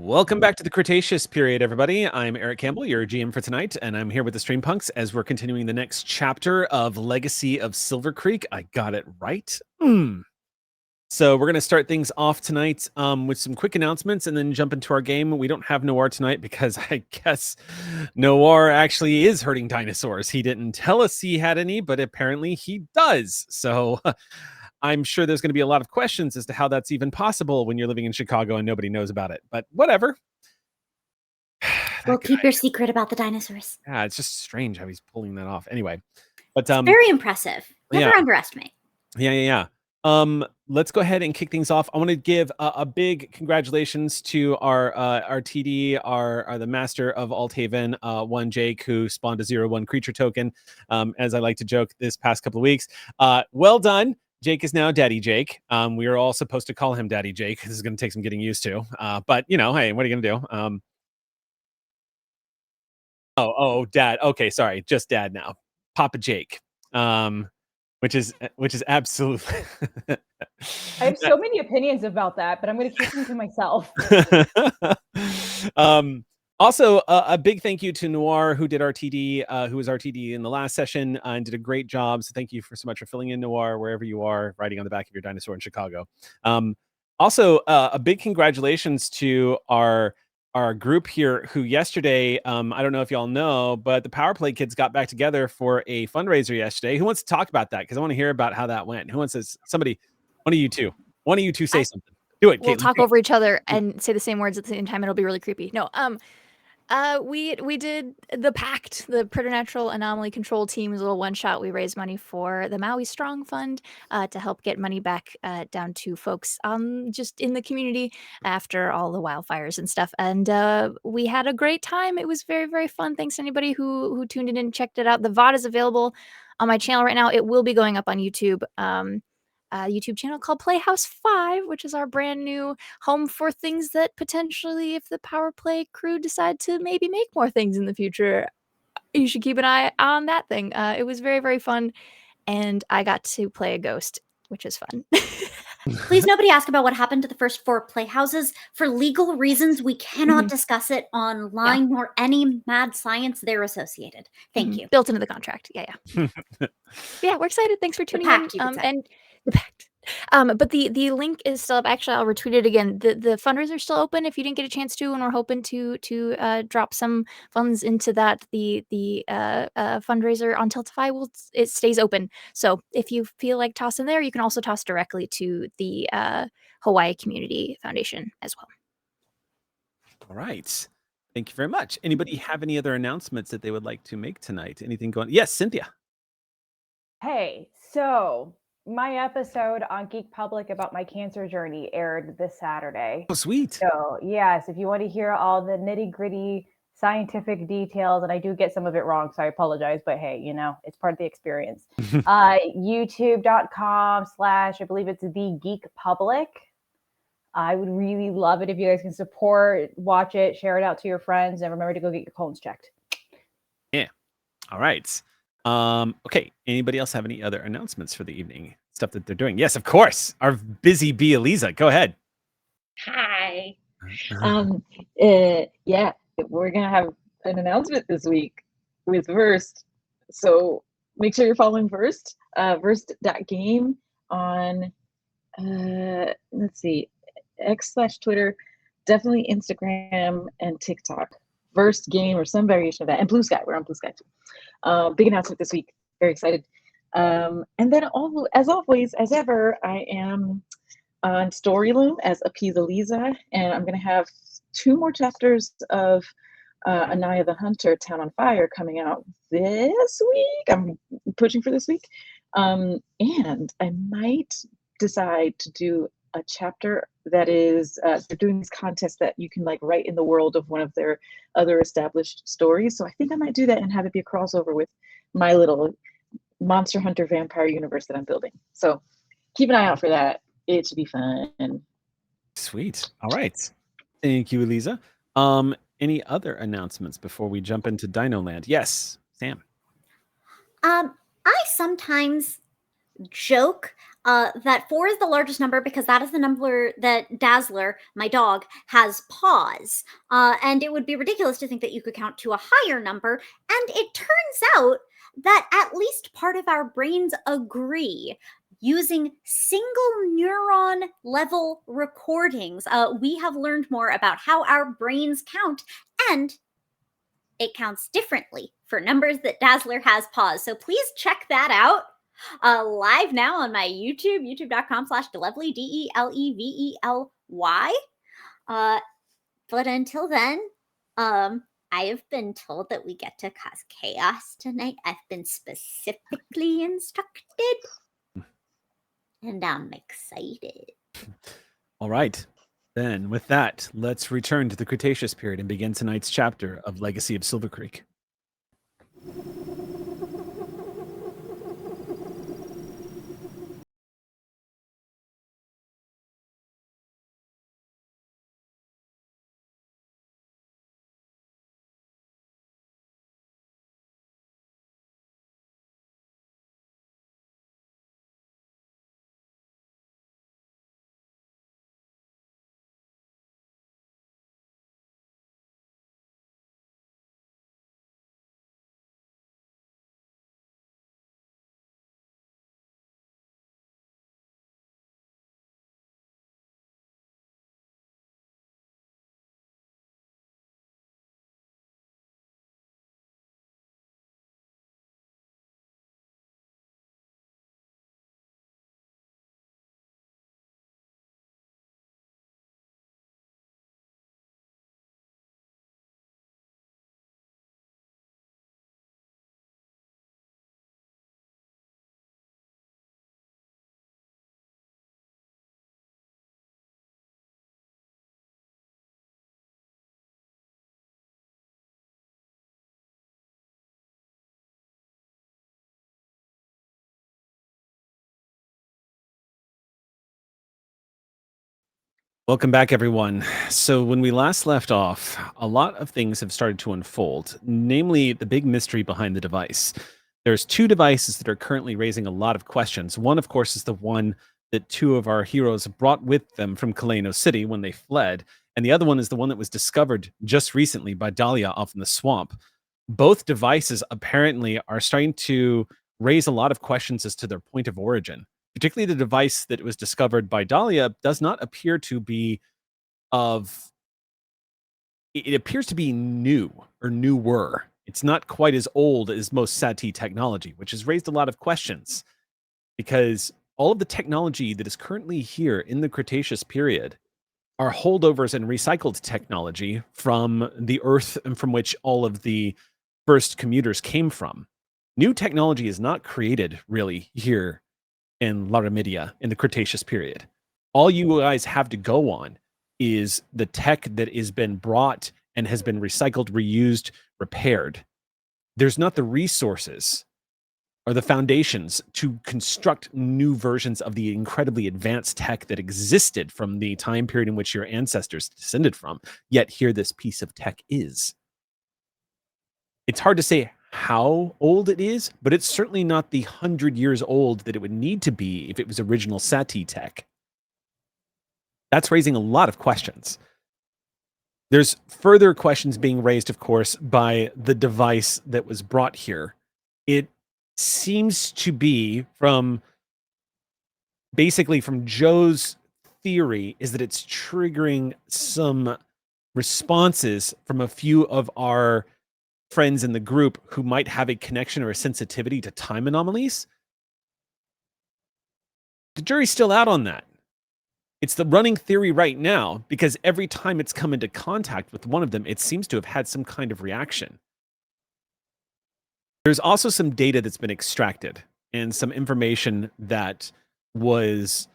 Welcome back to the Cretaceous period, everybody. I'm Eric Campbell, your GM for tonight, and I'm here with the Stream Punks as we're continuing the next chapter of Legacy of Silvercreek. I got it right. So we're going to start things off tonight with some quick announcements and then jump into our game. We don't have Noir tonight because I guess Noir actually is hurting dinosaurs. He didn't tell us he had any, but apparently he does. So I'm sure there's going to be a lot of questions as to how that's even possible when you're living in Chicago and nobody knows about it. But whatever. Well, keep your secret about the dinosaurs. Yeah, it's just strange how he's pulling that off. Anyway, but It's very impressive. Never underestimate. Yeah. Let's go ahead and kick things off. I want to give a big congratulations to our TD, our the master of Althaven, one Jake, who spawned a 0/1 creature token. As I like to joke this past couple of weeks. Well done. Jake is now Daddy Jake. We are all supposed to call him Daddy Jake. This is going to take some getting used to. But you know, hey, what are you going to do? Dad. Okay, sorry, just Dad now. Papa Jake. Which is absolutely. I have so many opinions about that, but I'm going to keep them to myself. Also, a big thank you to Noir, who did our TD, who was our TD in the last session and did a great job. So thank you so much for filling in, Noir, wherever you are, riding on the back of your dinosaur in Chicago. Also, a big congratulations to our group here, who yesterday, I don't know if y'all know, but the Power Play kids got back together for a fundraiser yesterday. Who wants to talk about that? Because I want to hear about how that went. Who wants to? Somebody, one of you two say something. Do it. We'll Caitlin. talk over each other and say the same words at the same time. It'll be really creepy. No, we did the Pact, the Preternatural Anomaly Control Team's little one shot. We raised money for the Maui Strong Fund to help get money back down to folks just in the community after all the wildfires and stuff. And we had a great time. It was very, very fun. Thanks to anybody who tuned in and checked it out. The VOD is available on my channel right now. It will be going up on YouTube. YouTube channel called Playhouse 5, which is our brand new home for things that potentially, if the Power Play crew decide to maybe make more things in the future, you should keep an eye on that thing. It was very, very fun, and I got to play a ghost, which is fun. Please, nobody ask about what happened to the first 4 playhouses. For legal reasons, we cannot discuss it online nor any mad science they're associated. Thank you. Built into the contract. Yeah. Yeah, we're excited. Thanks for tuning in. And the Pact. But the link is still up. Actually, I'll retweet it again. The fundraiser is still open if you didn't get a chance to, and we're hoping to drop some funds into that. The fundraiser on Tiltify it stays open. So if you feel like tossing there, you can also toss directly to the Hawaii Community Foundation as well. All right. Thank you very much. Anybody have any other announcements that they would like to make tonight? Anything going? Yes, Cynthia. Hey, so my episode on Geek Public about my cancer journey aired this Saturday. Oh, sweet. So, yes, if you want to hear all the nitty-gritty scientific details, and I do get some of it wrong, so I apologize, but hey, it's part of the experience. YouTube.com/ I believe it's The Geek Public. I would really love it if you guys can support, watch it, share it out to your friends, and remember to go get your colons checked. Yeah. All right. Okay. Anybody else have any other announcements for the evening? Stuff that they're doing? Yes, of course. Our busy bee, Eliza. Go ahead. Hi. Yeah, we're gonna have an announcement this week with Versed. So make sure you're following Versed. Versed.game on let's see, X/Twitter, definitely Instagram and TikTok. Versed game or some variation of that, and Blue Sky. We're on Blue Sky too. Big announcement this week. Very excited. And then, as always, as ever, I am on Storyloom as Appease Eliza, and I'm going to have 2 more chapters of Anaya the Hunter, Town on Fire, coming out this week. I'm pushing for this week. And I might decide to do a chapter that is they're doing these contests that you can write in the world of one of their other established stories. So I think I might do that and have it be a crossover with my little Monster Hunter vampire universe that I'm building. So keep an eye out for that. It should be fun. Sweet. All right. Thank you, Eliza. Any other announcements before we jump into Dino Land? Yes, Sam. I sometimes joke that 4 is the largest number because that is the number that Dazzler, my dog, has paws. And it would be ridiculous to think that you could count to a higher number. And it turns out that at least part of our brains agree. Using single neuron level recordings, we have learned more about how our brains count, and it counts differently for numbers that Dazzler has paws. So please check that out live now on my YouTube, youtube.com/Delevely, DELEVELY. But until then, I have been told that we get to cause chaos tonight. I've been specifically instructed, and I'm excited. All right. Then, with that, let's return to the Cretaceous period and begin tonight's chapter of Legacy of Silvercreek. Welcome back, everyone. So, when we last left off, a lot of things have started to unfold, namely the big mystery behind the device. There's 2 devices that are currently raising a lot of questions. One, of course, is the one that 2 of our heroes brought with them from Kaleno City when they fled. And the other one is the one that was discovered just recently by Dahlia off in the swamp. Both devices apparently are starting to raise a lot of questions as to their point of origin. Particularly the device that was discovered by Dahlia does not appear to be it appears to be new or newer. It's not quite as old as most SATI technology, which has raised a lot of questions because all of the technology that is currently here in the Cretaceous period are holdovers and recycled technology from the Earth and from which all of the first commuters came from. New technology is not created really here in Laramidia in the Cretaceous period. All you guys have to go on is the tech that has been brought and has been recycled, reused, repaired. There's not the resources or the foundations to construct new versions of the incredibly advanced tech that existed from the time period in which your ancestors descended from. Yet here this piece of tech is. It's hard to say how old it is, but it's certainly not the 100 years old that it would need to be if it was original SATI tech. That's raising a lot of questions. There's further questions being raised, of course, by the device that was brought here. It seems to be basically from Joe's theory is that it's triggering some responses from a few of our friends in the group who might have a connection or a sensitivity to time anomalies. The jury's still out on that. It's the running theory right now because every time it's come into contact with one of them, it seems to have had some kind of reaction. There's also some data that's been extracted and some information that was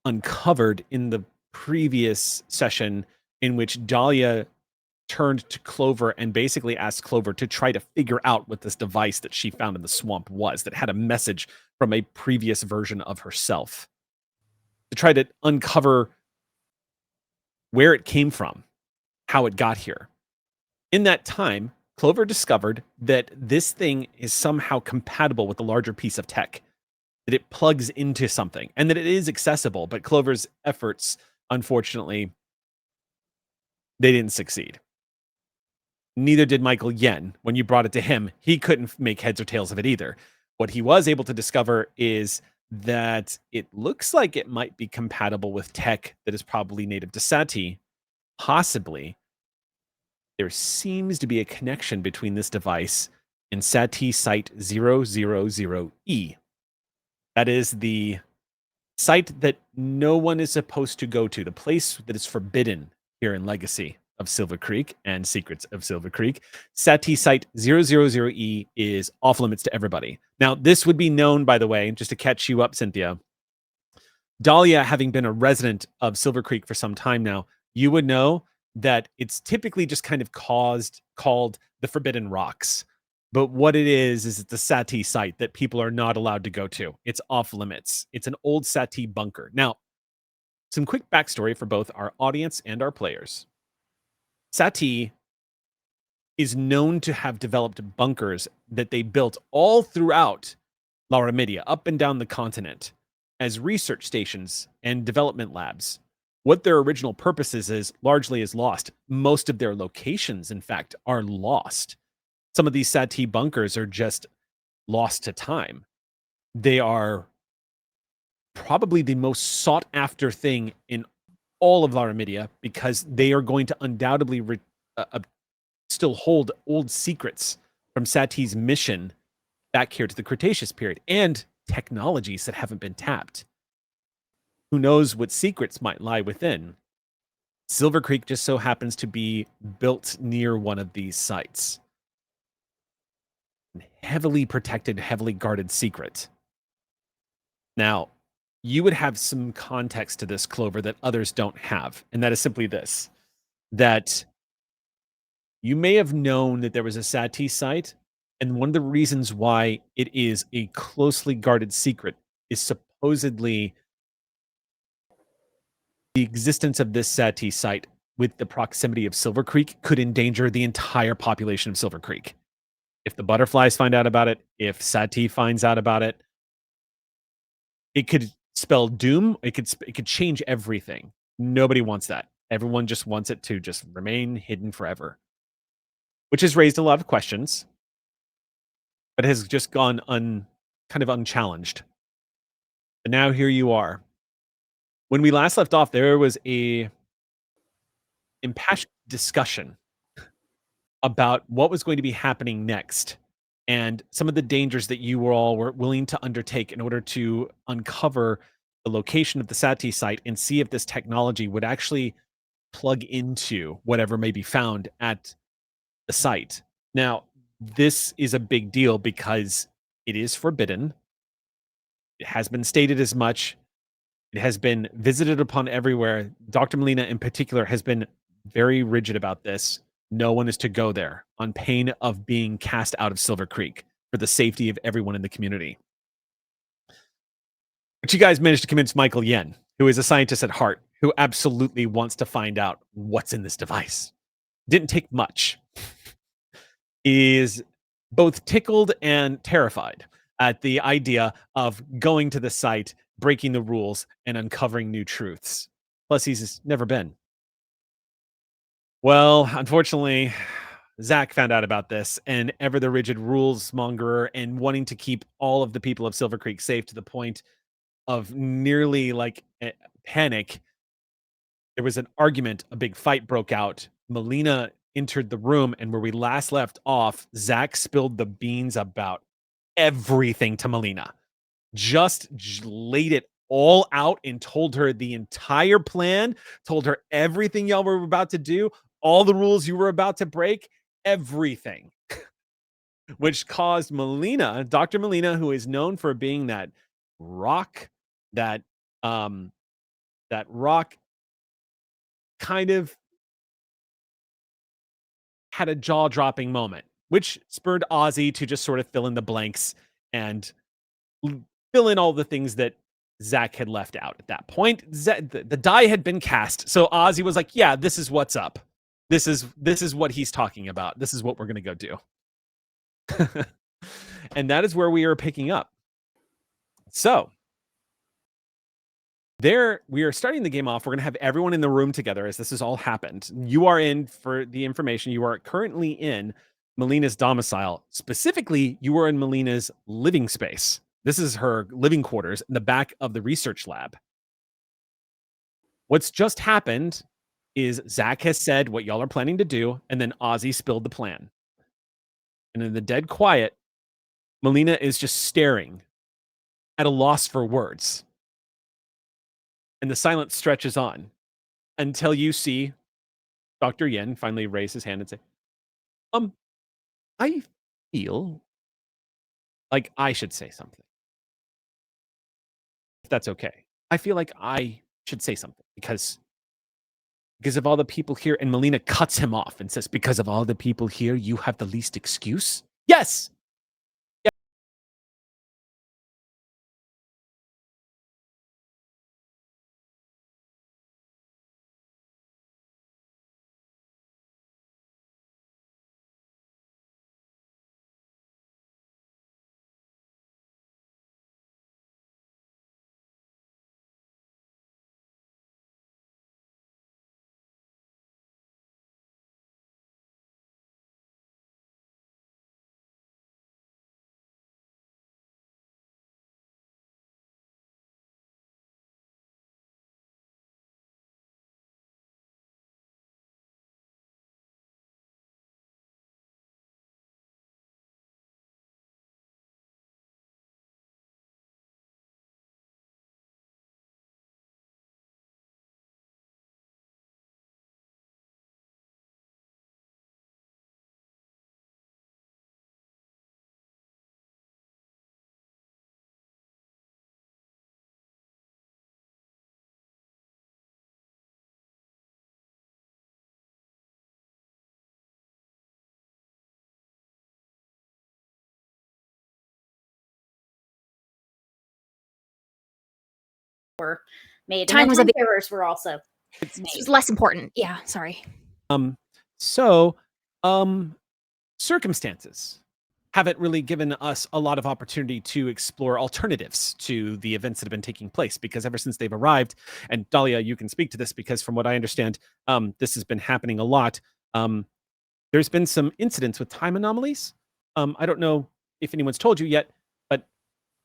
uncovered in the previous session in which Dahlia turned to Clover and basically asked Clover to try to figure out what this device that she found in the swamp was that had a message from a previous version of herself, to try to uncover where it came from, how it got here. In that time, Clover discovered that this thing is somehow compatible with the larger piece of tech that it plugs into something and that it is accessible. But Clover's efforts, unfortunately, they didn't succeed. Neither did Michael Yen. When you brought it to him, he couldn't make heads or tails of it either. What he was able to discover is that it looks like it might be compatible with tech that is probably native to SATI. Possibly, there seems to be a connection between this device and SATI Site 000E. That is the site that no one is supposed to go to, the place that is forbidden here in Legacy of Silvercreek and Secrets of Silvercreek. SATI Site 000E is off limits to everybody. Now, this would be known, by the way, just to catch you up, Cynthia. Dahlia, having been a resident of Silvercreek for some time now, you would know that it's typically just kind of called the Forbidden Rocks. But what it is it's a SATI site that people are not allowed to go to. It's off limits. It's an old SATI bunker. Now, some quick backstory for both our audience and our players. SATI is known to have developed bunkers that they built all throughout Lauramidia, up and down the continent, as research stations and development labs. What their original purpose is largely is lost. Most of their locations, in fact, are lost. Some of these SATI bunkers are just lost to time. They are probably the most sought after thing in all of Lauramidia because they are going to undoubtedly still hold old secrets from SATI's mission back here to the Cretaceous period and technologies that haven't been tapped. Who knows what secrets might lie within? Silvercreek just so happens to be built near one of these sites. Heavily protected, heavily guarded secret. Now, you would have some context to this, Clover, that others don't have, and that is simply this, that you may have known that there was a SATI site, and one of the reasons why it is a closely guarded secret is supposedly the existence of this SATI site with the proximity of Silvercreek could endanger the entire population of Silvercreek. If the butterflies find out about it, if SATI finds out about it, it could spell doom. It could change everything. Nobody wants that. Everyone just wants it to just remain hidden forever, which has raised a lot of questions, but has just gone kind of unchallenged. And now here you are. When we last left off, there was a impassioned discussion about what was going to be happening next and some of the dangers that you all were willing to undertake in order to uncover the location of the SATI site and see if this technology would actually plug into whatever may be found at the site. Now, this is a big deal because it is forbidden. It has been stated as much. It has been visited upon everywhere. Dr. Molina in particular has been very rigid about this. No one is to go there on pain of being cast out of Silvercreek for the safety of everyone in the community. But you guys managed to convince Michael Yen, who is a scientist at heart, who absolutely wants to find out what's in this device. Didn't take much. He is both tickled and terrified at the idea of going to the site, breaking the rules, and uncovering new truths. Plus, he's never been. Well, unfortunately, Zach found out about this, and ever the rigid rules mongerer and wanting to keep all of the people of Silvercreek safe to the point of nearly like a panic. There was an argument, a big fight broke out. Melina entered the room, and where we last left off, Zach spilled the beans about everything to Melina. Just laid it all out and told her the entire plan, told her everything y'all were about to do, all the rules you were about to break, everything. Which caused Melina, Dr. Melina, who is known for being that rock, that rock kind of had a jaw-dropping moment, which spurred Ozzy to just sort of fill in the blanks and fill in all the things that Zach had left out at that point. The die had been cast, so Ozzy was like, yeah, this is what's up. This is what he's talking about. This is what we're going to go do. And that is where we are picking up. So there, we are starting the game off. We're going to have everyone in the room together as this has all happened. You are in, for the information, you are currently in Melina's domicile. Specifically, you are in Melina's living space. This is her living quarters in the back of the research lab. What's just happened is Zach has said what y'all are planning to do, and then Ozzy spilled the plan. And in the dead quiet, Melina is just staring at a loss for words. And the silence stretches on until you see Dr. Yen finally raise his hand and say, I feel like I should say something. If that's okay. I feel like I should say something because of all the people here. And Melina cuts him off and says, because of all the people here, you have the least excuse? Yes. Made. Time And was the a bit- errors were also This made. was less important. Yeah, sorry. So, circumstances haven't really given us a lot of opportunity to explore alternatives to the events that have been taking place, because ever since they've arrived, and Dahlia, you can speak to this because from what I understand, this has been happening a lot. There's been some incidents with time anomalies. I don't know if anyone's told you yet, but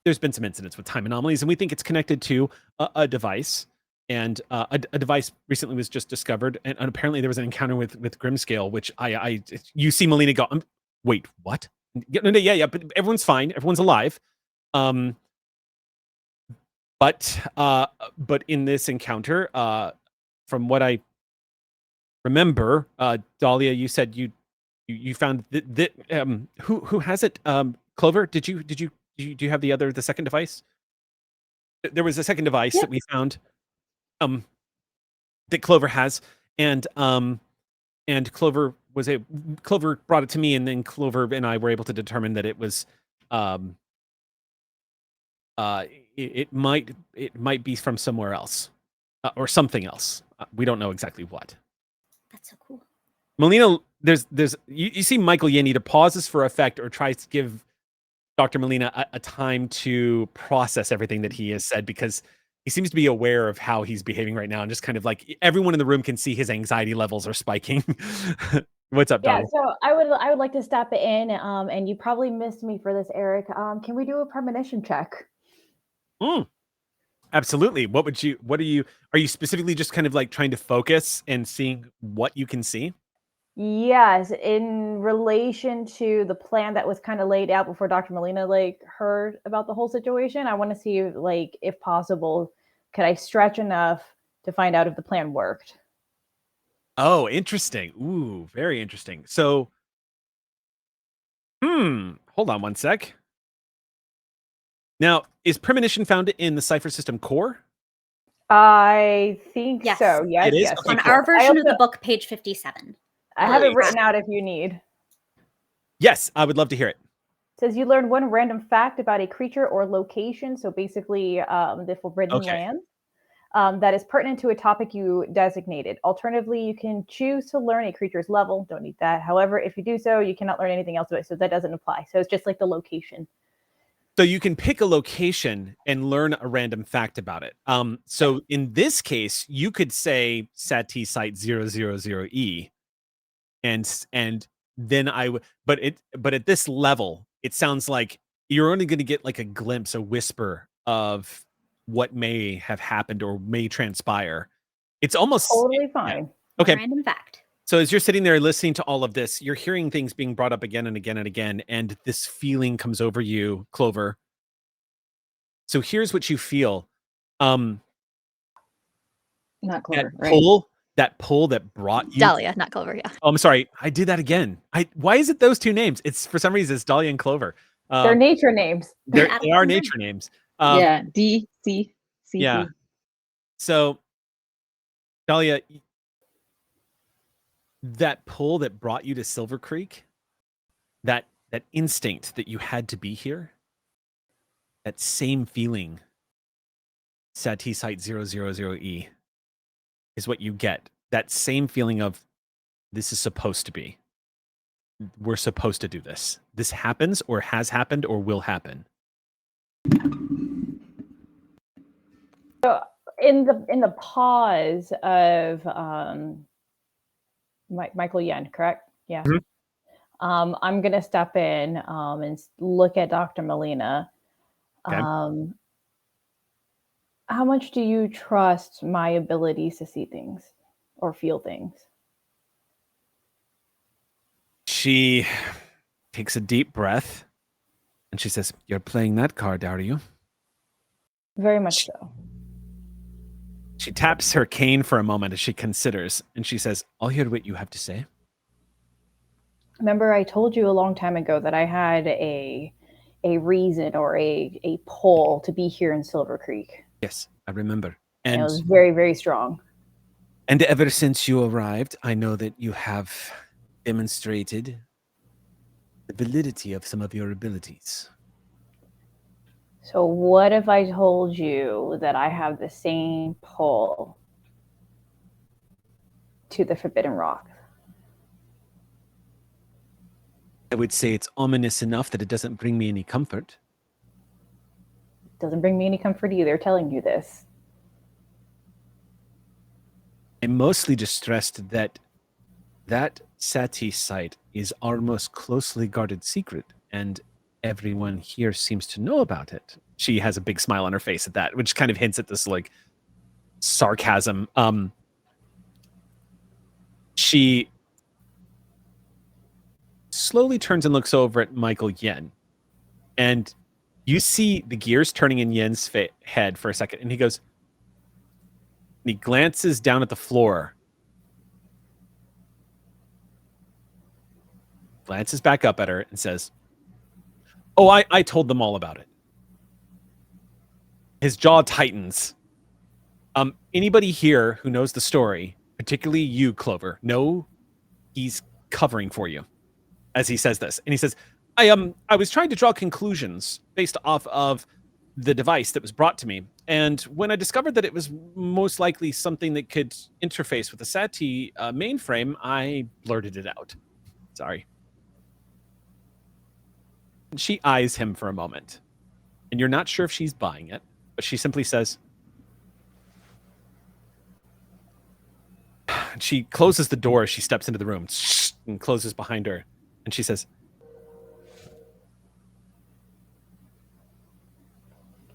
there's been some incidents with time anomalies, and we think it's connected to a device. And a device recently was just discovered, and apparently there was an encounter with Grimscale, which you see Melina go, wait, what? Yeah, but everyone's fine, everyone's alive. But in this encounter, from what I remember, Dahlia, you said you found that who has it? Clover, do you have the second device? There was a second device that we found that Clover has, and Clover brought it to me, and then Clover and I were able to determine that it was it might be from somewhere else, or something else. We don't know exactly what. That's so cool. Melina, there's you see Michael Yen either pauses for effect or tries to give Dr. Melina a time to process everything that he has said, because he seems to be aware of how he's behaving right now, and just kind of like everyone in the room can see his anxiety levels are spiking. What's up, Dahlia? Yeah, so I would like to step in, and you probably missed me for this, Eric. Can we do a premonition check? Absolutely. Are you specifically just kind of like trying to focus and seeing what you can see? Yes, in relation to the plan that was kind of laid out before Dr. Melina heard about the whole situation, I want to see if possible, could I stretch enough to find out if the plan worked? Oh, interesting. Ooh, very interesting. So, hold on one sec. Now, is premonition found in the Cipher System core? I think Yes. so. Yes, It is? yes. Okay, On cool. our version of the book, page 57. I have it Great. written out if you need. Yes, I would love to hear it. It says you learn one random fact about a creature or location, so basically the Forbidden Land, that is pertinent to a topic you designated. Alternatively, you can choose to learn a creature's level. Don't need that. However, if you do so, you cannot learn anything else about it, so that doesn't apply. So it's just like the location. So you can pick a location and learn a random fact about it. So in this case, you could say SATI site 000E, and then I would, but at this level, it sounds like you're only going to get like a glimpse, a whisper of what may have happened or may transpire. It's almost Totally fine. Okay. Random fact. So as you're sitting there listening to all of this, you're hearing things being brought up again and again and again, and this feeling comes over you, Clover. So here's what you feel. Not That Clover, right? pull that brought you. Dahlia, not Clover. Yeah. Oh, I'm sorry. I did that again. Why is it those two names? It's for some reason it's Dahlia and Clover. They're nature names. They are nature names. Yeah, D, C, C. Yeah. So, Dahlia, that pull that brought you to Silvercreek, that instinct that you had to be here, that same feeling, SATI site 000E, is what you get. That same feeling of this is supposed to be. We're supposed to do this. This happens or has happened or will happen. So in the pause of Michael Yen, correct? Yeah. Mhm. I'm gonna step in and look at Dr. Molina. Okay. How much do you trust my abilities to see things or feel things? She takes a deep breath and she says, "You're playing that card, are you?" Very much so. She taps her cane for a moment as she considers, and she says, "I'll hear what you have to say." Remember, I told you a long time ago that I had a reason or a pull to be here in Silvercreek. Yes, I remember. And it was very, very strong. And ever since you arrived, I know that you have demonstrated the validity of some of your abilities. So what if I told you that I have the same pull to the Forbidden Rock? I would say it's ominous enough that it doesn't bring me any comfort. It doesn't bring me any comfort either telling you this. I'm mostly distressed that SATI site is our most closely guarded secret, and everyone here seems to know about it. She has a big smile on her face at that, which kind of hints at this like sarcasm. She slowly turns and looks over at Michael Yen, and you see the gears turning in Yen's head for a second, and he goes, and he glances down at the floor, glances back up at her, and says, "Oh, I told them all about it." His jaw tightens. Anybody here who knows the story, particularly you, Clover, know he's covering for you as he says this. And he says, I was trying to draw conclusions based off of the device that was brought to me. And when I discovered that it was most likely something that could interface with the SATI mainframe, I blurted it out. Sorry. She eyes him for a moment, and you're not sure if she's buying it, but she simply says, she closes the door as she steps into the room and closes behind her. And she says,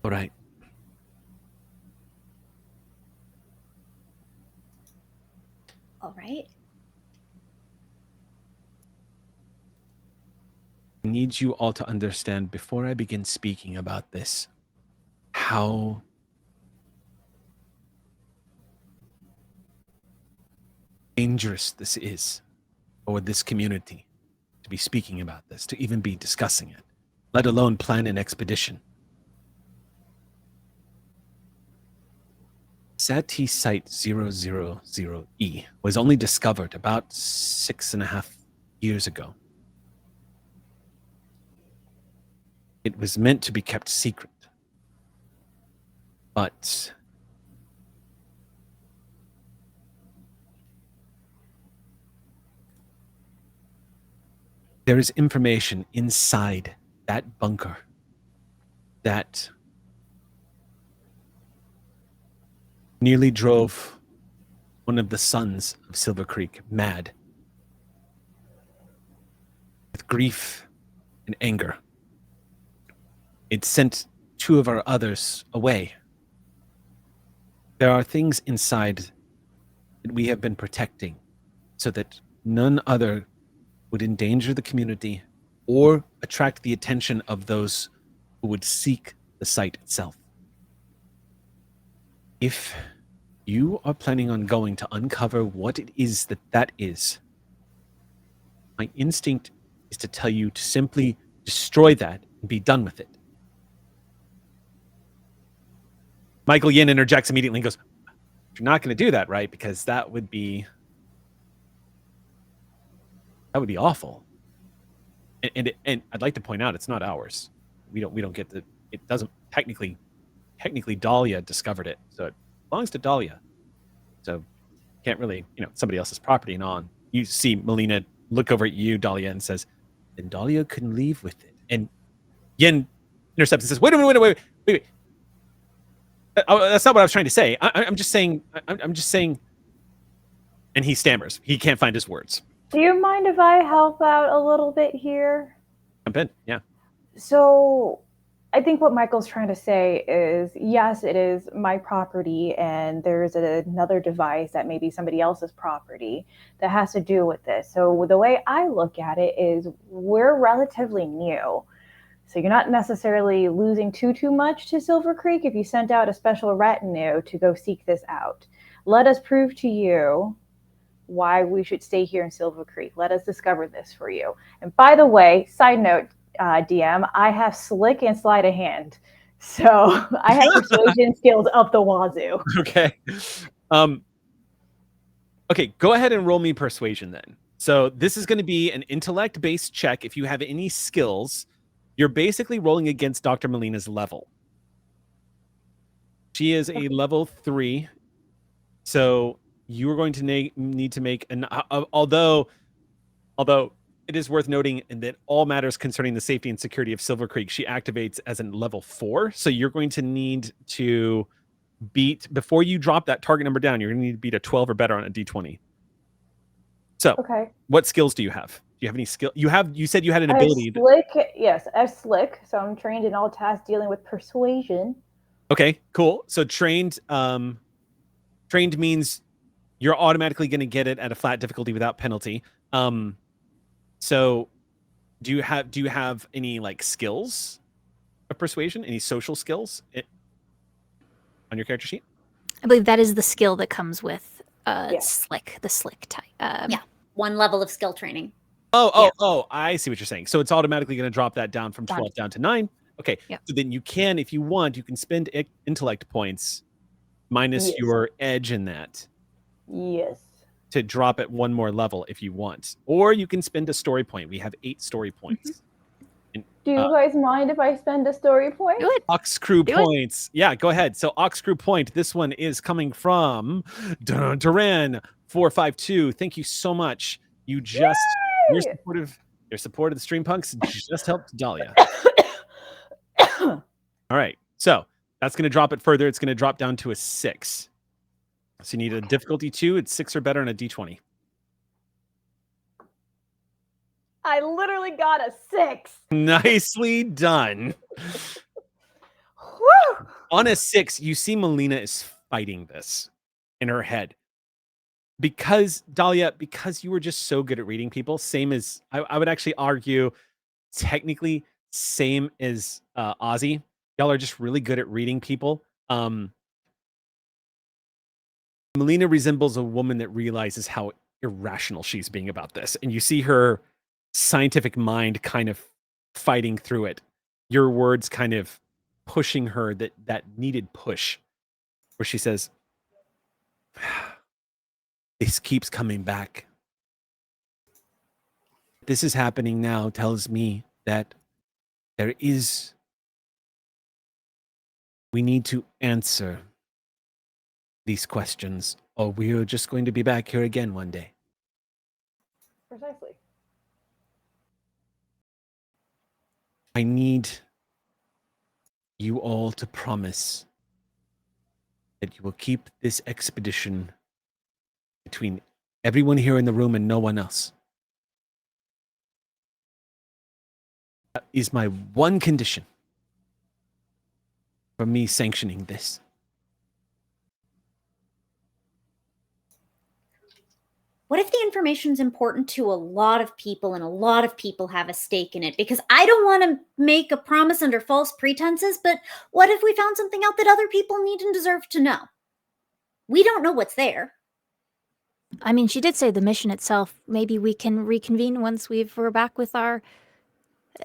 "All right. All right. I need you all to understand before I begin speaking about this, how dangerous this is for this community to be speaking about this, to even be discussing it, let alone plan an expedition. SATI Site 000E was only discovered about 6.5 years ago. It was meant to be kept secret. But there is information inside that bunker that nearly drove one of the sons of Silvercreek mad with grief and anger. It sent 2 of our others away. There are things inside that we have been protecting so that none other would endanger the community or attract the attention of those who would seek the site itself. If you are planning on going to uncover what it is that is, my instinct is to tell you to simply destroy that and be done with it. Michael Yin interjects immediately and goes, "You're not going to do that, right? Because that would be awful." And I'd like to point out, it's not ours. We don't get the. It doesn't technically Dahlia discovered it, so it belongs to Dahlia. So can't really, somebody else's property and on. You see Melina look over at you, Dahlia, and says, "Then Dahlia can leave with it." And Yin intercepts and says, "Wait. That's not what I was trying to say. I'm just saying. I'm just saying." And he stammers. He can't find his words. Do you mind if I help out a little bit here? Jump in, yeah. So I think what Michael's trying to say is, yes, it is my property, and there's another device that may be somebody else's property that has to do with this. So the way I look at it is we're relatively new. So you're not necessarily losing too much to Silvercreek if you sent out a special retinue to go seek this out. Let us prove to you why we should stay here in Silvercreek. Let us discover this for you. And by the way, side note, DM, I have slick and sleight of hand. So I have persuasion skills up the wazoo. Okay. Okay, go ahead and roll me persuasion then. So this is going to be an intellect-based check. If you have any skills, you're basically rolling against Dr. Melina's level. She is a level 3. So you are going to need to make an although it is worth noting that all matters concerning the safety and security of Silvercreek, she activates as a level 4. So you're going to need to beat, before you drop that target number down, you're going to need to beat a 12 or better on a d20. So okay, what skills do you have? Do you have any skill? You said you had an ability. Slick, yes, I have slick. So I'm trained in all tasks dealing with persuasion. Okay, cool. So trained means you're automatically going to get it at a flat difficulty without penalty. So do you have any like skills of persuasion? Any social skills on your character sheet? I believe that is the skill that comes with the slick type. Yeah, 1 level of skill training. Oh, I see what you're saying. So it's automatically going to drop that down from 12 down to 9. Okay, Yep. So then you can, if you want, you can spend intellect points minus your edge in that. Yes. To drop it 1 more level if you want. Or you can spend a story point. We have 8 story points. And, do you guys mind if I spend a story point? Do it. Ox Crew points. Yeah, go ahead. So Ox Crew point. This one is coming from Duran 452. Thank you so much. You just your support of the Stream Punks just helped Dahlia. All right. So that's going to drop it further. It's going to drop down to a 6. So you need a difficulty 2. It's 6 or better and a d20. I literally got a 6. Nicely done. Woo! On a 6, you see Melina is fighting this in her head. Because, Dahlia, because you were just so good at reading people, same as, I would actually argue, technically, same as Ozzy. Y'all are just really good at reading people. Melina resembles a woman that realizes how irrational she's being about this. And you see her scientific mind kind of fighting through it. Your words kind of pushing her that needed push. Where she says, this keeps coming back. This is happening now tells me that we need to answer these questions, or we are just going to be back here again one day. Precisely. I need you all to promise that you will keep this expedition between everyone here in the room and no one else. That is my one condition for me sanctioning this. What if the information's important to a lot of people and a lot of people have a stake in it? Because I don't want to make a promise under false pretenses, but what if we found something out that other people need and deserve to know? We don't know what's there. I mean, she did say the mission itself. Maybe we can reconvene once we're back with our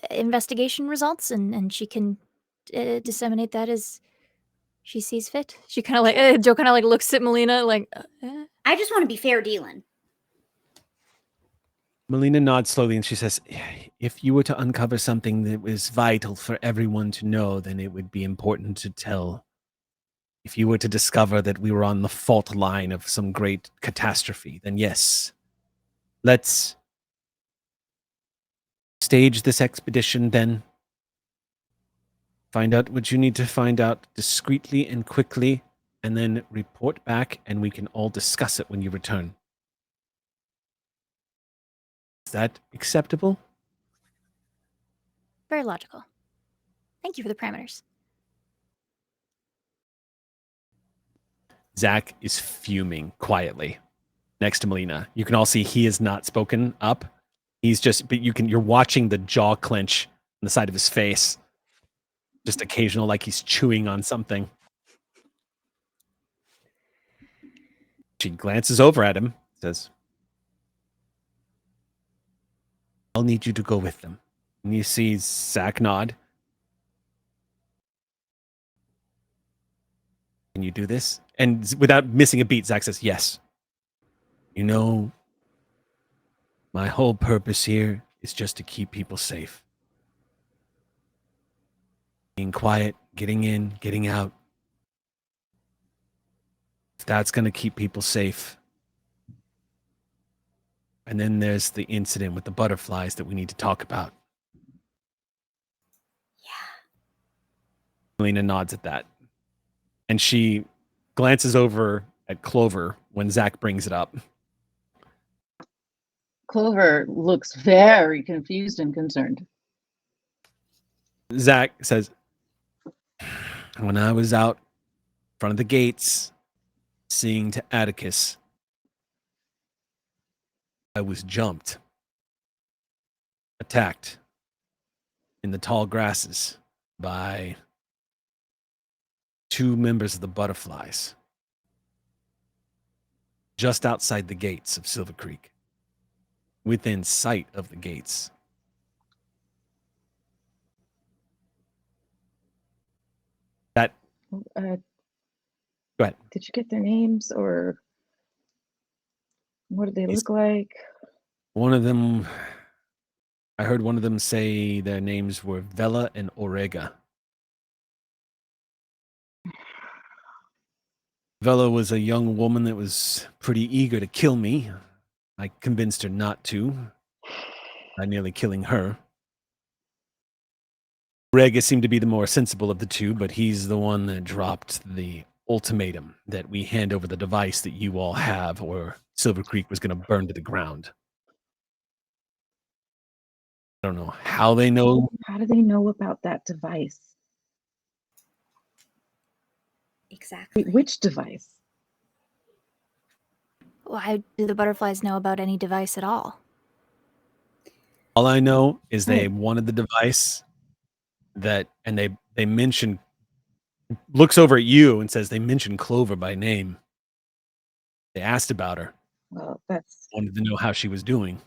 investigation results, and she can disseminate that as she sees fit. She kind of like Joe kind of like looks at Melina like. I just want to be fair dealing. Melina nods slowly and she says, if you were to uncover something that was vital for everyone to know, then it would be important to tell. If you were to discover that we were on the fault line of some great catastrophe, then yes, let's stage this expedition then. Find out what you need to find out discreetly and quickly, and then report back, and we can all discuss it when you return. Is that acceptable? Very logical. Thank you for the parameters. Zach is fuming quietly next to Melina. You can all see he has not spoken up. He's just, but you're watching the jaw clench on the side of his face. Just occasional, like he's chewing on something. She glances over at him, says, I'll need you to go with them. And you see Zach nod. Can you do this? And without missing a beat, Zach says, yes. You know, my whole purpose here is just to keep people safe. Being quiet, getting in, getting out. If that's going to keep people safe. And then there's the incident with the butterflies that we need to talk about. Yeah. Melina nods at that. And she glances over at Clover when Zach brings it up. Clover looks very confused and concerned. Zach says, when I was out in front of the gates, seeing to Atticus, I was jumped, attacked in the tall grasses by 2 members of the butterflies just outside the gates of Silvercreek, within sight of the gates. That Go ahead. Did you get their names, or what do they look like? One of them, I heard one of them say their names were Vela and Orega. Vela was a young woman that was pretty eager to kill me. I convinced her not to, by nearly killing her. Orega seemed to be the more sensible of the two, but he's the one that dropped the ultimatum that we hand over the device that you all have, or Silvercreek was going to burn to the ground. I don't know how they know. How do they know about that device? Exactly. Wait, which device? Why do the butterflies know about any device at all? All I know is they wanted the device that, and they mentioned, looks over at you and says they mentioned Clover by name. They asked about her. Well, Wanted to know how she was doing.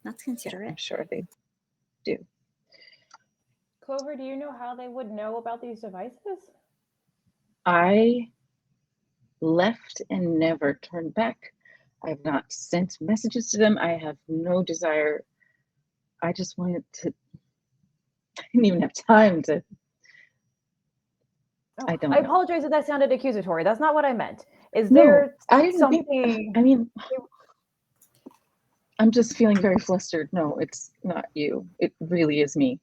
That's considerate. I'm sure they do. Clover, do you know how they would know about these devices? I left and never turned back. I have not sent messages to them. I have no desire. I just wanted to. I didn't even have time to. Oh, I don't I know. apologize if that sounded accusatory. That's not what I meant. Is No, there I didn't something? think. I mean, I'm just feeling very flustered. No, it's not you. It really is me.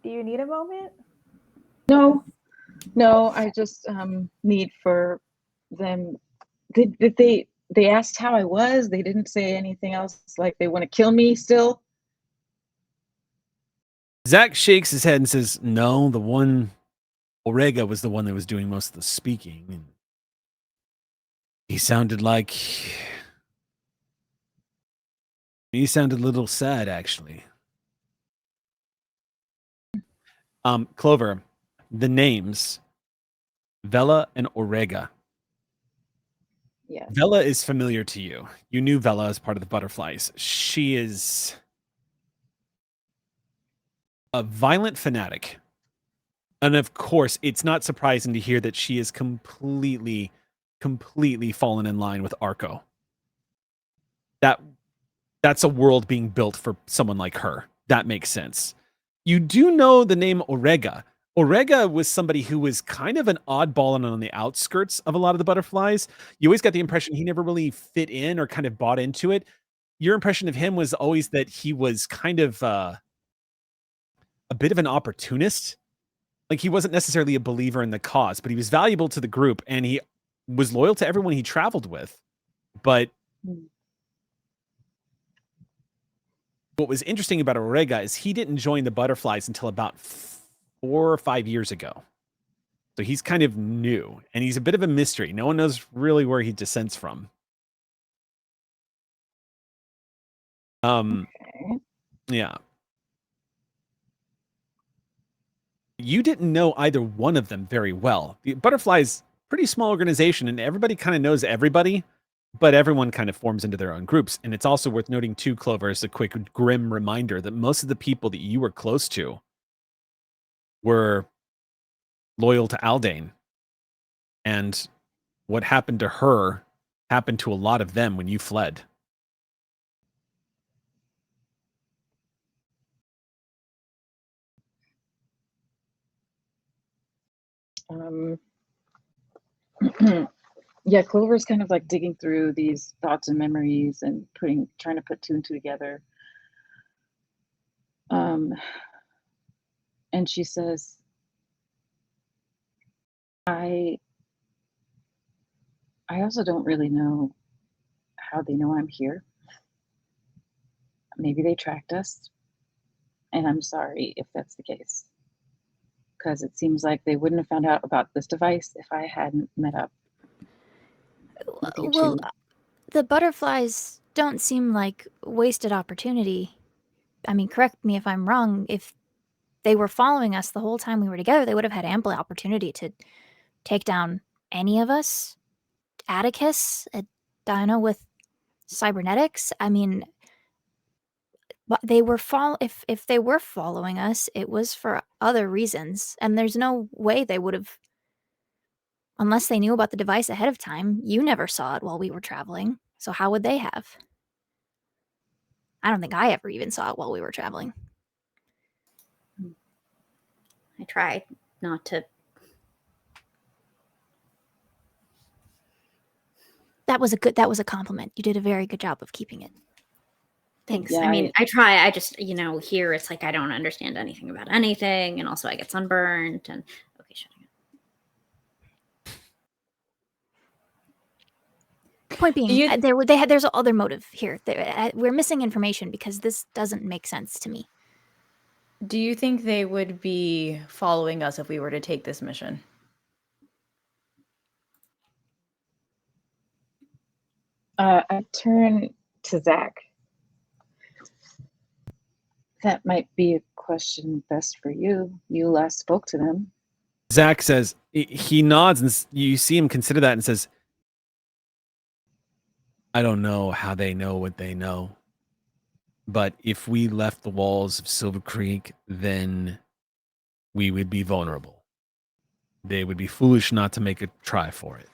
Do you need a moment? No, I just need for them. Did they asked how I was? They didn't say anything else, like they want to kill me still? Zach shakes his head and says, no, the one, Orega was the one that was doing most of the speaking. And he sounded a little sad, actually. Clover, the names, Vela and Orega. Yeah. Vela is familiar to you. You knew Vela as part of the butterflies. She is a violent fanatic. And of course, it's not surprising to hear that she is completely fallen in line with Arco. That's a world being built for someone like her. That makes sense. You do know the name Orega. Orega was somebody who was kind of an oddball and on the outskirts of a lot of the butterflies. You always got the impression he never really fit in or kind of bought into it. Your impression of him was always that he was kind of a bit of an opportunist. Like, he wasn't necessarily a believer in the cause, but he was valuable to the group and he was loyal to everyone he traveled with. But what was interesting about Orega is he didn't join the butterflies until about 4 or 5 years ago. So he's kind of new and he's a bit of a mystery. No one knows really where he descends from. Okay. Yeah. You didn't know either one of them very well. The Butterfly's pretty small organization and everybody kind of knows everybody, but everyone kind of forms into their own groups. And it's also worth noting too, Clover, as a quick grim reminder that most of the people that you were close to were loyal to Aldane. And what happened to her happened to a lot of them when you fled. Yeah, Clover's kind of like digging through these thoughts and memories and trying to put two and two together. And she says, I also don't really know how they know I'm here. Maybe they tracked us, and I'm sorry if that's the case. Because it seems like they wouldn't have found out about this device if I hadn't met up with you Well, two. the butterflies don't seem like wasted opportunity. I mean, correct me if I'm wrong. If they were following us the whole time we were together, they would have had ample opportunity to take down any of us. Atticus, a dino with cybernetics. I mean, but they were if they were following us, it was for other reasons, and there's no way they would have, unless they knew about the device ahead of time. You never saw it while we were traveling, so how would they have? I don't think I ever even saw it while we were traveling. I tried not to. That was a compliment. You did a very good job of keeping it. Thanks. Yeah, I mean, I try. I just, here it's like I don't understand anything about anything, and also I get sunburnt. And okay, shutting up. Point being, there's other motive here. We're missing information because this doesn't make sense to me. Do you think they would be following us if we were to take this mission? I turn to Zach. That might be a question best for you. You last spoke to them. Zach says, he nods and you see him consider that and says, I don't know how they know what they know. But if we left the walls of Silvercreek, then we would be vulnerable. They would be foolish not to make a try for it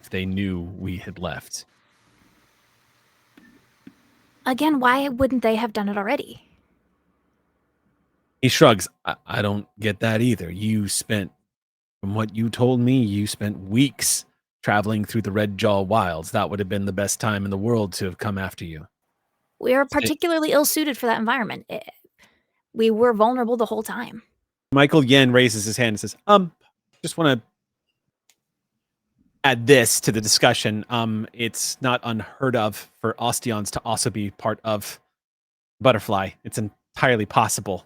if they knew we had left. Again, why wouldn't they have done it already? He shrugs. I don't get that either. From what you told me, you spent weeks traveling through the Red Jaw Wilds. That would have been the best time in the world to have come after you. We are particularly ill-suited for that environment. We were vulnerable the whole time. Michael Yen raises his hand and says, just want to add this to the discussion. It's not unheard of for Osteons to also be part of butterfly. It's entirely possible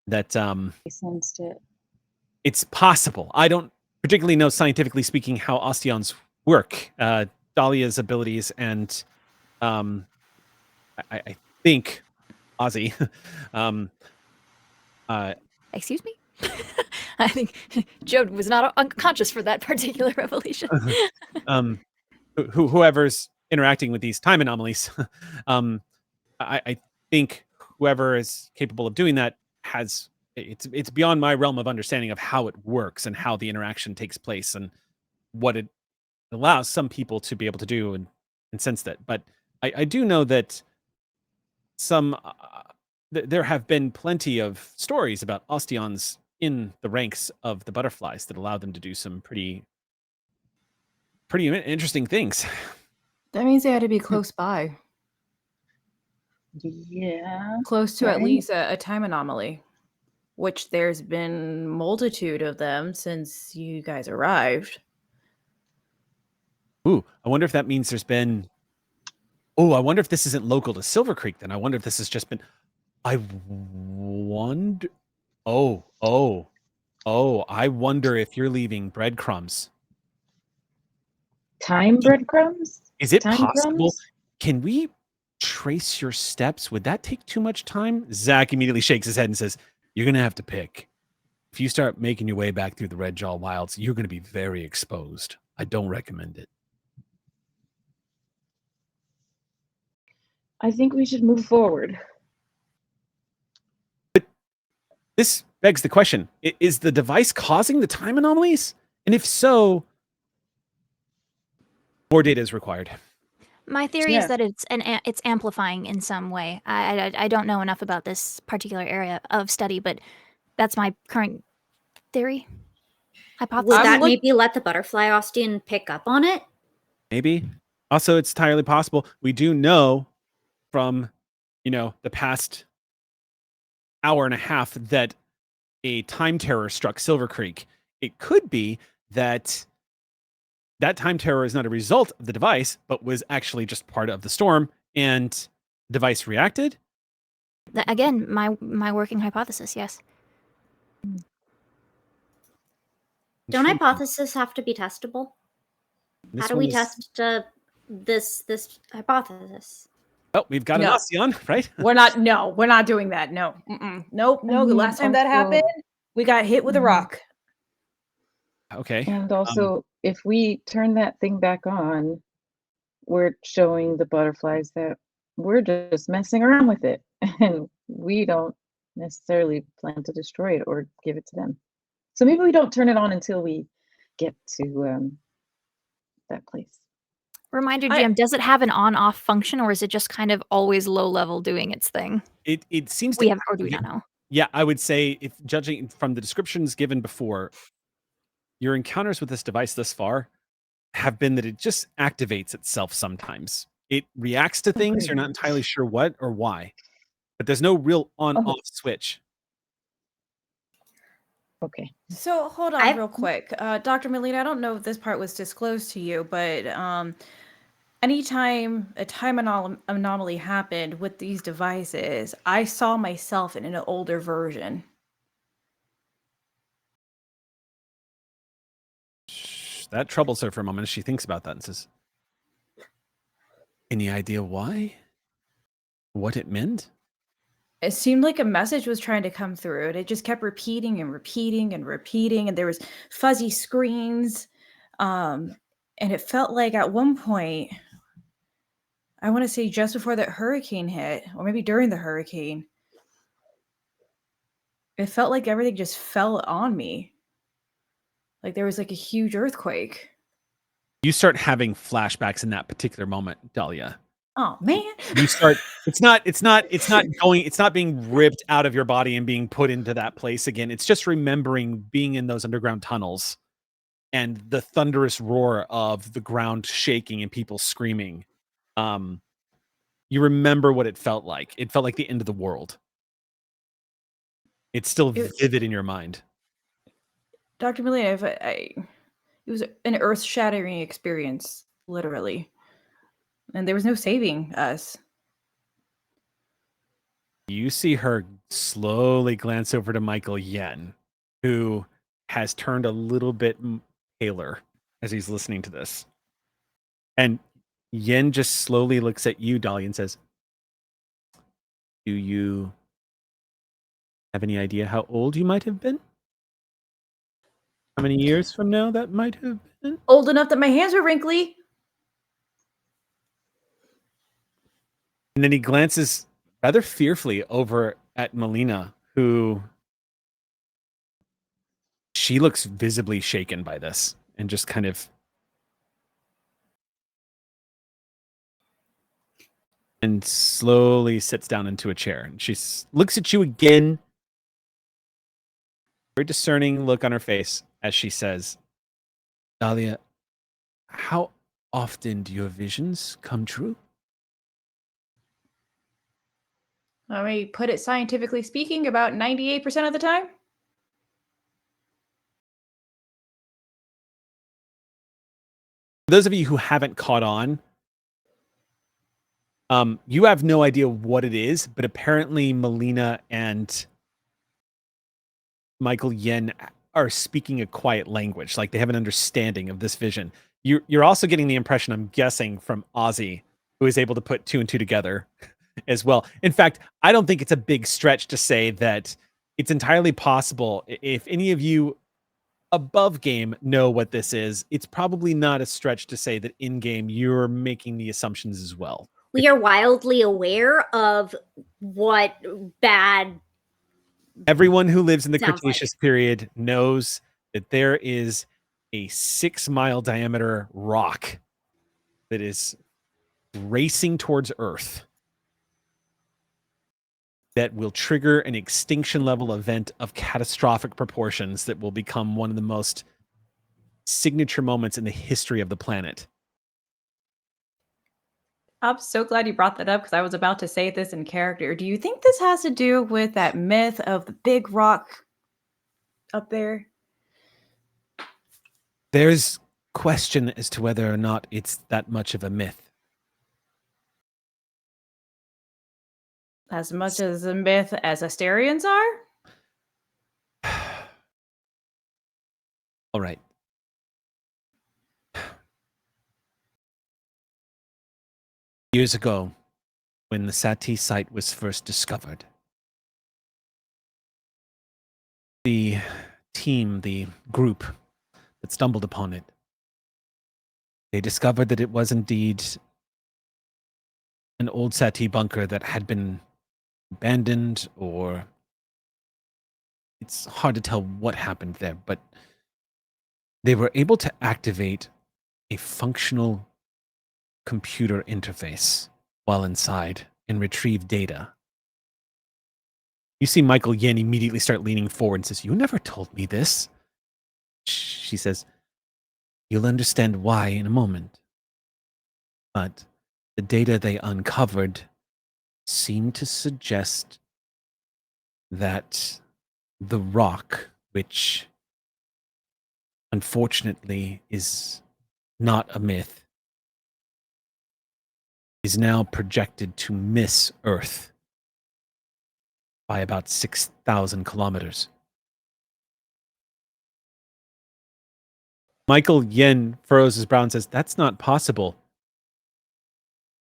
that I sensed it. it's possible. I don't particularly know, scientifically speaking, how Osteons work. Dahlia's abilities and I think Ozzy. Excuse me? I think Joe was not unconscious for that particular revelation. Whoever's interacting with these time anomalies, I think whoever is capable of doing that has it's beyond my realm of understanding of how it works and how the interaction takes place and what it allows some people to be able to do and sense that. But I do know that some there have been plenty of stories about Osteons in the ranks of the butterflies that allow them to do some pretty interesting things. That means they had to be close by, Yeah. close to at Right. least a time anomaly, which there's been multitude of them since you guys arrived. Ooh, I wonder if that means there's been. Oh, I wonder if this isn't local to Silvercreek. Then I wonder if this has just been. I wonder. Oh. I wonder if you're leaving breadcrumbs. Time breadcrumbs? Is it Time possible? crumbs? Can we trace your steps? Would that take too much time? Zach immediately shakes his head and says, "You're gonna have to pick. If you start making your way back through the Red Jaw Wilds, you're gonna be very exposed. I don't recommend it." I think we should move forward. This begs the question, is the device causing the time anomalies? And if so, more data is required. My theory Yeah. is that it's amplifying in some way. I don't know enough about this particular area of study, but that's my current theory. Hypothesis. Would that look- maybe let the butterfly Osteon pick up on it? Maybe. Also, it's entirely possible. We do know from, the past hour and a half that a time terror struck Silvercreek. It could be that time terror is not a result of the device, but was actually just part of the storm, and the device reacted. Again, my working hypothesis. Yes. Don't hypotheses have to be testable? This How do one we is- test this hypothesis? Oh, we've got an No. Osteon, right? We're not doing that. No. Nope. No. The mean, last time that also- happened, we got hit with a Mhm. rock. Okay. And also, if we turn that thing back on, we're showing the butterflies that we're just messing around with it. And we don't necessarily plan to destroy it or give it to them. So maybe we don't turn it on until we get to that place. Reminder, I- GM, does it have an on-off function, or is it just kind of always low level doing its thing? It seems We to have, or do we not know? Yeah, I would say, if judging from the descriptions given before, your encounters with this device thus far have been that it just activates itself sometimes. It reacts to things, you're not entirely sure what or why, but there's no real on-off switch. Okay. So hold on I've- real quick. Dr. Melina, I don't know if this part was disclosed to you, but anytime a time anomaly happened with these devices, I saw myself in an older version. That troubles her for a moment as she thinks about that and says, "Any idea why? What it meant?" It seemed like a message was trying to come through, and it just kept repeating and repeating and repeating, and there was fuzzy screens. And it felt like at one point, I want to say just before that hurricane hit, or maybe during the hurricane, it felt like everything just fell on me. Like there was like a huge earthquake. You start having flashbacks in that particular moment, Dahlia. Oh man. You start it's not being ripped out of your body and being put into that place again. It's just remembering being in those underground tunnels and the thunderous roar of the ground shaking and people screaming. You remember what it felt like. It felt like the end of the world. It's still It was- vivid in your mind. Dr. Melina, it was an earth-shattering experience, literally. And there was no saving us. You see her slowly glance over to Michael Yen, who has turned a little bit paler as he's listening to this. And Yen just slowly looks at you, Dahlia, and says, do you have any idea how old you might have been? How many years from now that might have been? Old enough that my hands were wrinkly. And then he glances rather fearfully over at Melina, who she looks visibly shaken by this and just kind of and slowly sits down into a chair. And she looks at you again, very discerning look on her face as she says, Dahlia, how often do your visions come true? I mean, put it scientifically speaking, about 98% of the time. For those of you who haven't caught on, you have no idea what it is, but apparently Melina and Michael Yen are speaking a quiet language, like they have an understanding of this vision. You're also getting the impression, I'm guessing, from Ozzy, who is able to put two and two together as well. In fact, I don't think it's a big stretch to say that it's entirely possible. If any of you above game know what this is, it's probably not a stretch to say that in game you're making the assumptions as well. We are wildly aware of what bad. Everyone who lives in the Sounds like. Cretaceous period knows that there is a 6-mile diameter rock that is racing towards Earth that will trigger an extinction level event of catastrophic proportions that will become one of the most signature moments in the history of the planet. I'm so glad you brought that up because I was about to say this in character. Do you think this has to do with that myth of the big rock up there? There's question as to whether or not it's that much of a myth. As much as a myth as Asterians are? All right. Years ago, when the SATI site was first discovered, the team, the group that stumbled upon it, they discovered that it was indeed an old SATI bunker that had been abandoned, or it's hard to tell what happened there, but they were able to activate a functional computer interface while inside and retrieve data. You see Michael Yen immediately start leaning forward and says, "You never told me this." She says, "You'll understand why in a moment." But the data they uncovered seemed to suggest that the rock, which unfortunately is not a myth, is now projected to miss Earth by about 6,000 kilometers. Michael Yen furrows his brow and says, "That's not possible.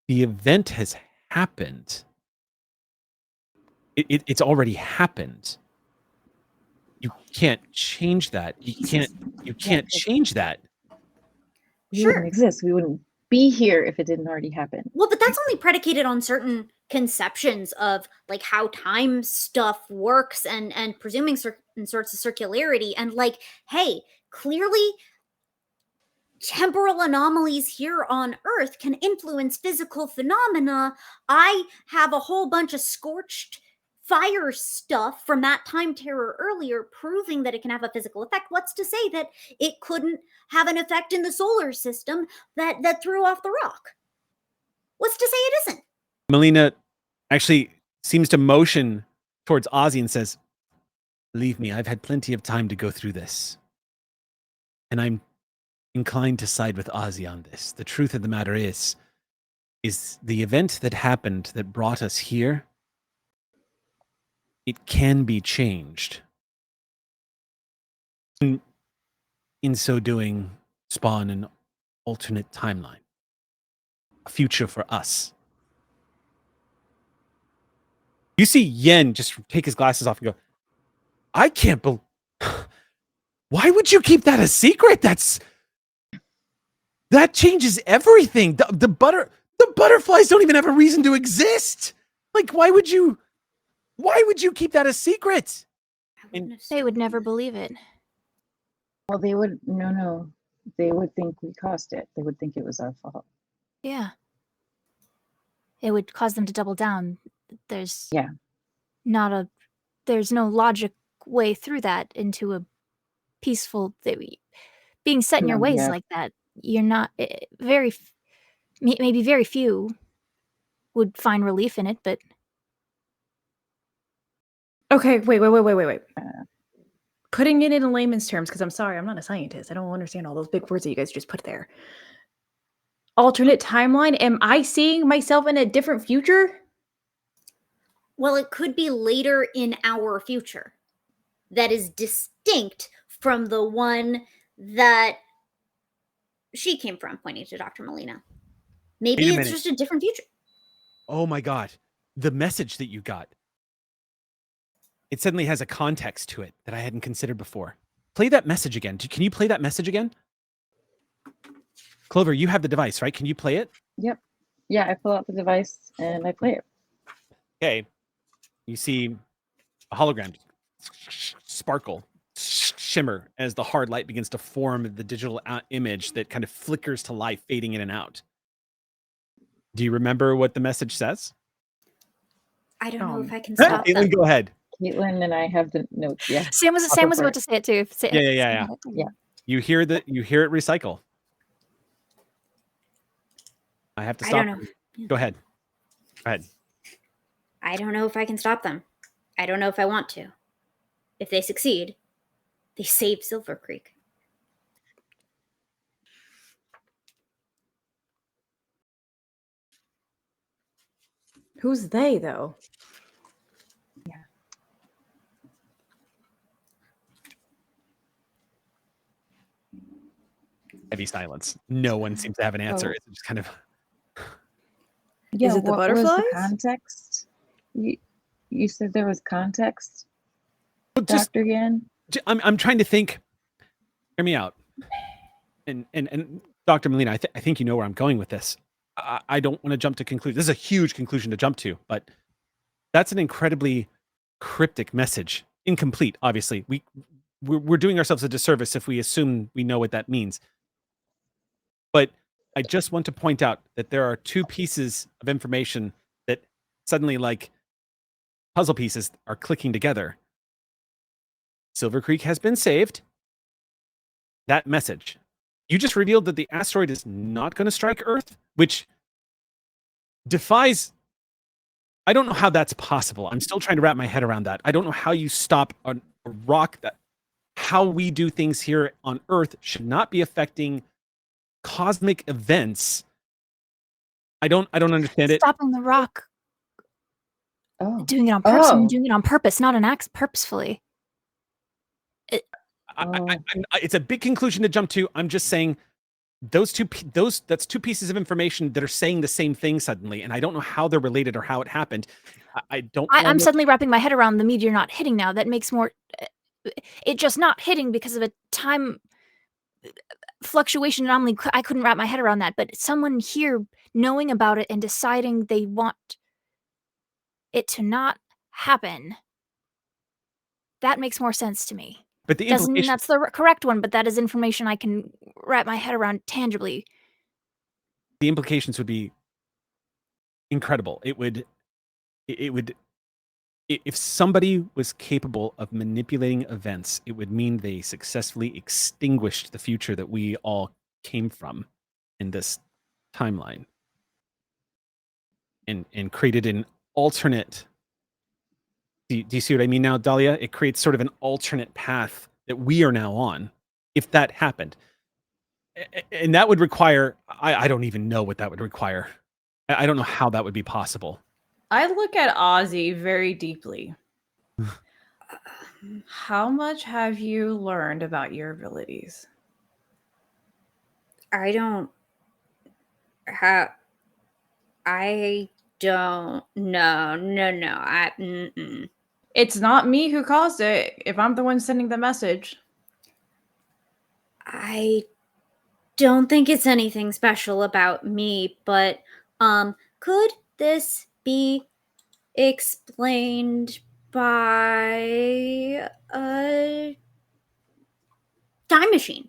The event has happened. It's already happened. You can't change that. You can't change that." We wouldn't exist. We wouldn't be here if it didn't already happen. Well, but that's only predicated on certain conceptions of like how time stuff works and presuming certain sorts of circularity. And like, hey, clearly temporal anomalies here on Earth can influence physical phenomena. I have a whole bunch of scorched fire stuff from that time terror earlier proving that it can have a physical effect. What's to say that it couldn't have an effect in the solar system that threw off the rock? What's to say it isn't? Melina actually seems to motion towards Ozzy and says, Believe me, I've had plenty of time to go through this. And I'm inclined to side with Ozzy on this. The truth of the matter is the event that happened that brought us here, it can be changed. In so doing, spawn an alternate timeline. A future for us. You see Yen just take his glasses off and go, I can't believe... Why would you keep that a secret? That changes everything. The butterflies don't even have a reason to exist. Like, why would you keep that a secret? They would never believe it. Well, they would no. They would think we caused it. They would think it was our fault. Yeah. It would cause them to double down. There's no logic way through that into a peaceful being set in your ways like that. You're not maybe very few would find relief in it, but Okay, wait. Putting it in layman's terms, because I'm sorry, I'm not a scientist. I don't understand all those big words that you guys just put there. Alternate timeline? Am I seeing myself in a different future? Well, it could be later in our future that is distinct from the one that she came from, pointing to Dr. Molina. Maybe Wait a it's minute. just a different future. Oh my God. The message that you got. It suddenly has a context to it that I hadn't considered before. Play that message again. Can you play that message again? Clover, you have the device, right? Can you play it? Yep. Yeah, I pull out the device and I play it. Okay. You see a hologram sparkle, shimmer as the hard light begins to form the digital image that kind of flickers to life, fading in and out. Do you remember what the message says? I don't know if I can stop them. Caitlin, go ahead. Caitlin and I have the notes. Yeah. Sam was about to say it too. Yeah. You hear it recycle. I have to stop. I don't know. Go ahead. I don't know if I can stop them. I don't know if I want to. If they succeed, they save Silvercreek. Who's they, though? Yeah. Heavy silence. No one seems to have an answer. Oh. It's just kind of... Yeah, Is it the what was butterflies? the context? You said there was context, Just, Dr. Yen? I'm trying to think. Hear me out. And Dr. Molina, I think you know where I'm going with this. I don't want to jump to conclusion. This is a huge conclusion to jump to, but that's an incredibly cryptic message. Incomplete, obviously. We're doing ourselves a disservice if we assume we know what that means. But I just want to point out that there are two pieces of information that suddenly, like puzzle pieces, are clicking together. Silvercreek has been saved. That message. You just revealed that the asteroid is not going to strike Earth, which defies... I don't know how that's possible. I'm still trying to wrap my head around that. I don't know how you stop a rock that... How we do things here on Earth should not be affecting cosmic events. I don't understand it. Stopping the rock. Oh. Doing it on purpose. Oh. Doing it on purpose, not an act purposefully. It's a big conclusion to jump to. I'm just saying that's two pieces of information that are saying the same thing suddenly, and I don't know how they're related or how it happened. I'm suddenly wrapping my head around the meteor not hitting now. That makes more... It just not hitting because of a time fluctuation anomaly. I couldn't wrap my head around that, but someone here knowing about it and deciding they want it to not happen, that makes more sense to me. But the Doesn't mean implication... that's the correct one, but that is information I can wrap my head around tangibly. The implications would be incredible. It would if somebody was capable of manipulating events, it would mean they successfully extinguished the future that we all came from in this timeline and created an alternate Do you see what I mean now, Dahlia? It creates sort of an alternate path that we are now on, if that happened. And that would require, I don't even know what that would require. I don't know how that would be possible. I look at Ozzy very deeply. How much have you learned about your abilities? I don't know. No. It's not me who caused it if I'm the one sending the message. I don't think it's anything special about me, but could this be explained by a time machine,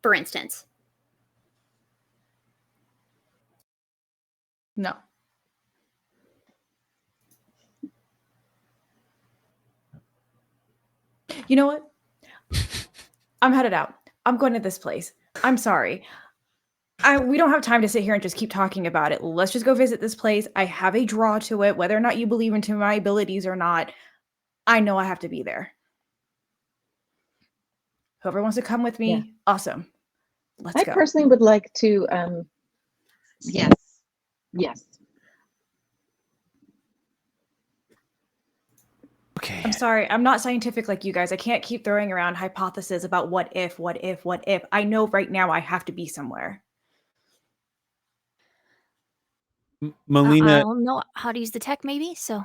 for instance? No. You know what? I'm headed out. I'm going to this place. I'm sorry. We don't have time to sit here and just keep talking about it. Let's just go visit this place. I have a draw to it, whether or not you believe into my abilities or not. I know I have to be there. Whoever wants to come with me, awesome. Let's go. I personally would like to, yes. Okay. I'm sorry. I'm not scientific like you guys. I can't keep throwing around hypotheses about what if. I know right now I have to be somewhere. Melina, I'll know how to use the tech, maybe. So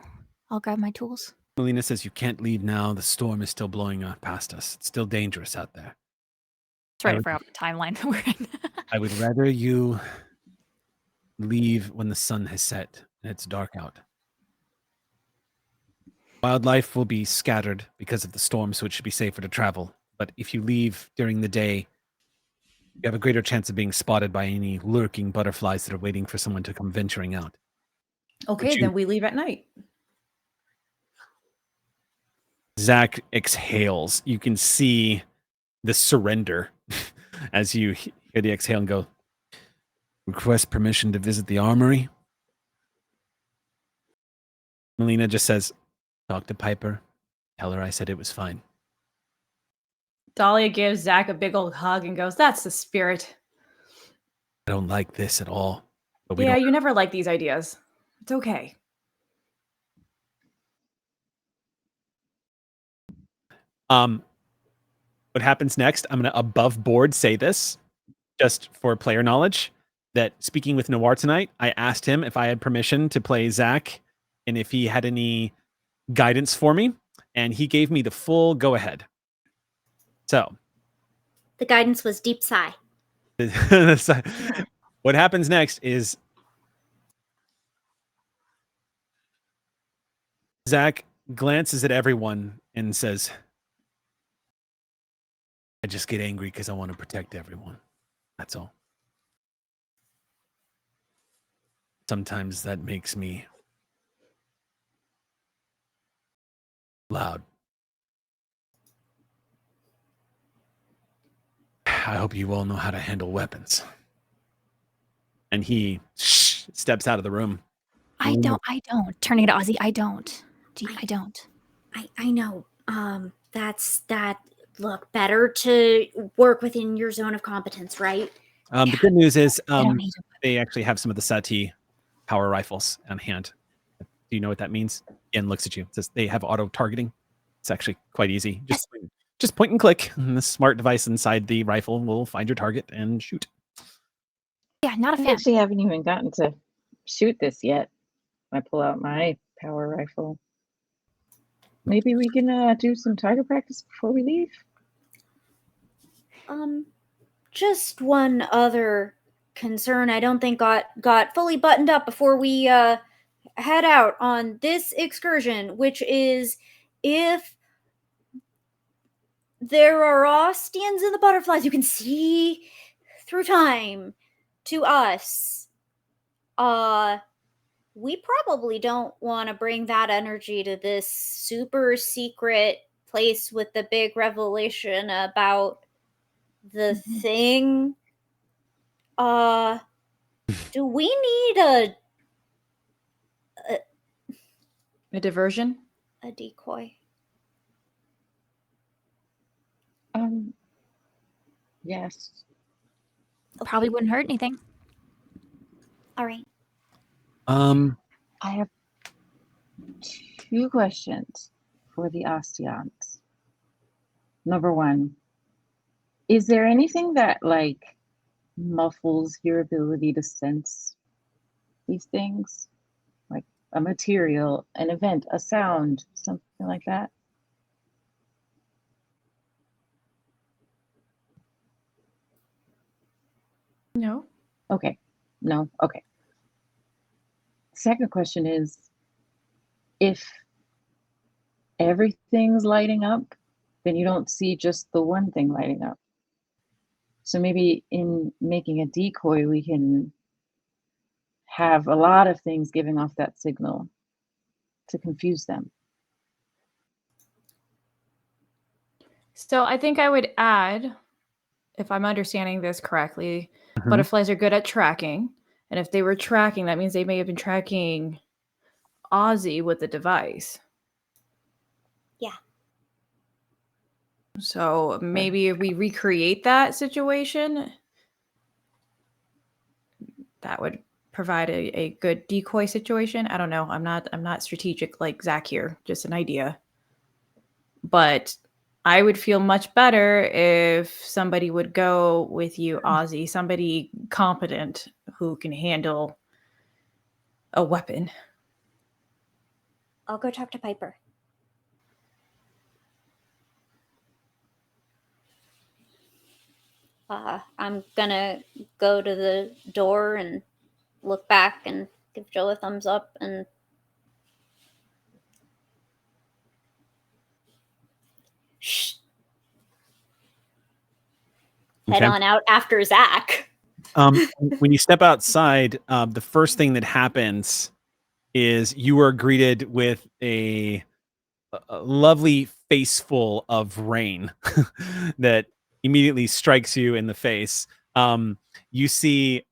I'll grab my tools. Melina says you can't leave now. The storm is still blowing past us. It's still dangerous out there. That's right. I forgot the timeline that we're in. I would rather you leave when the sun has set and it's dark out. Wildlife will be scattered because of the storm, so it should be safer to travel. But if you leave during the day, you have a greater chance of being spotted by any lurking butterflies that are waiting for someone to come venturing out. Okay, then we leave at night. Zach exhales. You can see the surrender as you hear the exhale and go, request permission to visit the armory. Melina just says, talk to Piper. Tell her I said it was fine. Dahlia gives Zach a big old hug and goes, that's the spirit. I don't like this at all. But Yeah, you never like these ideas. It's okay. What happens next, I'm going to above board say this, just for player knowledge, that speaking with Noir tonight, I asked him if I had permission to play Zach and if he had any guidance for me, and he gave me the full go-ahead. So. The guidance was deep sigh. What happens next is Zach glances at everyone and says, I just get angry because I want to protect everyone. That's all. Sometimes that makes me loud. I hope you all know how to handle weapons. And he steps out of the room. I don't. Turning to Ozzy, I don't. I don't. I know. That. Look, better to work within your zone of competence, right? The good news is don't need they actually have some of the SATI power rifles on hand. Do you know what that means? Ian looks at you. It says they have auto targeting. It's actually quite easy. Just point and click, and the smart device inside the rifle will find your target and shoot. Yeah, not a I fan. actually haven't even gotten to shoot this yet. I pull out my power rifle. Maybe we can do some target practice before we leave. Just one other concern I don't think got fully buttoned up before we head out on this excursion, which is if there are Ostians and the butterflies you can see through time to us, we probably don't want to bring that energy to this super secret place with the big revelation about the thing. Do we need A diversion? a decoy? Yes. Probably wouldn't hurt anything. All right. I have 2 questions for the Osteons. Number 1, is there anything that like muffles your ability to sense these things? Like a material, an event, a sound, something like that? No. Okay. No? Okay. Second question is, if everything's lighting up, then you don't see just the one thing lighting up. So maybe in making a decoy, we can have a lot of things giving off that signal to confuse them. So I think I would add, if I'm understanding this correctly, Mhm. butterflies are good at tracking. And if they were tracking, that means they may have been tracking Ozzy with the device. Yeah. So maybe if we recreate that situation, that would provide a good decoy situation. I don't know. I'm not strategic like Zach here, just an idea. But I would feel much better if somebody would go with you, Ozzy, somebody competent who can handle a weapon. I'll go talk to Piper. I'm gonna go to the door and look back and give Joe a thumbs up and shh. Head Okay. on out after Zach. When you step outside, the first thing that happens is you are greeted with a lovely face full of rain that immediately strikes you in the face. You see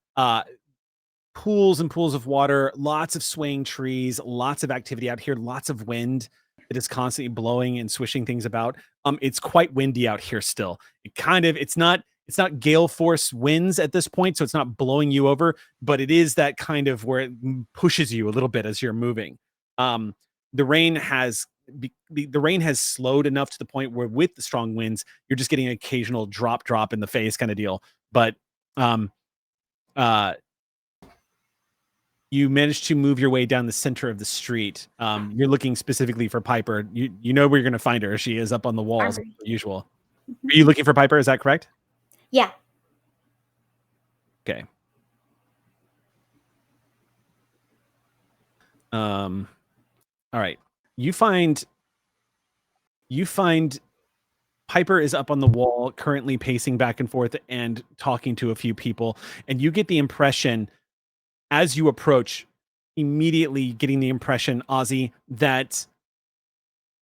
pools and pools of water, lots of swaying trees, lots of activity out here, lots of wind that is constantly blowing and swishing things about. It's quite windy out here still. It's not gale force winds at this point, so it's not blowing you over, but it is that kind of where it pushes you a little bit as you're moving. The rain has the rain has slowed enough to the point where with the strong winds, you're just getting an occasional drop in the face kind of deal. But you managed to move your way down the center of the street. You're looking specifically for Piper. You know where you're going to find her. She is up on the walls, as Armory. usual. Are you looking for Piper? Is that correct? Yeah. Okay. All right. You find Piper is up on the wall, currently pacing back and forth and talking to a few people, and you get the impression as you approach, immediately getting the impression, Ozzy, that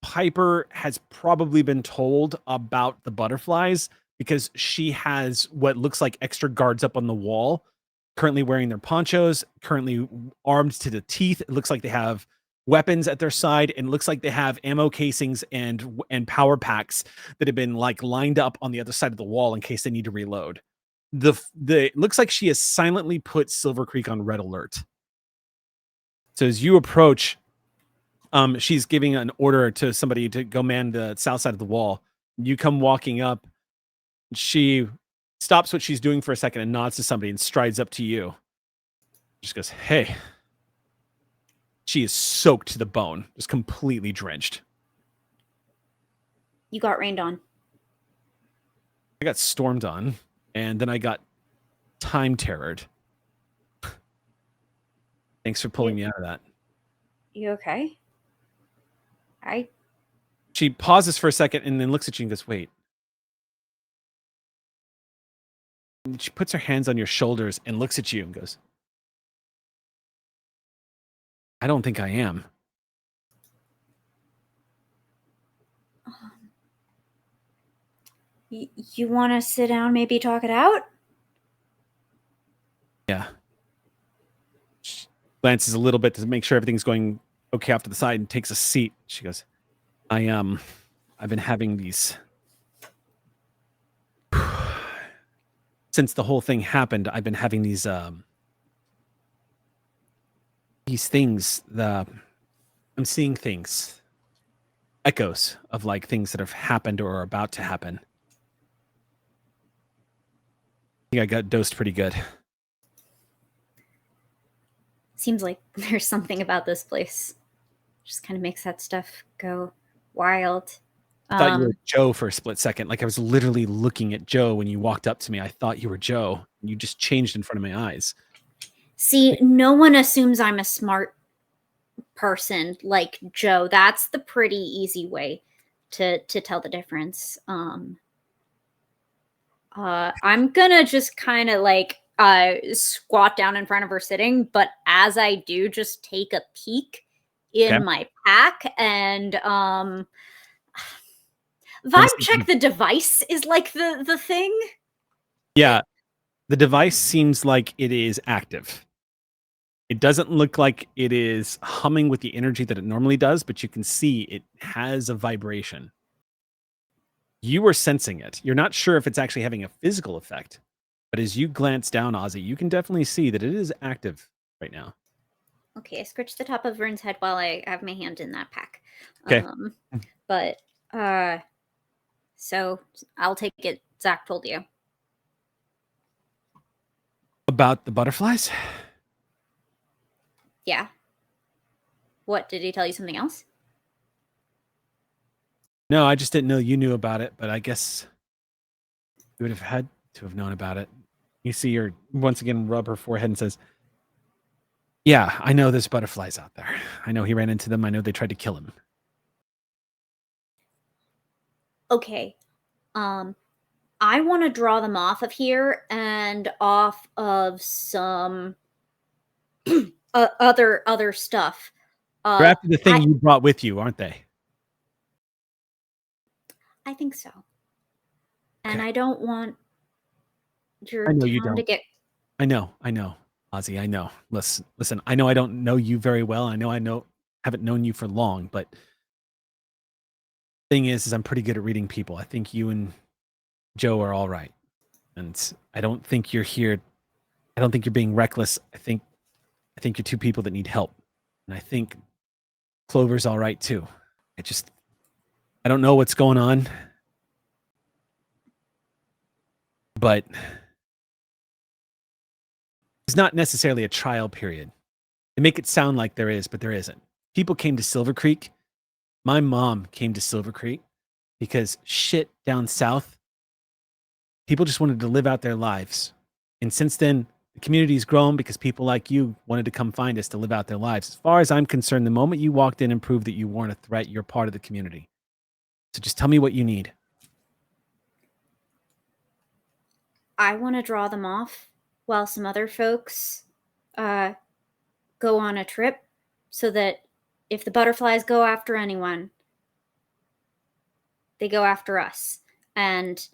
Piper has probably been told about the butterflies because she has what looks like extra guards up on the wall, currently wearing their ponchos, currently armed to the teeth. It looks like they have weapons at their side, and it looks like they have ammo casings and power packs that have been like lined up on the other side of the wall in case they need to reload. It looks like she has silently put Silvercreek on red alert. So as you approach, she's giving an order to somebody to go man the south side of the wall. You come walking up. She stops what she's doing for a second and nods to somebody and strides up to you. Just goes, "Hey." She is soaked to the bone, just completely drenched. You got rained on. I got stormed on, and then I got time terrored. Thanks for pulling me out of that. You okay? She pauses for a second and then looks at you and goes, "Wait." And she puts her hands on your shoulders and looks at you and goes, "I don't think I am." You want to sit down, maybe talk it out? Yeah. She glances a little bit to make sure everything's going okay off to the side and takes a seat. She goes, I've been having these since the whole thing happened. I've been having these things. I'm seeing things, echoes of like things that have happened or are about to happen. I think I got dosed pretty good. Seems like there's something about this place. Just kind of makes that stuff go wild. I thought you were Joe for a split second. Like I was literally looking at Joe when you walked up to me. I thought you were Joe. You just changed in front of my eyes. See, no one assumes I'm a smart person like Joe. That's the pretty easy way to tell the difference. I'm gonna just kind of like squat down in front of her sitting, but as I do, just take a peek in my pack and vibe check the device is like the thing. Yeah, the device seems like it is active. It doesn't look like it is humming with the energy that it normally does, but you can see it has a vibration. You were sensing it. You're not sure if it's actually having a physical effect, but as you glance down, Ozzy, you can definitely see that it is active right now. Okay, I scratched the top of Vern's head while I have my hand in that pack. Okay. But so I'll take it. Zach told you about the butterflies. Yeah. What, did he tell you something else? No, I just didn't know you knew about it, but I guess you would have had to have known about it. You see her once again rub her forehead and says, yeah, I know there's butterflies out there. I know he ran into them. I know they tried to kill him. Okay. I want to draw them off of here and off of some other stuff. They're after the thing you brought with you, aren't they? I think so. And I don't want your town you to get... I know, Ozzy, I know. Listen, I know I don't know you very well. I know haven't known you for long, but thing is I'm pretty good at reading people. I think you and Joe are all right. And I don't think you're here. I don't think you're being reckless. I think you're two people that need help. And I think Clover's all right too. I don't know what's going on. But it's not necessarily a trial period. They make it sound like there is, but there isn't. People came to Silvercreek. My mom came to Silvercreek because shit down south, people just wanted to live out their lives. And since then, the community's grown because people like you wanted to come find us to live out their lives. As far as I'm concerned, the moment you walked in and proved that you weren't a threat, you're part of the community. So just tell me what you need. I want to draw them off while some other folks go on a trip so that if the butterflies go after anyone, they go after us. And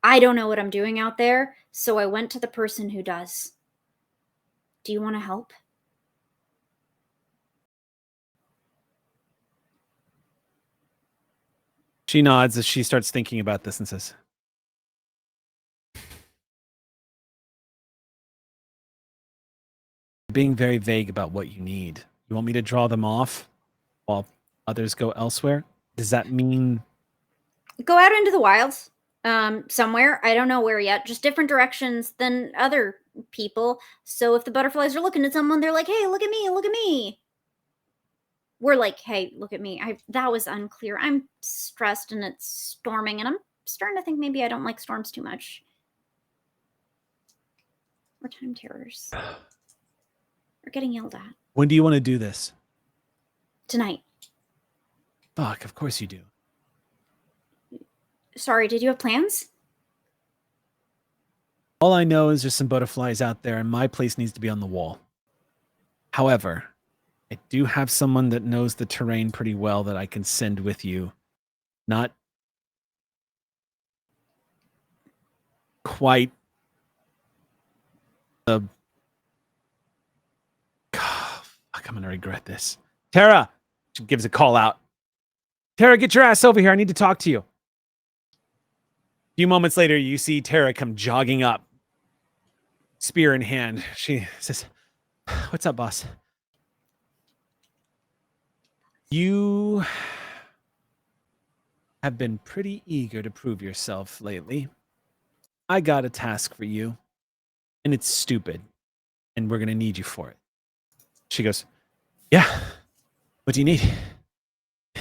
I don't know what I'm doing out there, so I went to the person who does. Do you want to help? She nods as she starts thinking about this and says, being very vague about what you need. You want me to draw them off while others go elsewhere? Does that mean go out into the wilds somewhere? I don't know where yet. Just different directions than other people. So if the butterflies are looking at someone, they're like, hey, look at me, look at me. We're like, hey, look at me. That was unclear. I'm stressed and it's storming, and I'm starting to think maybe I don't like storms too much. We're time terrors. We're getting yelled at. When do you want to do this? Tonight. Fuck, of course you do. Sorry, did you have plans? All I know is there's some butterflies out there and my place needs to be on the wall. However, I do have someone that knows the terrain pretty well that I can send with you. Not quite the... Fuck, I'm going to regret this. Tara! She gives a call out. Tara, get your ass over here. I need to talk to you. A few moments later, you see Tara come jogging up, spear in hand. She says, "What's up, boss? You have been pretty eager to prove yourself lately. I got a task for you, and it's stupid, and we're going to need you for it." She goes, "Yeah, what do you need?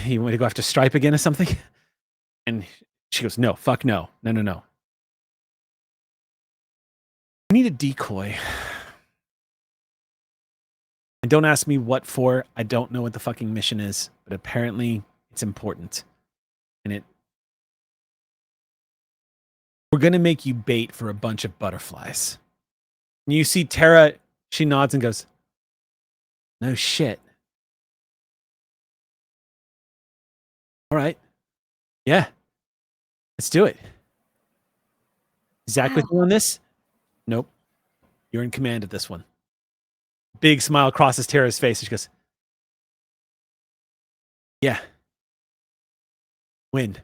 You want to go after Stripe again or something?" And she goes, "No, fuck no. No. I need a decoy. And don't ask me what for. I don't know what the fucking mission is, but apparently it's important. And we're going to make you bait for a bunch of butterflies." And you see Tara, she nods and goes, "No shit. All right. Yeah. Let's do it. Zach with you on this?" "Nope. You're in command of this one." Big smile crosses Tara's face. She goes, "Yeah. Win.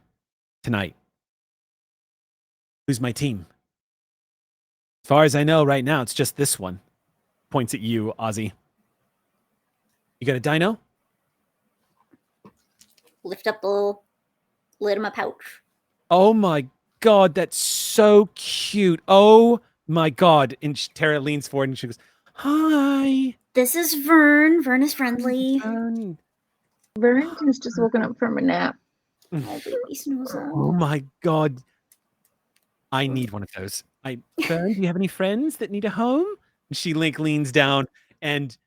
Tonight. Who's my team?" "As far as I know right now, it's just this one." Points at you, Ozzy. "You got a dino?" Lift up the little lid of my pouch. "Oh my God, that's so cute. Oh my God." And Tara leans forward and she goes, "Hi. This is Vern. Vern is friendly. Vern has just woken up from a nap. Oh, baby snoozle. Oh my God. I need one of those. Vern, do you have any friends that need a home?" And she leans down and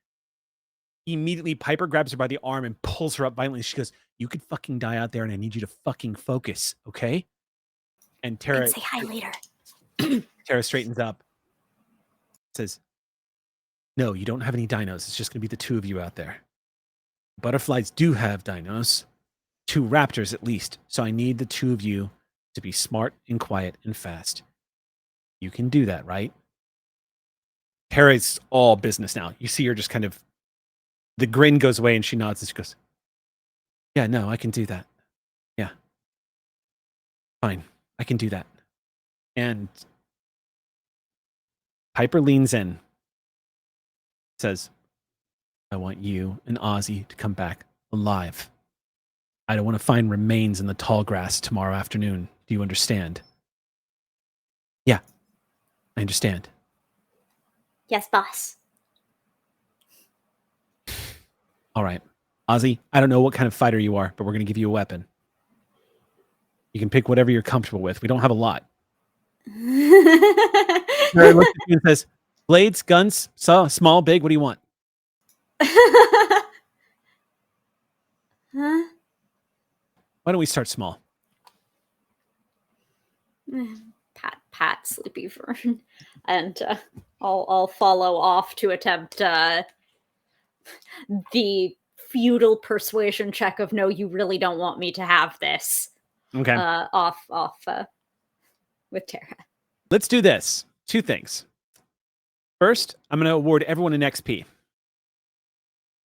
immediately Piper grabs her by the arm and pulls her up violently. She goes, "You could fucking die out there and I need you to fucking focus, okay?" And Tara, And say hi later. Tara straightens up, says, "No, you don't have any dinos. It's just going to be the two of you out there. Butterflies do have dinos, 2 raptors at least. So I need the 2 of you to be smart and quiet and fast. You can do that, right?" Tara's all business now. You see her just kind of, the grin goes away and she nods and she goes, "Yeah, no, I can do that. Yeah. Fine. I can do that." And Piper leans in, says, "I want you and Ozzy to come back alive. I don't want to find remains in the tall grass tomorrow afternoon. Do you understand?" "Yeah, I understand." Yes, boss. "All right. Ozzy, I don't know what kind of fighter you are, but we're going to give you a weapon. You can pick whatever you're comfortable with. We don't have a lot." Mary looks at you and says, "Blades, guns, small, big, what do you want?" Huh? "Why don't we start small?" Pat Sleepy Vern, and I'll follow off to attempt the futile persuasion check of "No, you really don't want me to have this." Okay. Off with Tara. Let's do this. 2 things. First, I'm going to award everyone an XP.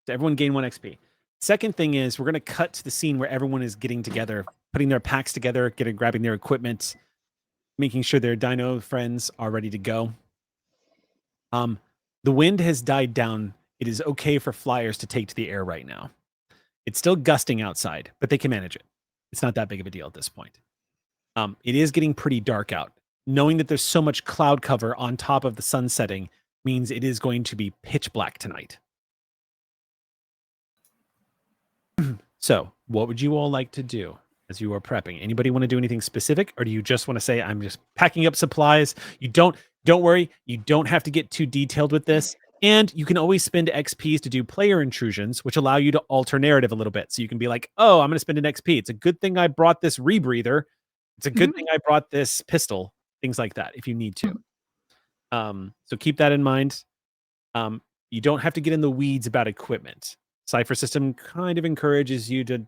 So everyone gain 1 XP. Second thing is we're going to cut to the scene where everyone is getting together, putting their packs together, grabbing their equipment, making sure their dino friends are ready to go. The wind has died down. It is okay for flyers to take to the air right now. It's still gusting outside, but they can manage it. It's not that big of a deal at this point. It is getting pretty dark out. Knowing that there's so much cloud cover on top of the sun setting means it is going to be pitch black tonight. So, what would you all like to do as you are prepping? Anybody want to do anything specific, or do you just want to say, "I'm just packing up supplies"? Don't worry. You don't have to get too detailed with this. And you can always spend XPs to do player intrusions, which allow you to alter narrative a little bit. So you can be like, "Oh, I'm going to spend an XP. It's a good thing I brought this rebreather. It's a good thing I brought this pistol." Things like that, if you need to. So keep that in mind. You don't have to get in the weeds about equipment. Cypher system kind of encourages you to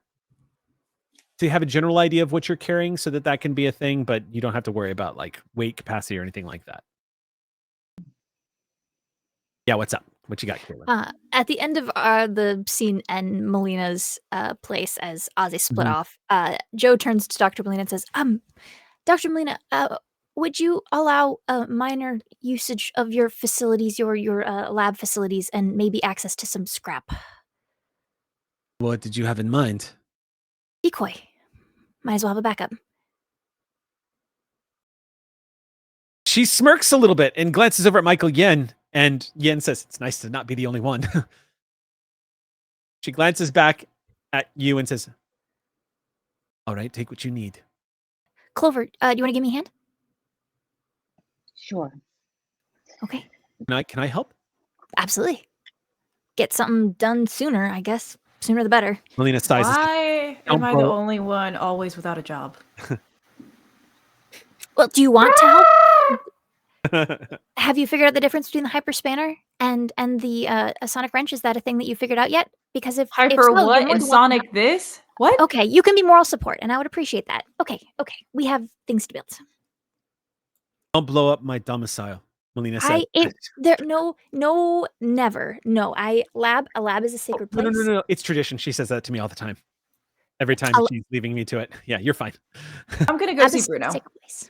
have a general idea of what you're carrying so that can be a thing, but you don't have to worry about like weight capacity or anything like that. Yeah, what's up? What you got, Caitlin? At the end of the scene and Melina's place, as Ozzy split Mhm. off, Joe turns to Dr. Melina and says, Dr. Melina, would you allow a minor usage of your facilities, your lab facilities, and maybe access to some scrap? What did you have in mind? Decoy. Might as well have a backup. She smirks a little bit and glances over at Michael Yen, and Yen says, "It's nice to not be the only one." She glances back at you and says, "All right, take what you need." Clover, do you want to give me a hand? Sure. Okay, Can I help? absolutely. Get something done sooner, I guess. Sooner the better. Melina sighs. Why am Don't I the blow- only one always without a job? Well, do you want to help? Have you figured out the difference between the hyperspanner and the a sonic wrench? Is that a thing that you figured out yet? Because if Hyper so, you're what? more And than welcome Sonic this? What? to- Okay, you can be moral support, and I would appreciate that. Okay, we have things to build. Don't blow up my domicile, Melina said. Never. No, a lab is a sacred No, place. no. It's tradition. She says that to me all the time. Every time I'll- she's leaving me to it. Yeah, you're fine. I'm gonna go Lab see is a Bruno. sacred place.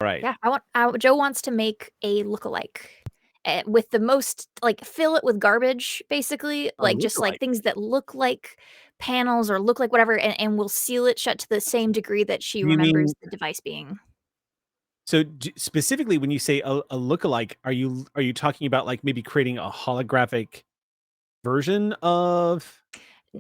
All right. Yeah, Joe wants to make a lookalike with the most fill it with garbage, basically, just lookalike. things that look like panels or look like whatever, and we'll seal it shut to the same degree that she You remembers mean- the device being. So specifically, when you say a lookalike, are you talking about maybe creating a holographic version of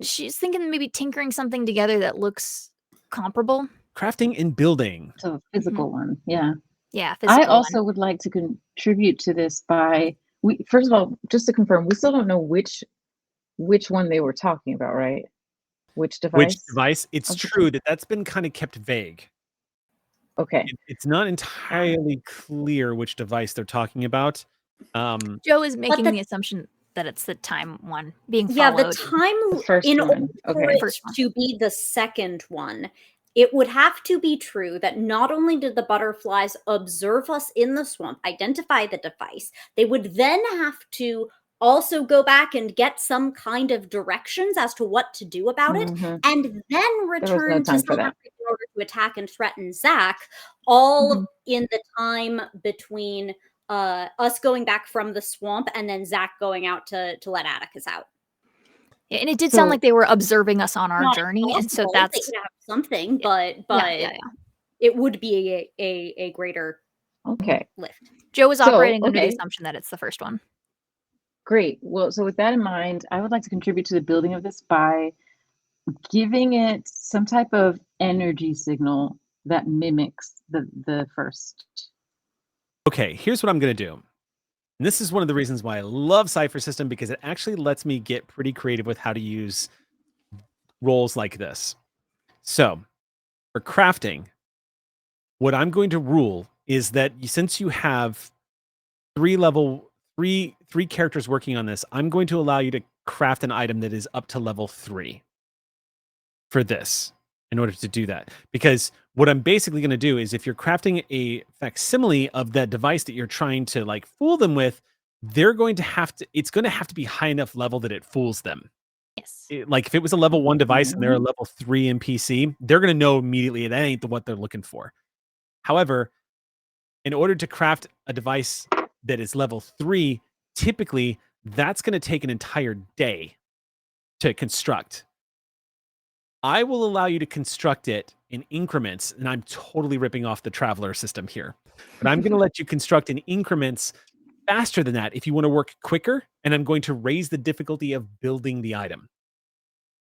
She's thinking maybe tinkering something together that looks comparable. crafting and building? So a physical one, yeah. Yeah, physical I also would like to contribute to this by first of all, just to confirm, we still don't know which one they were talking about, right? Which device? Which device? It's Okay. true that's been kind of kept vague. Okay. It's not entirely clear which device they're talking about. Joe is making the- the assumption that it's the time one being Yeah, followed. the time The first in one. order Okay. for it First one. to be the second one, it would have to be true that not only did the butterflies observe us in the swamp, identify the device, they would then have to also go back and get some kind of directions as to what to do about it, Mhm. and then return to time for that. Silvercreek in order to attack and threaten Zach, all Mhm. in the time between us going back from the swamp and then Zach going out to let Atticus out. Yeah, and it did sound So- like they were observing us on our Not journey, and so impossible, they that's could have something, but yeah. it would be a greater Okay. lift. Joe is So, operating under the okay. assumption that it's the first one. Great. Well, so with that in mind, I would like to contribute to the building of this by giving it some type of energy signal that mimics the first. Okay, here's what I'm going to do. And this is one of the reasons why I love Cypher System, because it actually lets me get pretty creative with how to use roles like this. So for crafting, what I'm going to rule is that since you have three characters working on this, I'm going to allow you to craft an item that is up to level 3 for this in order to do that. Because what I'm basically going to do is, if you're crafting a facsimile of that device that you're trying to fool them with, it's going to have to be high enough level that it fools them. Yes. If it was a level 1 device and they're a level 3 NPC, they're going to know immediately that ain't what they're looking for. However, in order to craft a device that is level 3, typically that's going to take an entire day to construct. I will allow you to construct it in increments, and I'm totally ripping off the Traveler system here, but I'm going to let you construct in increments faster than that if you want to work quicker, and I'm going to raise the difficulty of building the item.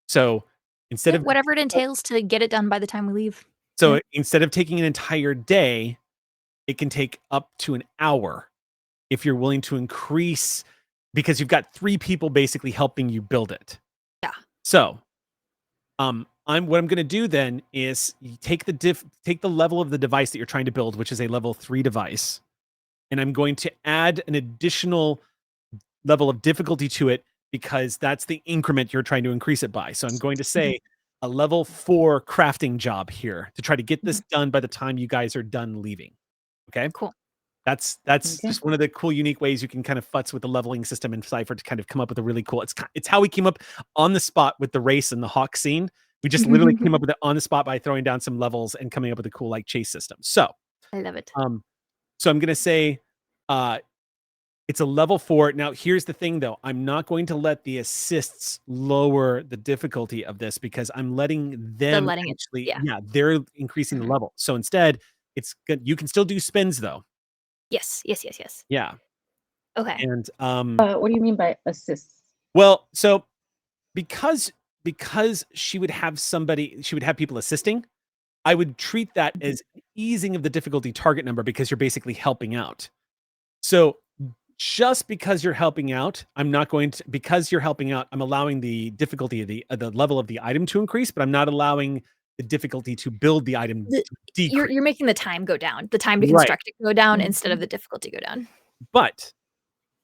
So instead of whatever it entails to get it done by the time we leave. So instead of taking an entire day, it can take up to an hour if you're willing to increase, because you've got 3 people basically helping you build it. Yeah. So, what I'm going to do then is you take the level of the device that you're trying to build, which is a level 3 device, and I'm going to add an additional level of difficulty to it, because that's the increment you're trying to increase it by. So I'm going to say a level 4 crafting job here to try to get this done by the time you guys are done leaving. Okay? Cool. That's Okay. just one of the cool, unique ways you can kind of futz with the leveling system in Cypher to kind of come up with a really cool. It's how we came up on the spot with the race and the hawk scene. We just literally came up with it on the spot by throwing down some levels and coming up with a cool like chase system. So, I love it. so I'm gonna say, it's a level 4. Now, here's the thing, though. I'm not going to let the assists lower the difficulty of this because I'm letting them letting it- actually. yeah. Yeah, they're increasing the Mhm. level. So instead, it's good. You can still do spins though. Yes. Yeah, Okay. and What do you mean by assists? well, so because she would have people assisting, I would treat that as easing of the difficulty target number because you're basically helping out. So just because you're helping out, I'm allowing the difficulty of the level of the item to increase, but I'm not allowing the difficulty to build the item to decrease. You're making the time go down. The time to Right. construct it go down Mhm. instead of the difficulty go down. But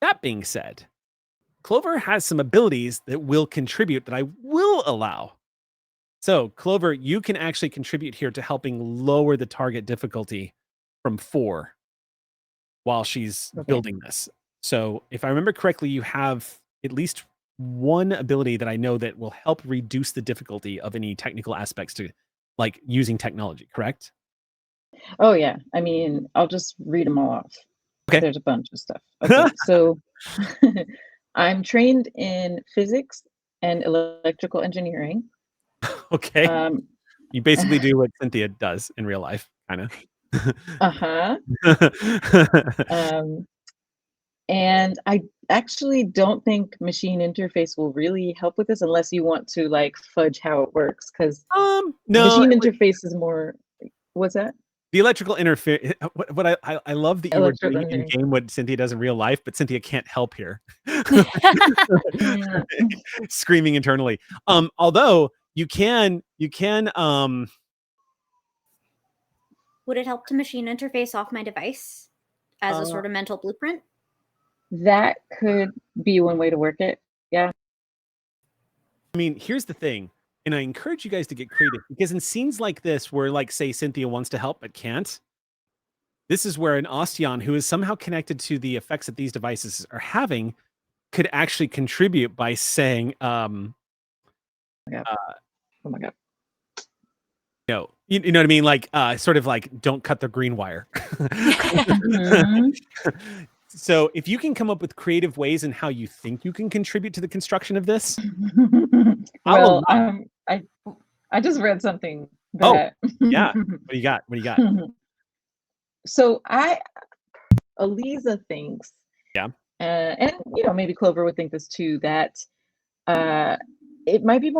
that being said, Clover has some abilities that will contribute that I will allow. So, Clover, you can actually contribute here to helping lower the target difficulty from 4 while she's Okay. building this. So, if I remember correctly, you have at least one ability that I know that will help reduce the difficulty of any technical aspects to like using technology, correct? Oh yeah. I mean, I'll just read them all off. Okay. There's a bunch of stuff. Okay, so I'm trained in physics and electrical engineering. Okay. Um, You basically do what Cynthia does in real life, kind of. uh-huh. And I actually don't think machine interface will really help with this unless you want to like fudge how it works, because no, machine interface is more. What's that? the electrical interface. What I love that you were Electrical doing in engineering. game what Cynthia does in real life, but Cynthia can't help here. Mm, Screaming internally. Although you can Would it help to machine interface off my device as a sort of mental blueprint? that could be one way to work it. Yeah. I mean, here's the thing, and I encourage you guys to get creative because in scenes like this, where like say Cynthia wants to help but can't, this is where an Osteon who is somehow connected to the effects that these devices are having could actually contribute by saying, Yeah. Oh my god. you know what I mean? Like, sort of like, don't cut the green wire. Mhm. So if you can come up with creative ways in how you think you can contribute to the construction of this, Well, allow. I just read something Oh, that yeah. What do you got? What do you got? So Eliza thinks, Yeah. and maybe Clover would think this too, that it might be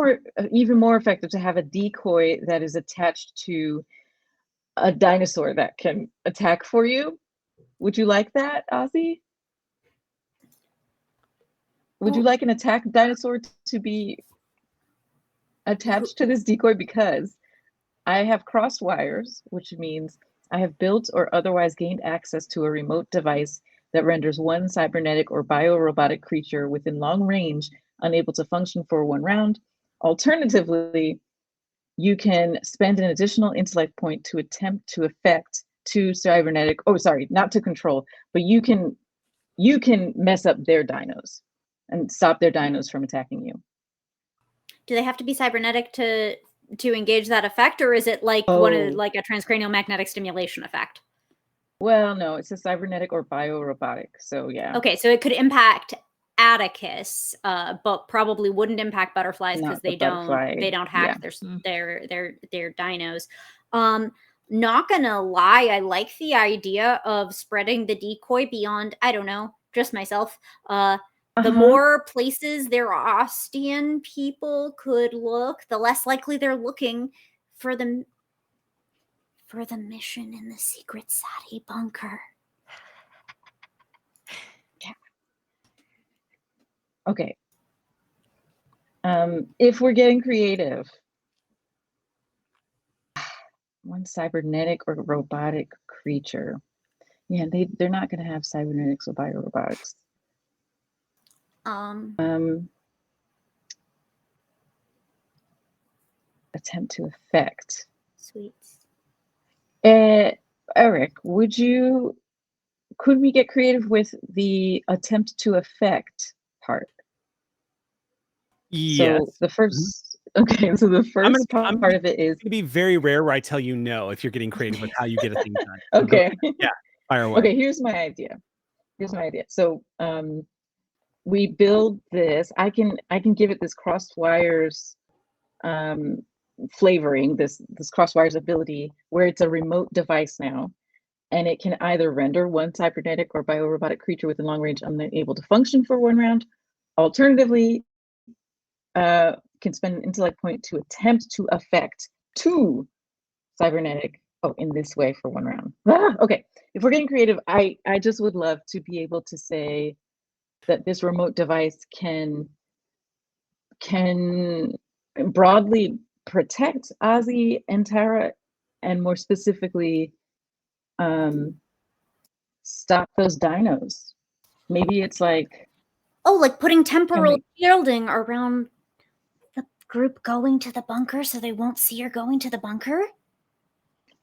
even more effective to have a decoy that is attached to a dinosaur that can attack for you. Would you like that, Ozzy? Would you like an attack dinosaur to be attached to this decoy? Because I have crossed wires, which means I have built or otherwise gained access to a remote device that renders one cybernetic or biorobotic creature within long range unable to function for 1 round. Alternatively, you can spend an additional intellect point to attempt to affect 2 cybernetic, not to control, but you can mess up their dinos and stop their dinos from attacking you. Do they have to be cybernetic to engage that effect, or is it like like a transcranial magnetic stimulation effect? Well, no, it's a cybernetic or biorobotic. So yeah. Okay, so it could impact Atticus, but probably wouldn't impact butterflies because Not the butterfly. they don't hack Yeah. their dinos. Not gonna lie, I like the idea of spreading the decoy beyond, I don't know, just myself. The more places their Ostean people could look, the less likely they're looking for the mission in the secret SATI bunker. Yeah. Okay. If we're getting creative, one cybernetic or robotic creature. Yeah, they're not going to have cybernetics or biorobotics. Attempt to affect. Sweet. Eric, would you could we get creative with the attempt to affect part? Yes. So the first, okay, so the first I'm part of it is, It'd be very rare where I tell you no if you're getting creative with how you get a thing done. So go okay, ahead. Yeah, fire away. okay, here's my idea. So we build this. I can give it this crossed wires flavoring, this crossed wires ability, where it's a remote device now, and it can either render one cybernetic or biorobotic creature with a long range unable to function for 1 round. Alternatively, can spend an intellect point to attempt to affect 2 cybernetic, in this way for 1 round. Okay, if we're getting creative, I just would love to be able to say that this remote device can broadly protect Ozzy and Tara, and more specifically, stop those dinos. Maybe it's like, Oh, like putting temporal shielding around the group going to the bunker so they won't see her going to the bunker?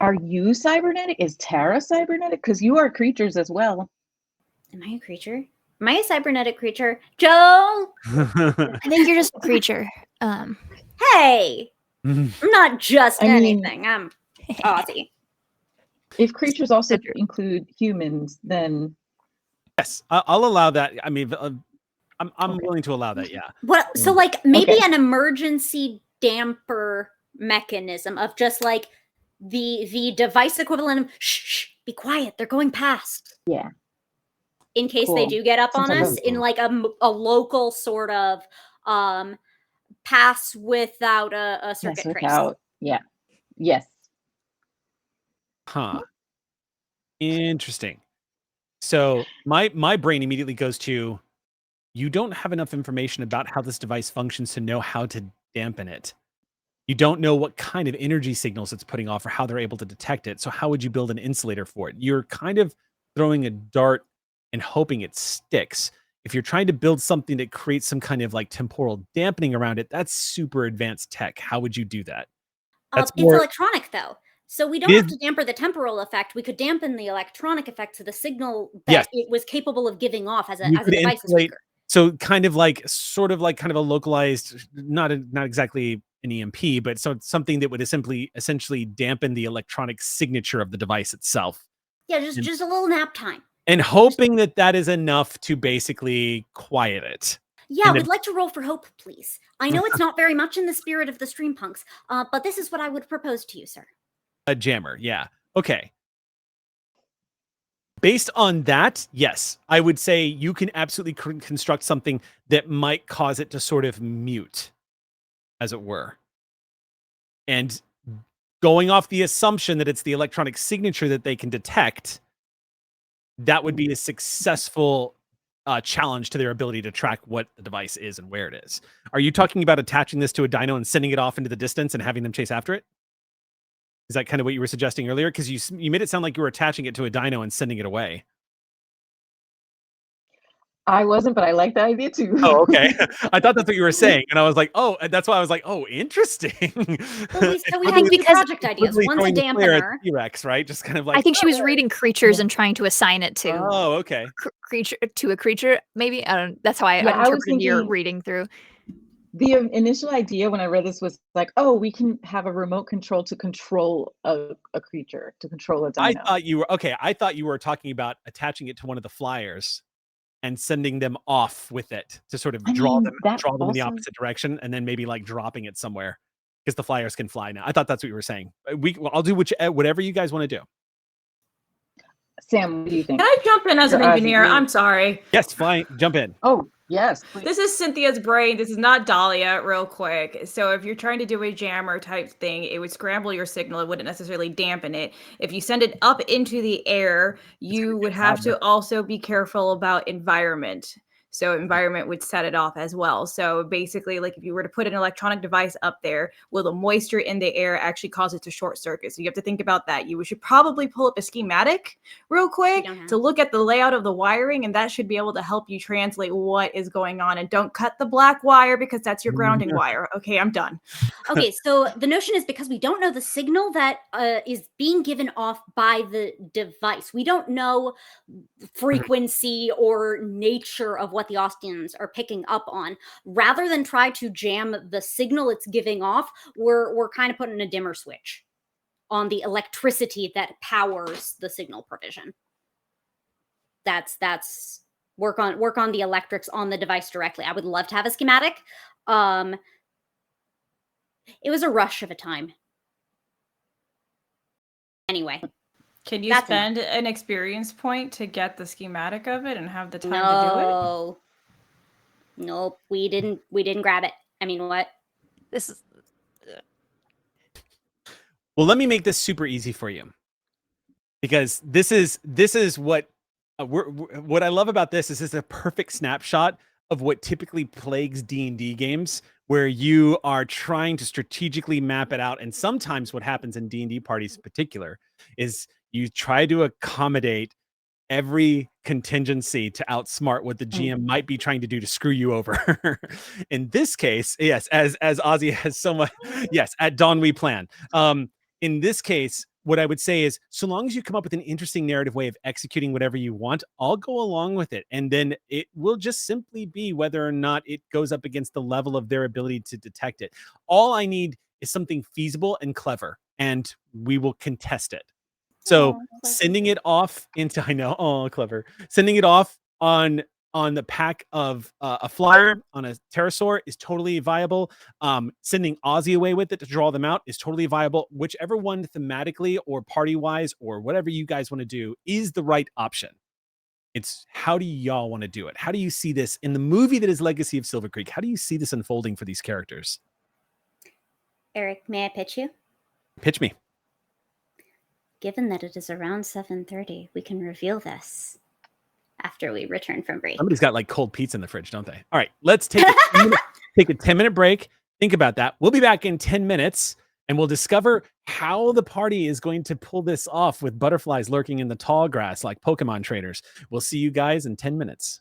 are you cybernetic? Is Tara cybernetic? Because you are creatures as well. Am I a creature? Am I a cybernetic creature? Joe! I think you're just a creature. Hey! I'm not just I mean- anything. I'm Ozzy. If creatures also That's true. include humans, then Yes, I'll allow that. I mean, I'm Okay. willing to allow that. Yeah. What? So, like, maybe Okay. an emergency damper mechanism of just like the device equivalent of shh, be quiet. They're going past. Yeah. In case they Cool. do get up Some on type us, of- in like a local sort of pass without a circuit yes, trace. without, yeah, yes. Huh. Interesting. So my brain immediately goes to, you don't have enough information about how this device functions to know how to dampen it. You don't know what kind of energy signals it's putting off or how they're able to detect it. So how would you build an insulator for it? You're kind of throwing a dart and hoping it sticks. If you're trying to build something that creates some kind of like temporal dampening around it, that's super advanced tech. How would you do that? That's It's more- electronic though. So we don't It have is- to dampen the temporal effect. We could dampen the electronic effect to the signal that Yes. it was capable of giving off as a You as a could device is insulate- weaker. So kind of like kind of a localized, not exactly an EMP, but so something that would essentially dampen the electronic signature of the device itself. Yeah, and- just a little nap time. And hoping that is enough to basically quiet it. Yeah, And we'd then- like to roll for hope, please. I know it's not very much in the spirit of the stream punks, but this is what I would propose to you, sir. A jammer, yeah. Okay. Based on that, yes, I would say you can absolutely construct something that might cause it to sort of mute, as it were. And going off the assumption that it's the electronic signature that they can detect, that would be a successful challenge to their ability to track what the device is and where it is. Are you talking about attaching this to a dino and sending it off into the distance and having them chase after it? Is that kind of what you were suggesting earlier? Because you made it sound like you were attaching it to a dino and sending it away. I wasn't, but I like the idea too. Oh, okay. I thought that's what you were saying, and I was like, oh, that's why I was like, oh, interesting. Well, so we I have think two because- project ideas. One's a dampener. T-Rex, right? Just kind of like. I think she was "Oh, reading creatures and trying to assign it to Oh, okay. creature to a creature. Maybe I don't. That's how I Yeah, I was interpreted your thinking- reading through. The initial idea when I read this was like, oh, we can have a remote control to control a creature, to control a I dino. thought you were okay. I thought you were talking about attaching it to one of the flyers and sending them off with it to sort of I draw mean, them that in the also- opposite direction, and then maybe like dropping it somewhere because the flyers can fly now. I thought that's what you were saying. I'll do whatever you guys want to do. Sam, what do you think? Can I jump in as an You're Ozzy, engineer? you- I'm sorry. Yes, fine. Jump in. Oh, yes. Please. This is Cynthia's brain. This is not Dahlia, real quick. So if you're trying to do a jammer type thing, it would scramble your signal. It wouldn't necessarily dampen it. If you send it up into the air, you would have to also be careful about environment. So environment would set it off as well. So basically, like if you were to put an electronic device up there, will the moisture in the air actually cause it to short circuit? So you have to think about that. You should probably pull up a schematic real quick to look at the layout of the wiring, and that should be able to help you translate what is going on. And don't cut the black wire because that's your grounding wire. Okay, I'm done. Okay, so the notion is because we don't know the signal that is being given off by the device. We don't know frequency or nature of what the Austians are picking up on. Rather than try to jam the signal it's giving off, we're kind of putting a dimmer switch on the electricity that powers the signal provision. That's work on the electrics on the device directly. I would love to have a schematic. It was a rush of a time. Anyway. Can you spend an experience point to get the schematic of it and have the time to do it? Nope, we didn't grab it. I mean, what? This is Well, let me make this super easy for you, because this is what what I love about this is a perfect snapshot of what typically plagues D&D games, where you are trying to strategically map it out. And sometimes what happens in D&D parties in particular is you try to accommodate every contingency to outsmart what the GM might be trying to do to screw you over. In this case, yes, as Ozzy has so much, yes, at dawn we plan. In this case, what I would say is, so long as you come up with an interesting narrative way of executing whatever you want, I'll go along with it. And then it will just simply be whether or not it goes up against the level of their ability to detect it. All I need is something feasible and clever, and we will contest it. So sending it off into, I know, oh, clever. Sending it off on the pack of a flyer on a pterosaur is totally viable. Sending Ozzy away with it to draw them out is totally viable. Whichever one thematically or party-wise or whatever you guys want to do is the right option. It's how do y'all want to do it? How do you see this in the movie that is Legacy of Silvercreek? How do you see this unfolding for these characters? Eric, may I pitch you? Pitch me. Given that it is around 7:30, we can reveal this after we return from break. Somebody's got like cold pizza in the fridge, don't they? All right, let's take take a 10-minute break. Think about that. We'll be back in 10 minutes and we'll discover how the party is going to pull this off with butterflies lurking in the tall grass like Pokemon traders. We'll see you guys in 10 minutes.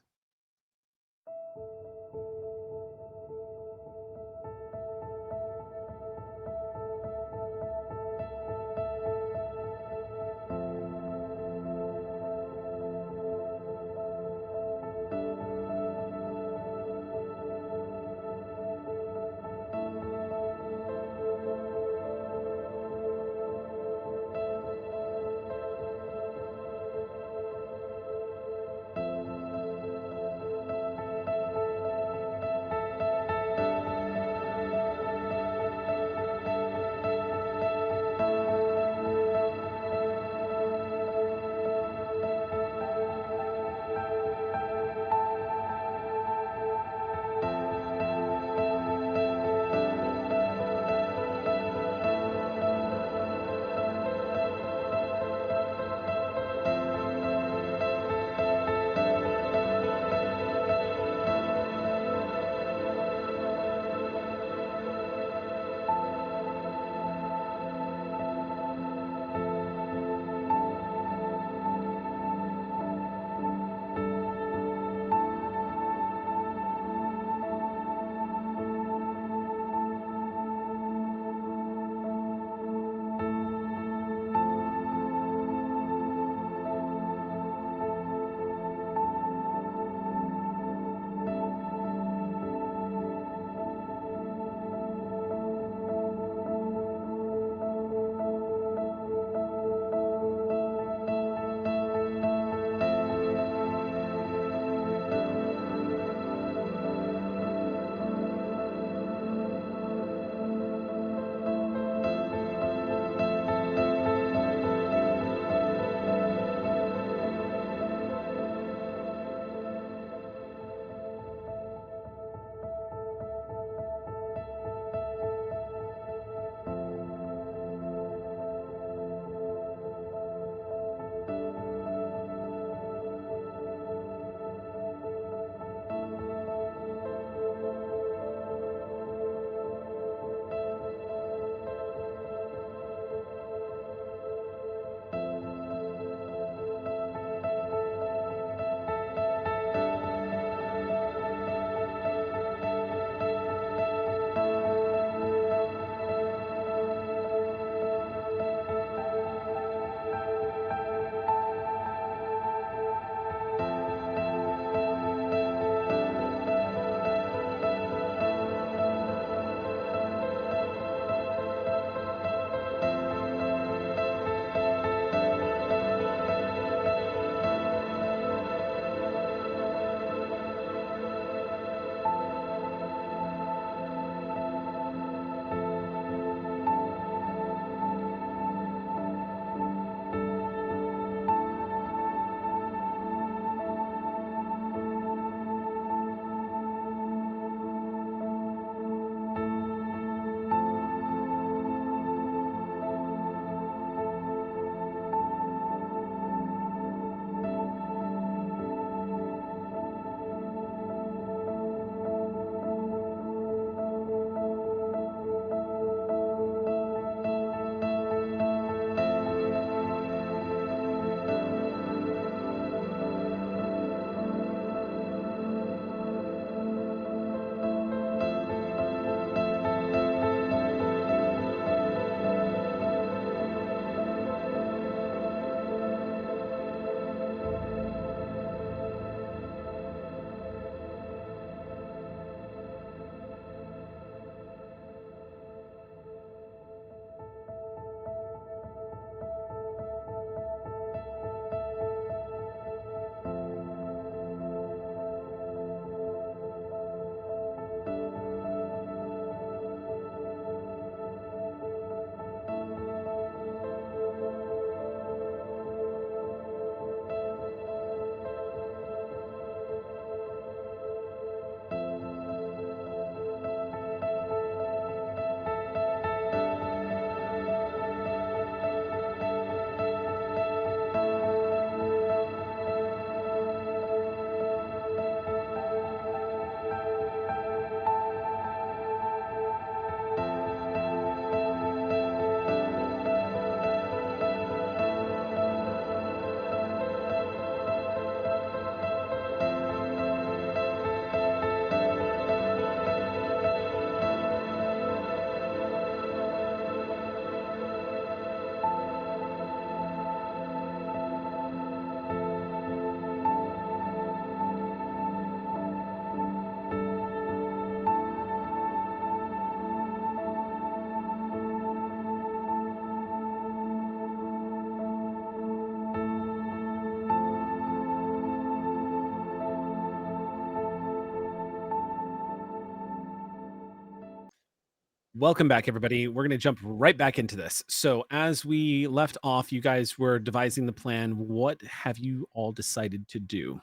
Welcome back, everybody. We're going to jump right back into this. So, as we left off, you guys were devising the plan. What have you all decided to do?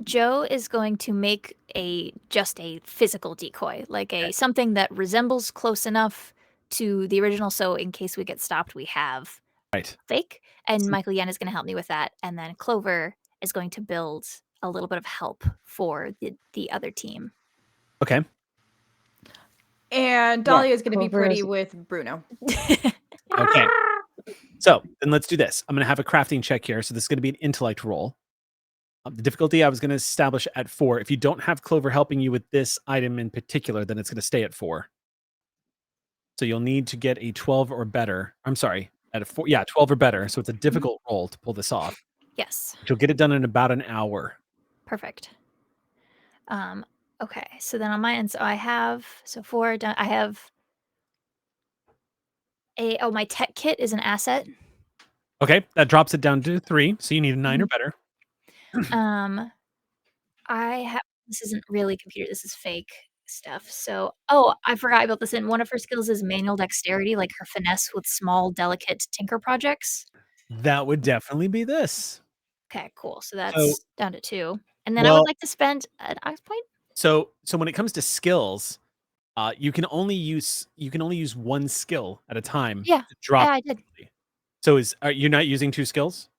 Joe is going to make just a physical decoy, like something that resembles close enough to the original. So in case we get stopped, we have Right. fake. And Michael Yen is going to help me with that. And then Clover is going to build a little bit of help for the other team. Okay. And Dahlia is going to be Clover pretty is- with Bruno. Okay. So then let's do this. I'm going to have a crafting check here. So this is going to be an intellect roll. The difficulty I was going to establish at 4. If you don't have Clover helping you with this item in particular, then it's going to stay at 4. So you'll need to get a 12 or better. I'm sorry, at a 4. Yeah, 12 or better. So it's a difficult roll to pull this off. Yes. But you'll get it done in about an hour. Perfect. Okay. So then on my end, so I have 4 done. I have my tech kit is an asset. Okay, that drops it down to 3. So you need a 9 or better. I have this isn't really computer, this is fake stuff. So I forgot about this. And one of her skills is manual dexterity, like her finesse with small, delicate tinker projects. That would definitely be this. Okay, cool. So that's down to 2. And then I Well- would like to spend an ox point. So when it comes to skills, you can only use one skill at a time. Yeah, to drop. Yeah, I did. So are you not using 2 skills?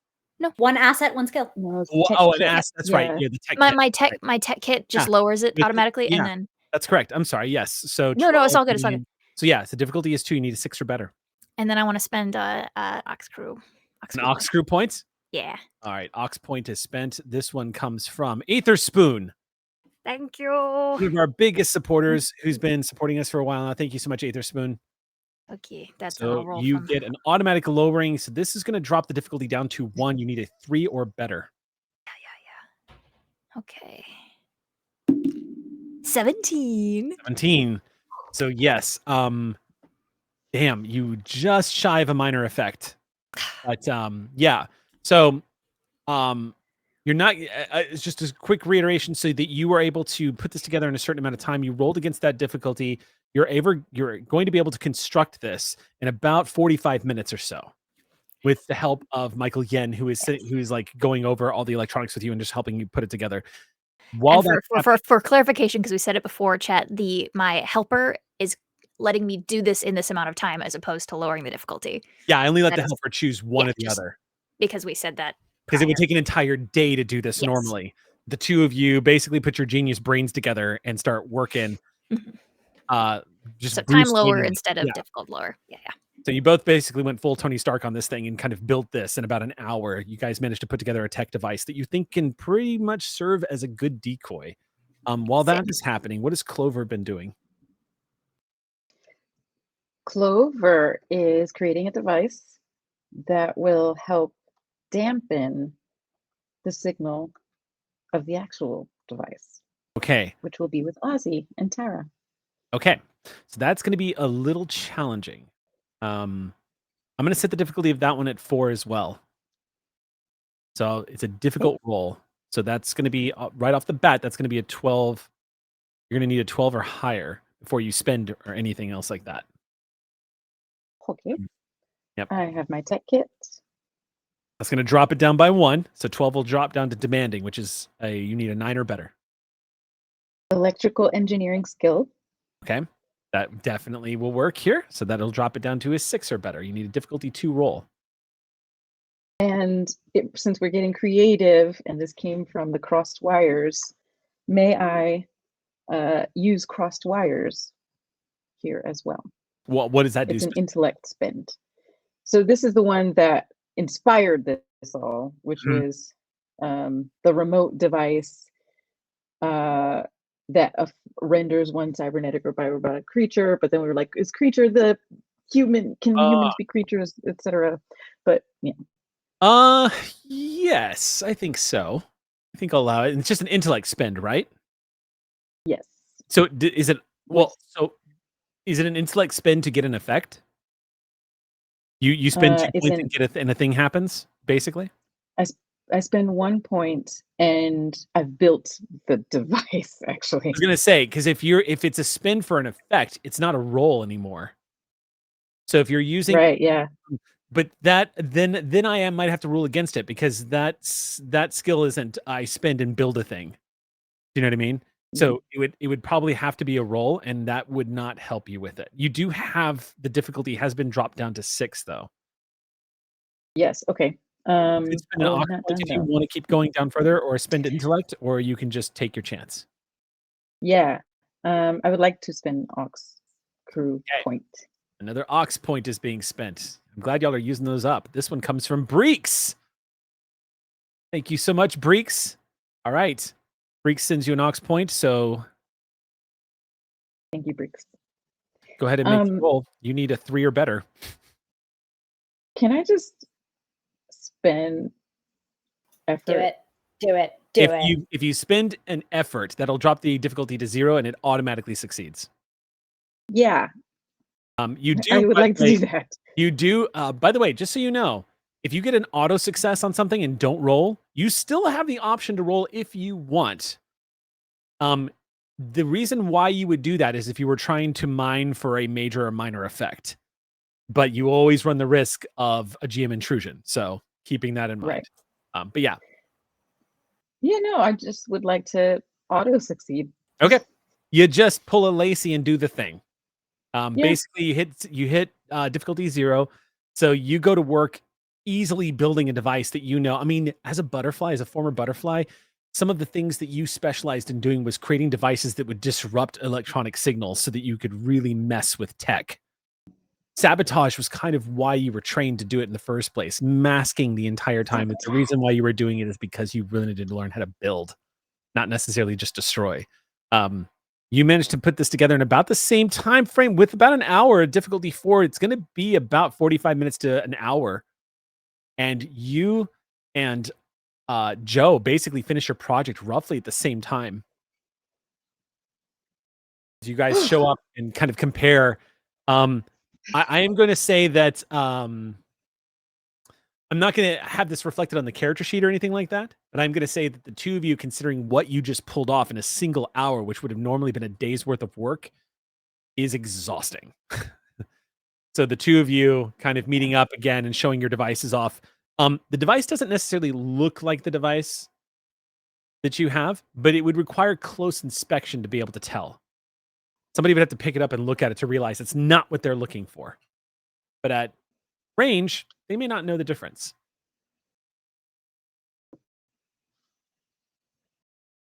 One asset, one skill. No, it's Oh, tech an kit. ass. That's right. Yeah. Yeah, the tech. My kit. my tech kit just Yeah. lowers it With the- automatically, yeah. and then That's correct. I'm sorry. Yes. So No, it's all good, it's all 12, So yeah, the difficulty is 2. You need a 6 or better. I want to spend ox crew. An ox screw points. Yeah. All right. Ox point is spent. This one comes from Aether Spoon, Thank you. one of our biggest supporters, who's been supporting us for a while now. Thank you so much, Aether Spoon. Okay, that's So a roll you from. get an automatic lowering. So this is going to drop the difficulty down to 1. You need a 3 or better. Yeah. Okay. 17. 17. So yes. Damn, you just shy of a minor effect. But yeah. So you're not it's just a quick reiteration so that you were able to put this together in a certain amount of time. You rolled against that difficulty. You're going to be able to construct this in about 45 minutes or so with the help of Michael Yen, who is like going over all the electronics with you and just helping you put it together. While And for clarification, because we said it before, chat, my helper is letting me do this in this amount of time as opposed to lowering the difficulty, I only let that the is- helper choose one yeah, or the just other. because we said that. Because it would prior. take an entire day to do this Yes. normally. The two of you basically put your genius brains together and start working. Mhm. Just So time Bruce lower Wayne it. instead of Yeah. difficult lower. Yeah. So you both basically went full Tony Stark on this thing and kind of built this in about an hour. You guys managed to put together a tech device that you think can pretty much serve as a good decoy. While that is happening, what has Clover been doing? Clover is creating a device that will help dampen the signal of the actual device, Okay. which will be with Ozzy and Tara. Okay. So that's going to be a little challenging. I'm going to set the difficulty of that one at 4 as well. So it's a difficult roll. So that's going to be right off the bat. That's going to be a 12. You're going to need a 12 or higher before you spend or anything else like that. Okay. Yep. I have my tech kit. That's going to drop it down by 1. So 12 will drop down to demanding, which is you need a 9 or better. Electrical engineering skill. Okay. That definitely will work here. So that'll drop it down to a 6 or better. You need a difficulty 2 roll. And since we're getting creative, and this came from the crossed wires, may I use crossed wires here as well? What does that do? It's an intellect spend. So this is the one that inspired this all, which Mhm. was the remote device that renders one cybernetic or biorobotic creature. But then we were like, is creature the human? Can humans be creatures, etc.? But yeah. Yes, I think so. I think I'll allow it. It's just an intellect spend, right? Yes. So is it So is it an intellect spend to get an effect? You spend 2 it's points and get and a thing happens, basically. I spend 1 point and I've built the device I actually. was gonna say, because if it's a spin for an effect, it's not a roll anymore. So if you're using, Right, yeah. but then might have to rule against it because that skill isn't I spend and build a thing. Do you know what I mean? So it would probably have to be a roll, and that would not help you with it. You do have the difficulty has been dropped down to 6 though. Yes, okay. You could spend an Oh, I'm ox not point done if you though. want to keep going down further, or spend intellect, or you can just take your chance. Yeah. I would like to spend Ox Crew Okay. point. Another ox point is being spent. I'm glad y'all are using those up. This one comes from Breeks. Thank you so much, Breeks. All right. Breeks sends you an ox point, so Thank you, Briggs. go ahead and make the roll. You need a 3 or better. Can I just spend effort? Do it. Do it. Do it. If you spend an effort, that'll drop the difficulty to 0 and it automatically succeeds. Yeah, You do. I would by like the to way- do that. You do. By the way, just so you know, if you get an auto success on something and don't roll, you still have the option to roll if you want. The reason why you would do that is if you were trying to mine for a major or minor effect, but you always run the risk of a GM intrusion. So keeping that in mind. Right. But yeah. Yeah, no, I just would like to auto succeed. Okay. You just pull a Lacey and do the thing. Yeah. Basically you hit difficulty 0. So you go to work easily building a device that I mean, as a former butterfly, some of the things that you specialized in doing was creating devices that would disrupt electronic signals so that you could really mess with tech. Sabotage was kind of why you were trained to do it in the first place, masking the entire time that the reason why you were doing it is because you really needed to learn how to build, not necessarily just destroy. You managed to put this together in about the same time frame with about an hour. Difficulty 4, it's going to be about 45 minutes to an hour. And you and Joe basically finish your project roughly at the same time. You guys show up and kind of compare. I am going to say that I'm not going to have this reflected on the character sheet or anything like that, but I'm going to say that the two of you, considering what you just pulled off in a single hour, which would have normally been a day's worth of work, is exhausting. So the two of you kind of meeting up again and showing your devices off. The device doesn't necessarily look like the device that you have, but it would require close inspection to be able to tell. Somebody would have to pick it up and look at it to realize it's not what they're looking for. But at range, they may not know the difference.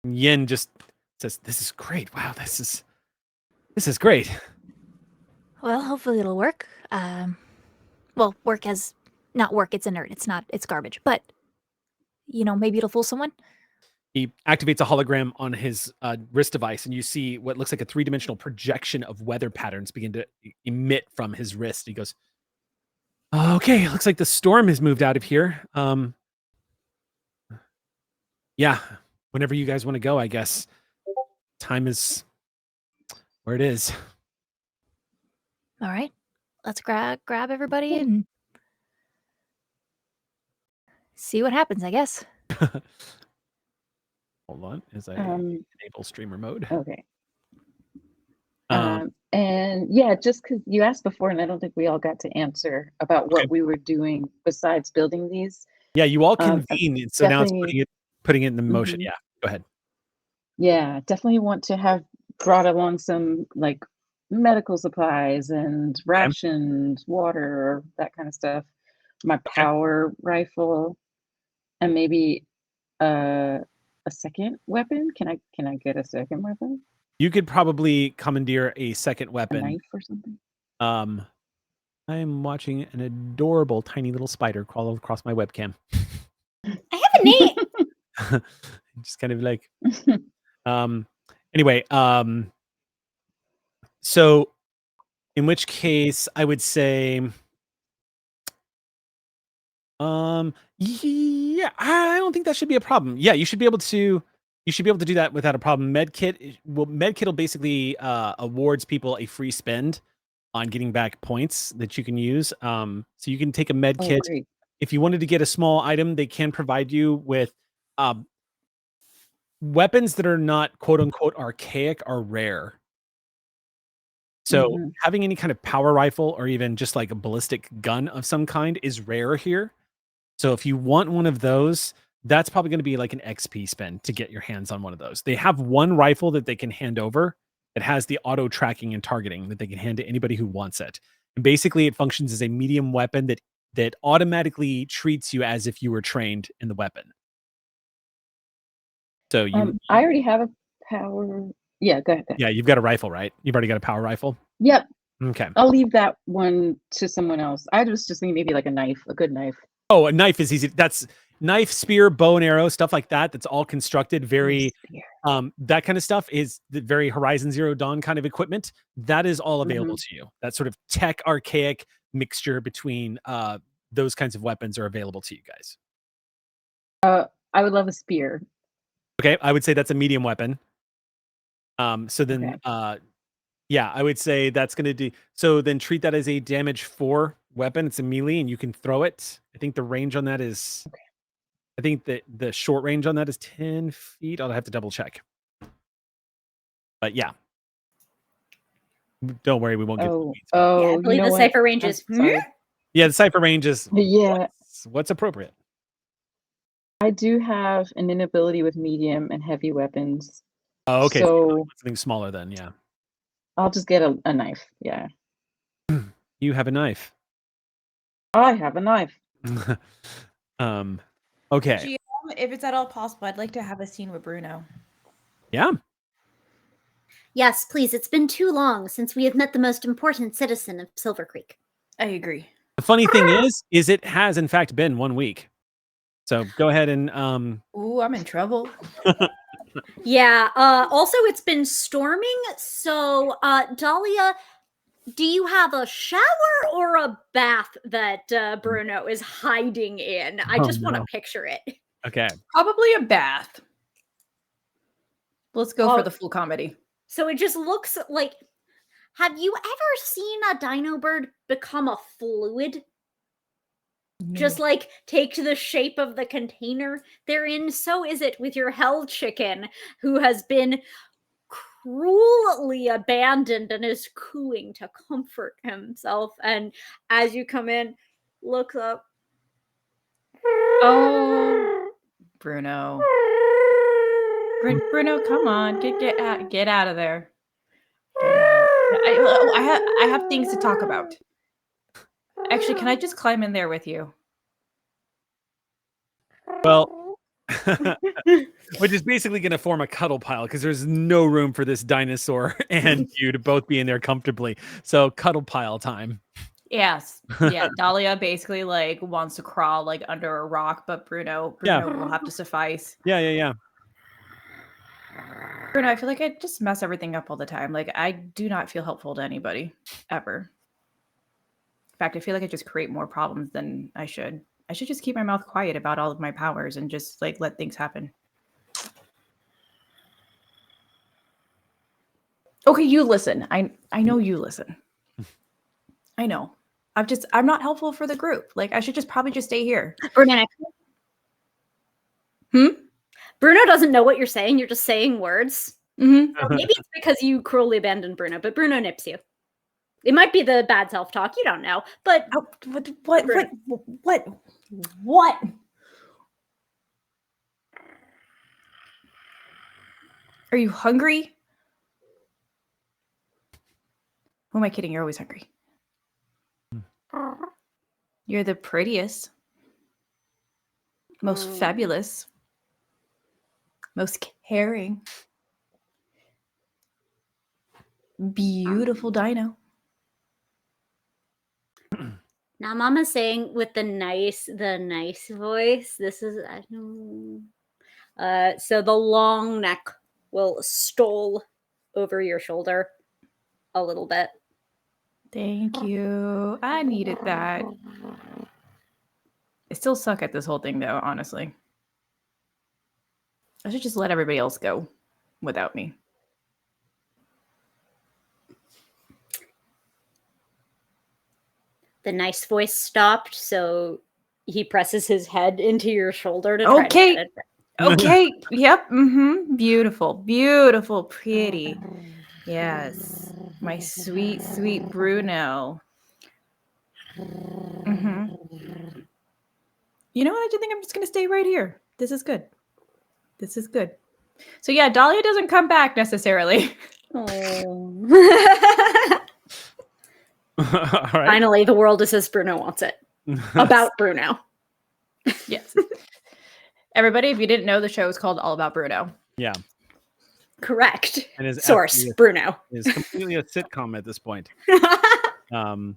Yin just says, "This is great. Wow, this is great." Well, hopefully it'll work. Well, work as not work. It's inert. It's garbage. But maybe it'll fool someone. He activates a hologram on his wrist device, and you see what looks like a 3-dimensional projection of weather patterns begin to emit from his wrist. He goes, "Okay, looks like the storm has moved out of here. Yeah, whenever you guys want to go, I guess. Time is where it is." All right, let's grab everybody and see what happens. I guess. Hold on, as I enable streamer mode. Okay. And yeah, just because you asked before, and I don't think we all got to answer about what we were doing besides building these. Yeah, you all convened, so now it's putting it into motion. Mhm. Yeah, go ahead. Yeah, definitely want to have brought along some like medical supplies and rations, water, that kind of stuff. My power rifle, and maybe a second weapon. Can I get a second weapon? You could probably commandeer a second A weapon. knife or something? I am watching an adorable tiny little spider crawl across my webcam. I have a name. Just kind of like anyway, so in which case I would say yeah, I don't think that should be a problem. Yeah, you should be able to do that without a problem. Medkit will basically awards people a free spend on getting back points that you can use. So you can take a med kit if you wanted to get a small item, they can provide you with weapons that are not quote unquote archaic are rare. So having any kind of power rifle or even just like a ballistic gun of some kind is rare here. So if you want one of those, that's probably going to be like an XP spend to get your hands on one of those. They have one rifle that they can hand over. It has the auto tracking and targeting that they can hand to anybody who wants it. And basically it functions as a medium weapon that automatically treats you as if you were trained in the weapon. So you I already have a power. Yeah, go ahead. Yeah, you've got a rifle, right? You've already got a power rifle? Yep. Okay. I'll leave that one to someone else. I was just thinking maybe like a knife, a good knife. Oh, a knife is easy. That's knife, spear, bow and arrow, stuff like that. That's all constructed very that kind of stuff is the very Horizon Zero Dawn kind of equipment. That is all available to you. That sort of tech archaic mixture between those kinds of weapons are available to you guys. I would love a spear. Okay, I would say that's a medium weapon. So then yeah, I would say that's going to do. So then treat that as a damage 4 weapon. It's a melee and you can throw it. I think the range on that is, I think that the short range on that is 10 feet. I'll have to double check. But yeah. Don't worry, we won't get. Yeah, I believe the cipher range is. Yeah, the cipher range is. Yeah. What's appropriate? I do have an inability with medium and heavy weapons. Oh, okay. So something smaller then, yeah. I'll just get a knife. Yeah. You have a knife. I have a knife. Okay. GM, if it's at all possible, I'd like to have a scene with Bruno. Yeah. Yes, please. It's been too long since we have met the most important citizen of Silvercreek. I agree. The funny thing is it has in fact been 1 week. So go ahead and Ooh, I'm in trouble. Yeah. Also, it's been storming. So, Dahlia, do you have a shower or a bath that Bruno is hiding in? I just want to picture it. Okay. Probably a bath. Let's go for the full comedy. So it just looks like. Have you ever seen a dino bird become a fluid? Just like take the shape of the container they're in. So is it with your hell chicken who has been cruelly abandoned and is cooing to comfort himself. And as you come in, looks up. Oh, Bruno. Bruno, come on, get out of there. I have things to talk about. Actually, can I just climb in there with you? Well, which is basically going to form a cuddle pile because there's no room for this dinosaur and you to both be in there comfortably. So cuddle pile time. Yes. Yeah. Dahlia basically like wants to crawl like under a rock, but Bruno will have to suffice. Yeah. Bruno, I feel like I just mess everything up all the time. Like I do not feel helpful to anybody ever. In fact, I feel like I just create more problems than I should. I should just keep my mouth quiet about all of my powers and just like let things happen. Okay, you listen. I know you listen. I know. I'm not helpful for the group. Like I should just probably just stay here. Bruno, Bruno doesn't know what you're saying. You're just saying words. Maybe it's because you cruelly abandoned Bruno, but Bruno nips you. It might be the bad self-talk. You don't know. But what? Are you hungry? Who am I kidding? You're always hungry. You're the prettiest, most fabulous, most caring, beautiful dino. Now Mama's saying with the nice voice, this is so the long neck will stole over your shoulder a little bit. Thank you. I needed that. I still suck at this whole thing though, honestly. I should just let everybody else go without me. The nice voice stopped, so He presses his head into your shoulder to try to Okay. get it. Okay. Yep. Beautiful. Beautiful. Pretty. Yes. My sweet, sweet Bruno. You know what? I think I'm just gonna stay right here. This is good. This is good. So yeah, Dahlia doesn't come back necessarily. Oh. All right. Finally, the world is as Bruno wants it. About Bruno. Yes. Everybody, if you didn't know, the show is called All About Bruno. Yeah. Correct. And is Source, absolutely Bruno. is completely a sitcom at this point. All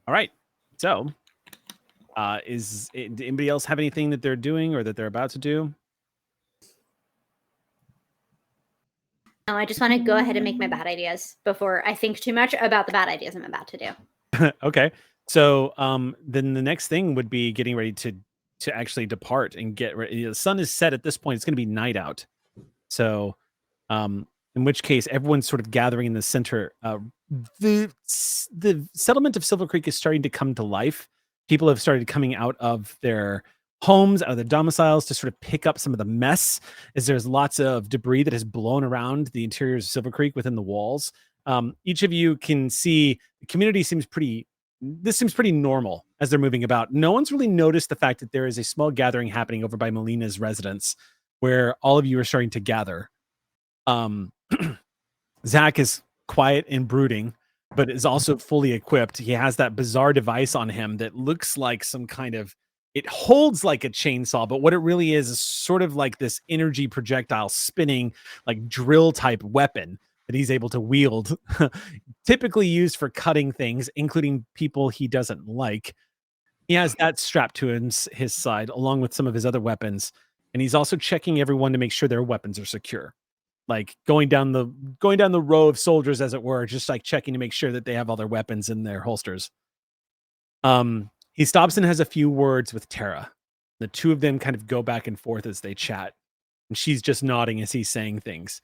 right. So, do anybody else have anything that they're doing or that they're about to do? No, I just want to go ahead and make my bad ideas before I think too much about the bad ideas I'm about to do. Okay. So, then the next thing would be getting ready to actually depart and get ready. The sun is set at this point. It's going to be night out. So, in which case everyone's sort of gathering in the center. The settlement of Silvercreek is starting to come to life. People have started coming out of their homes, out of their domiciles to sort of pick up some of the mess, as there's lots of debris that has blown around the interiors of Silvercreek within the walls. Each of you can see the community seems pretty normal as they're moving about. No one's really noticed the fact that there is a small gathering happening over by Melina's residence where all of you are starting to gather. Zach is quiet and brooding, but is also fully equipped. He has that bizarre device on him that looks like some kind of, it holds like a chainsaw, but what it really is sort of like this energy projectile spinning, like drill type weapon that he's able to wield, typically used for cutting things, including people he doesn't like. He has that strapped to his side, along with some of his other weapons. And he's also checking everyone to make sure their weapons are secure. Like going down the row of soldiers, as it were, just like checking to make sure that they have all their weapons in their holsters. He stops and has a few words with Tara. The two of them kind of go back and forth as they chat. And she's just nodding as he's saying things.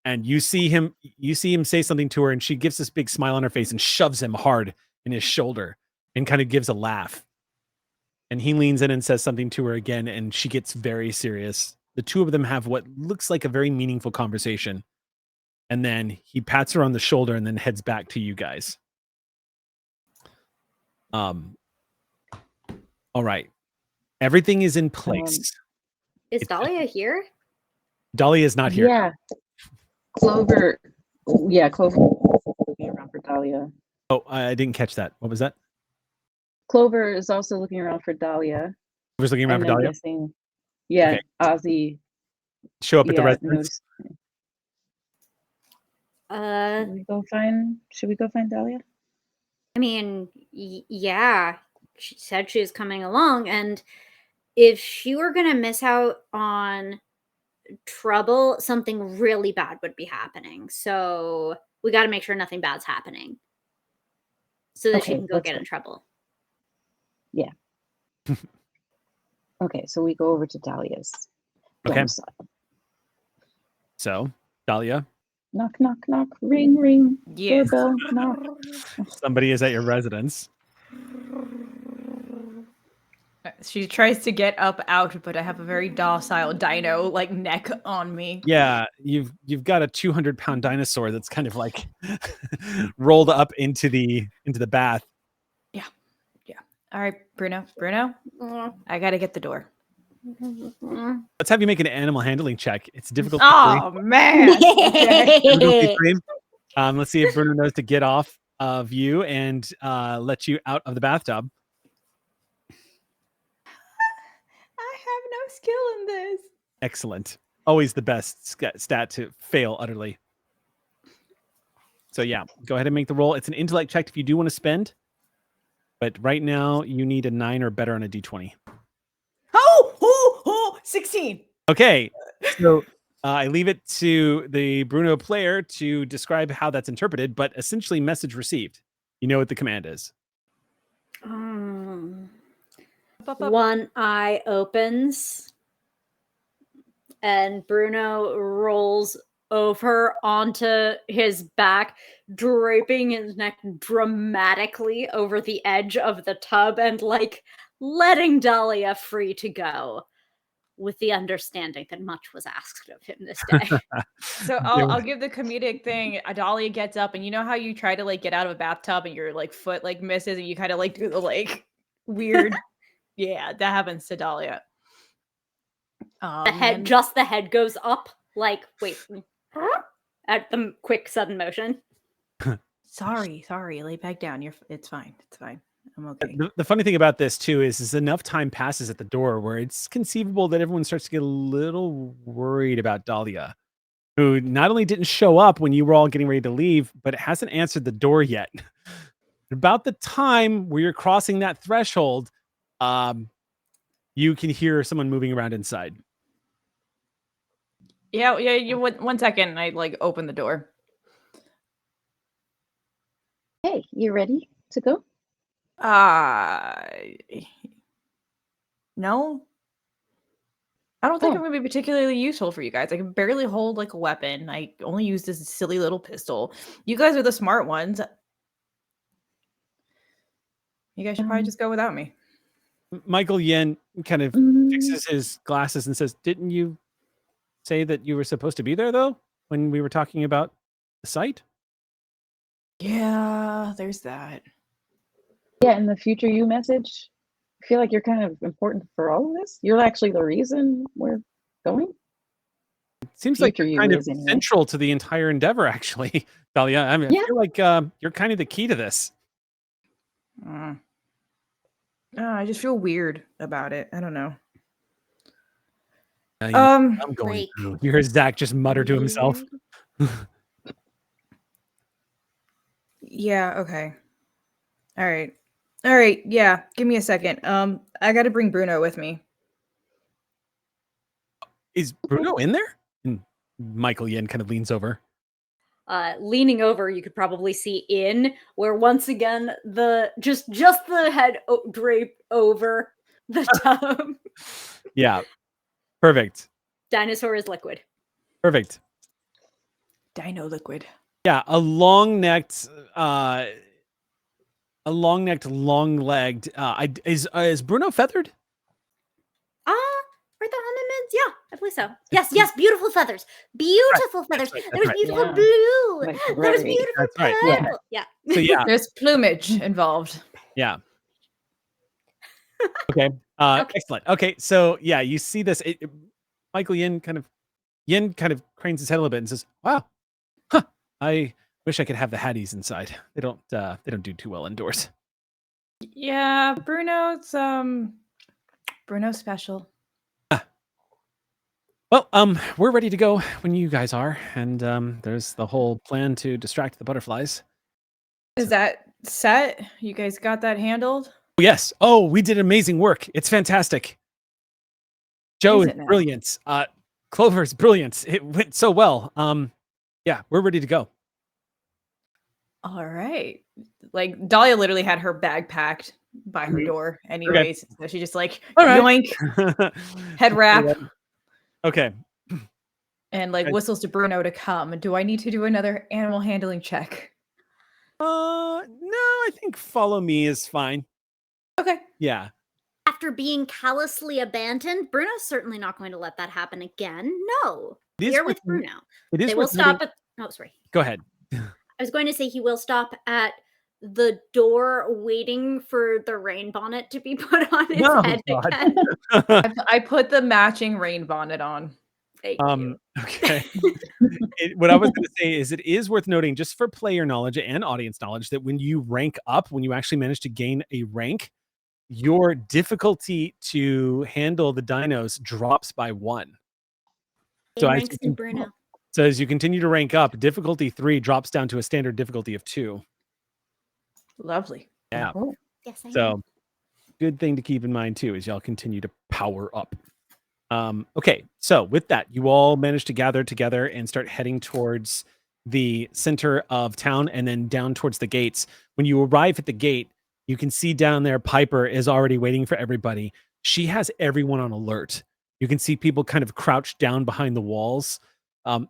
And you see him say something to her, and she gives this big smile on her face and shoves him hard in his shoulder and kind of gives a laugh. And he leans in and says something to her again, and she gets very serious. The two of them have what looks like a very meaningful conversation. And then he pats her on the shoulder and then heads back to you guys. All right. Everything is in place. Is Dahlia here? Dolly is not here. Yeah. Clover. Yeah, Clover is looking around for Dahlia. Oh, I didn't catch that. What was that? Clover is also looking around for Dahlia. I was looking around for And I'm Dahlia. guessing, yeah, Okay. Ozzy. Show up at the residence. Should we go find Dahlia? I mean, yeah. She said she was coming along, and if she were gonna miss out on trouble, something really bad would be happening. So we got to make sure nothing bad's happening, so that she Okay, can go let's get go. in trouble. Yeah. Okay, so we go over to Dahlia's Okay. domicile. So, Dahlia, Knock, knock, knock. Ring, ring. Yes. Doorbell, knock. somebody is at your residence. She tries to get up out, but I have a very docile dino like neck on me. Yeah, you've got a 200-pound dinosaur that's kind of like rolled up into the bath. Yeah. All right, Bruno, I gotta get the door. Let's have you make an animal handling check. It's difficult. Oh man. Okay. Let's see if Bruno knows to get off of you and let you out of the bathtub. I have no skill in this. Excellent. Always the best stat to fail utterly. So yeah, go ahead and make the roll. It's an intellect check if you do want to spend. But right now you need a 9 or better on a d20. Oh, 16. Okay. So I leave it to the Bruno player to describe how that's interpreted, but essentially message received. You know what the command is. One eye opens, and Bruno rolls over onto his back, draping his neck dramatically over the edge of the tub and like letting Dahlia free to go, with the understanding that much was asked of him this day. So I'll give the comedic thing. Adalia gets up, and you know how you try to like get out of a bathtub and your like foot like misses, and you kind of like do the like weird. Yeah, that happens to Dahlia. The head, just the head goes up, like wait, at the quick sudden motion. Sorry, lay back down. It's fine. It's fine. I'm okay. The funny thing about this too is enough time passes at the door where it's conceivable that everyone starts to get a little worried about Dahlia, who not only didn't show up when you were all getting ready to leave, but hasn't answered the door yet. About the time where you're crossing that threshold, you can hear someone moving around inside. Yeah. You 1 second. I like open the door. Hey, you ready to go? No. I don't think Oh. I'm going to be particularly useful for you guys. I can barely hold like a weapon. I only use this silly little pistol. You guys are the smart ones. You guys should probably just go without me. Michael Yen kind of fixes his glasses and says, "Didn't you say that you were supposed to be there though when we were talking about the site?" Yeah, there's that. Yeah, in the future you message, I feel like you're kind of important for all of this. You're actually the reason we're going. Seems like Future you're you kind of is anyway. central to the entire endeavor, actually, Dahlia. I mean, Yeah. I feel like you're kind of the key to this. I just feel weird about it. I don't know. I'm going Like, through. You hear Zach just mutter to himself. Yeah, okay. All right. Yeah, give me a second. I got to bring Bruno with me. Is Bruno in there? And Michael Yen kind of leans over. Leaning over, you could probably see in where once again the just the head draped over the tub. Yeah. Perfect. Dinosaur is liquid. Perfect. Dino liquid. Yeah, a long-necked, long-legged. Is Bruno feathered? Are the hominids? Yeah, I believe so. Yes, beautiful feathers. Beautiful feathers. That's There was right. beautiful Yeah. blue. Like, There was right. beautiful That's right. purple. Yeah. So yeah, There's plumage involved. yeah. Okay. Okay. Excellent. Okay, so yeah, you see this. Michael Yen kind of cranes his head a little bit and says, "Wow, I wish I could have the Hatties inside. They don't do too well indoors." Yeah, Bruno's special. Well, we're ready to go when you guys are, and there's the whole plan to distract the butterflies. Is that set? You guys got that handled? Yes. Oh, we did amazing work. It's fantastic. Joe Is is it now? brilliant. Clover's brilliant. It went so well. Yeah, we're ready to go. All right. Like Dahlia literally had her bag packed by her door anyways. So she just like All right. yoink, head wrap, Okay. and like Okay. whistles to Bruno to come. Do I need to do another animal handling check? No, I think follow me is fine. Okay. Yeah. After being callously abandoned, Bruno's certainly not going to let that happen again. No. It is Here worth- with Bruno. It is They will worth stop noting- at. Oh, sorry. Go ahead. I was going to say he will stop at the door waiting for the rain bonnet to be put on his Oh, head God. again. I put the matching rain bonnet on. Thank you. Okay. What I was going to say is it is worth noting, just for player knowledge and audience knowledge, that when you rank up, when you actually manage to gain a rank, your difficulty to handle the dinos drops by 1. He so as ranks you in can- Bruno. So as you continue to rank up, difficulty 3 drops down to a standard difficulty of 2. Lovely. Yeah. Oh, Yes, I know. So good thing to keep in mind too, as y'all continue to power up. Okay, so with that, you all manage to gather together and start heading towards the center of town and then down towards the gates. When you arrive at the gate, you can see down there Piper is already waiting for everybody. She has everyone on alert. You can see people kind of crouched down behind the walls,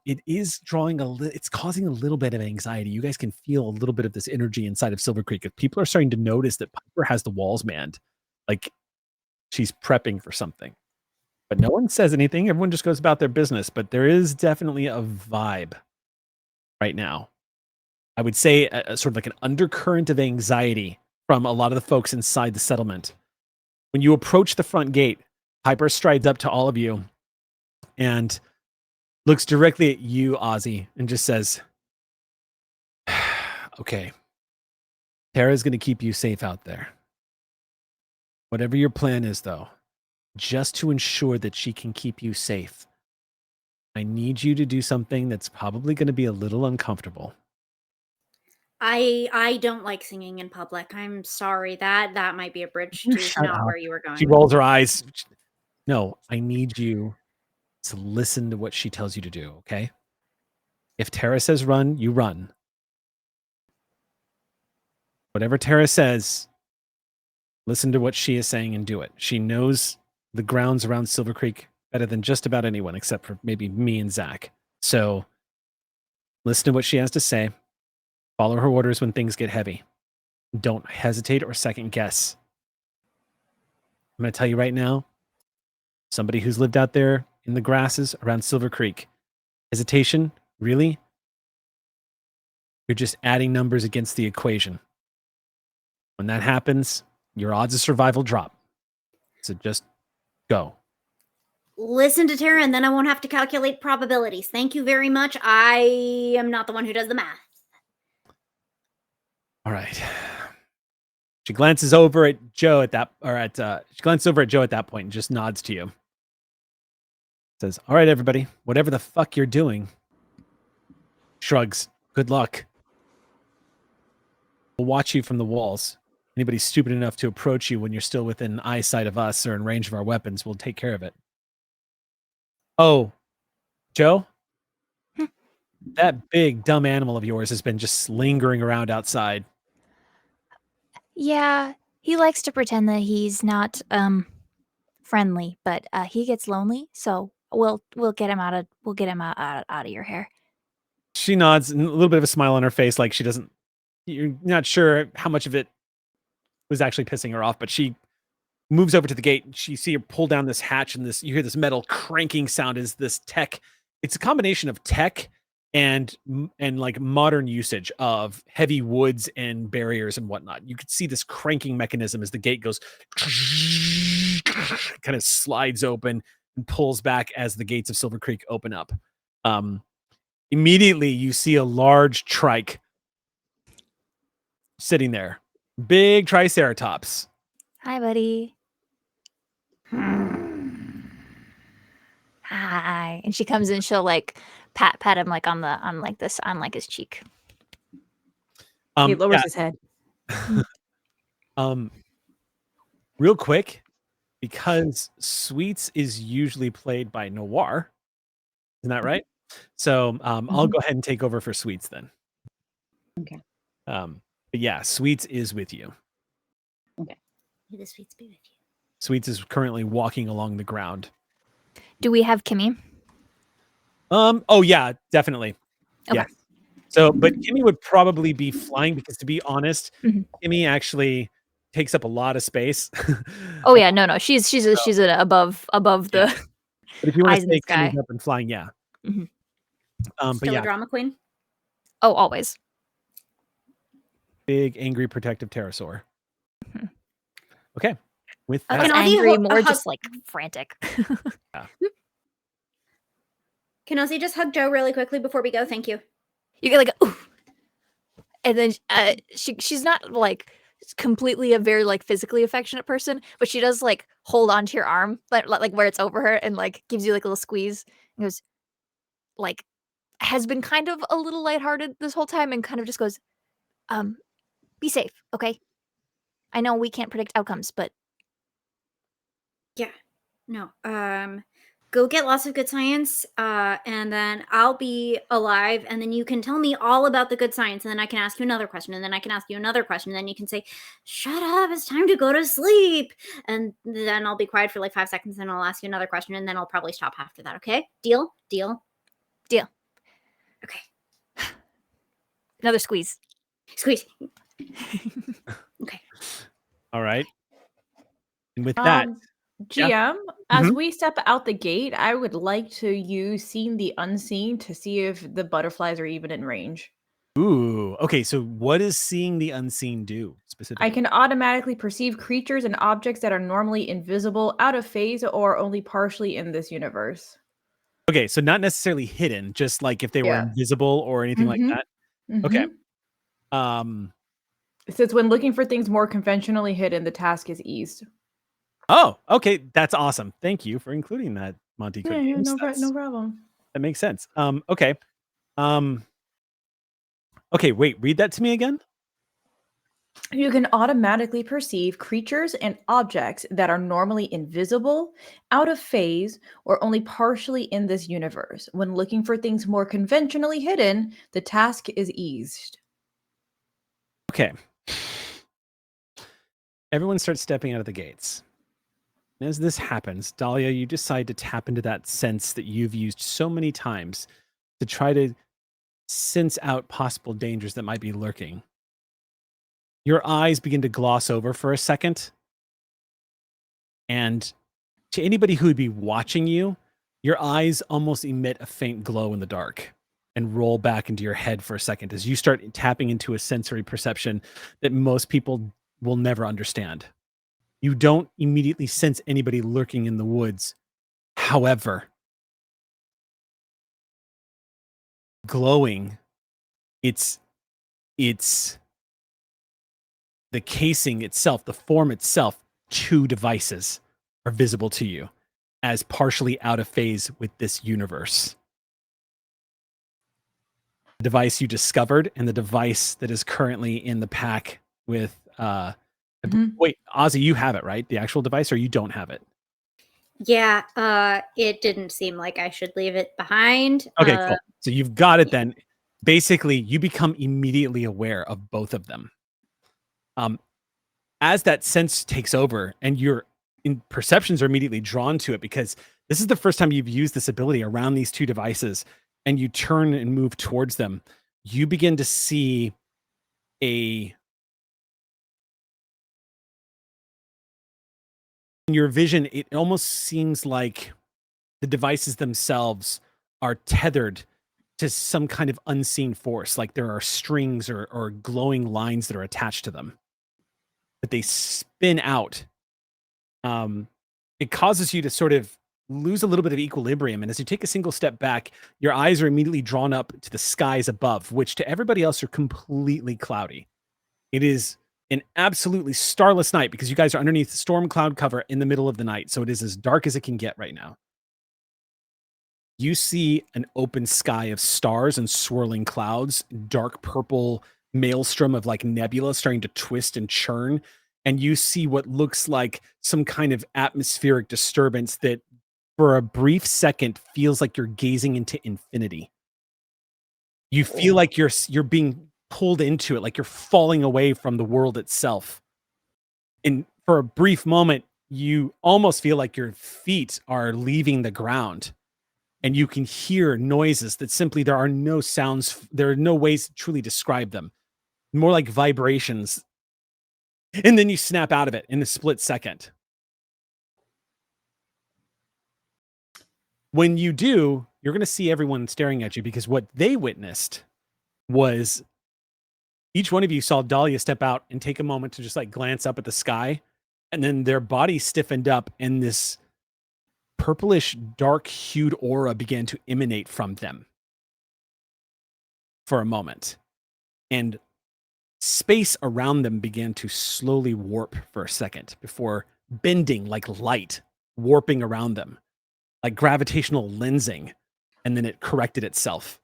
it is drawing it's causing a little bit of anxiety. You guys can feel a little bit of this energy inside of Silvercreek. If people are starting to notice that Piper has the walls manned, like she's prepping for something. But no one says anything. Everyone just goes about their business. But there is definitely a vibe right now. I would say a sort of like an undercurrent of anxiety from a lot of the folks inside the settlement. When you approach the front gate, Piper strides up to all of you and looks directly at you, Ozzy, and just says, okay, Tara's going to keep you safe out there. Whatever your plan is, though, just to ensure that she can keep you safe, I need you to do something that's probably going to be a little uncomfortable. I don't like singing in public. I'm sorry. That might be a bridge to Shut not up. where you were going. She rolls her eyes. No, I need you to listen to what she tells you to do, okay? If Tara says run, you run. Whatever Tara says, listen to what she is saying and do it. She knows the grounds around Silvercreek better than just about anyone, except for maybe me and Zach. So listen to what she has to say. Follow her orders when things get heavy. Don't hesitate or second guess. I'm going to tell you right now, somebody who's lived out there in the grasses around Silvercreek, hesitation, really? You're just adding numbers against the equation. When that happens, your odds of survival drop. So just go. Listen to Tara, and then I won't have to calculate probabilities. Thank you very much. I am not the one who does the math. All right. She glances over at Joe at that, she glances over at Joe at that point and just nods to you. Says, all right, everybody, whatever the fuck you're doing. Shrugs. Good luck. We'll watch you from the walls. Anybody stupid enough to approach you when you're still within eyesight of us or in range of our weapons, we'll take care of it. Oh, Joe? That big, dumb animal of yours has been just lingering around outside. Yeah, he likes to pretend that he's not friendly, but he gets lonely, so we'll get him out of your hair. She nods, and a little bit of a smile on her face, like she doesn't. You're not sure how much of it was actually pissing her off, but she moves over to the gate. You see her pull down this hatch, and you hear this metal cranking sound as this tech. It's a combination of tech and like modern usage of heavy woods and barriers and whatnot. You could see this cranking mechanism as the gate goes, kind of slides open and pulls back as the gates of Silvercreek open up. Immediately, you see a large trike sitting there. Big triceratops. Hi, buddy. Hi. And she comes in, she'll like pat him like on his cheek. He lowers his head. Real quick, because Sweets is usually played by Noir. Isn't that right? So I'll go ahead and take over for Sweets then. Okay. But yeah, Sweets is with you. Okay. May the Sweets be with you. Sweets is currently walking along the ground. Do we have Kimmy? Oh yeah, definitely. Okay. Yes. So, but Kimmy would probably be flying because, to be honest, Kimmy actually takes up a lot of space. Oh yeah, no, she's above the. But if you want eyes to in the say sky. Kimmy's up and flying, yeah. But Still yeah, a drama queen? Oh, always. big, angry, protective pterosaur. Okay, with that, Not Can Ozzy angry, hug- more hug- just like frantic. Can Ozzy just hug Joe really quickly before we go? Thank you. You get like, ooh. And then she's not like completely a very like physically affectionate person, but she does like hold onto your arm, but like where it's over her, and like gives you like a little squeeze. And goes, like, has been kind of a little lighthearted this whole time, and kind of just goes, be safe, okay? I know we can't predict outcomes, but Yeah. No. Go get lots of good science, and then I'll be alive, and then you can tell me all about the good science, and then I can ask you another question, and then I can ask you another question, and then you can say, shut up, it's time to go to sleep. And then I'll be quiet for like 5 seconds, and I'll ask you another question, and then I'll probably stop after that, okay? Deal? Deal? deal. Okay. Another squeeze. Squeeze. Okay. All right. And with that, GM, as Mhm. we step out the gate, I would like to use Seeing the Unseen to see if the butterflies are even in range. ooh, okay. So, what does seeing the unseen do I specifically? can automatically perceive creatures and objects that are normally invisible, out of phase, or only partially in this universe. Okay, so not necessarily hidden, just like if they were Yeah. invisible or anything like Mhm. that. Okay. Mhm. Um. It says when looking for things more conventionally hidden, the task is eased. Oh, okay. That's awesome. Thank you for including that, Monty Cook Yeah, Games. no problem. That makes sense. Okay. Um. Okay. Wait. Read that to me again. You can automatically perceive creatures and objects that are normally invisible, out of phase, or only partially in this universe. When looking for things more conventionally hidden, the task is eased. Okay. Everyone starts stepping out of the gates. And as this happens, Dahlia, you decide to tap into that sense that you've used so many times to try to sense out possible dangers that might be lurking. Your eyes begin to gloss over for a second, and to anybody who would be watching you, your eyes almost emit a faint glow in the dark and roll back into your head for a second as you start tapping into a sensory perception that most people will never understand. You don't immediately sense anybody lurking in the woods. However, glowing, it's the casing itself, the form itself, two devices are visible to you as partially out of phase with this universe. The device you discovered and the device that is currently in the pack with Mhm. wait, Ozzy, you have it, right? The actual device, or you don't have it? Yeah, it didn't seem like I should leave it behind. Okay, cool. So you've got it yeah. then. Basically, you become immediately aware of both of them. Um, as that sense takes over and your perceptions are immediately drawn to it because this is the first time you've used this ability around these two devices and you turn and move towards them, you begin to see a in your vision, it almost seems like the devices themselves are tethered to some kind of unseen force, like there are strings or glowing lines that are attached to them that they spin out. It causes you to sort of lose a little bit of equilibrium. And as you take a single step back, your eyes are immediately drawn up to the skies above, which to everybody else are completely cloudy. It is an absolutely starless night because you guys are underneath storm cloud cover in the middle of the night. So it is as dark as it can get right now. You see an open sky of stars and swirling clouds, dark purple maelstrom of like nebula starting to twist and churn. And you see what looks like some kind of atmospheric disturbance that, for a brief second, feels like you're gazing into infinity. You feel like you're being pulled into it, like you're falling away from the world itself. And for a brief moment, you almost feel like your feet are leaving the ground and you can hear noises that simply there are no sounds, there are no ways to truly describe them, more like vibrations. And then you snap out of it in a split second. When you do, you're going to see everyone staring at you because what they witnessed was each one of you saw Dahlia step out and take a moment to just like glance up at the sky, and then their body stiffened up and this purplish dark hued aura began to emanate from them for a moment. And space around them began to slowly warp for a second before bending like light, warping around them, like gravitational lensing, and then it corrected itself.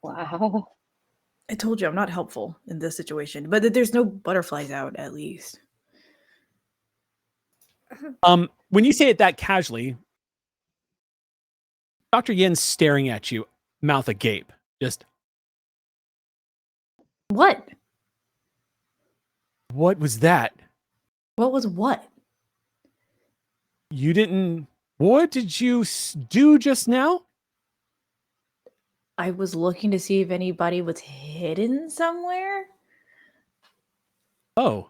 Wow. I told you I'm not helpful in this situation, but there's no butterflies out at least. When you say it that casually, Dr. Yen's staring at you, mouth agape. Just, What? what was that? What was what? You didn't What did you do just now? I was looking to see if anybody was hidden somewhere. Oh,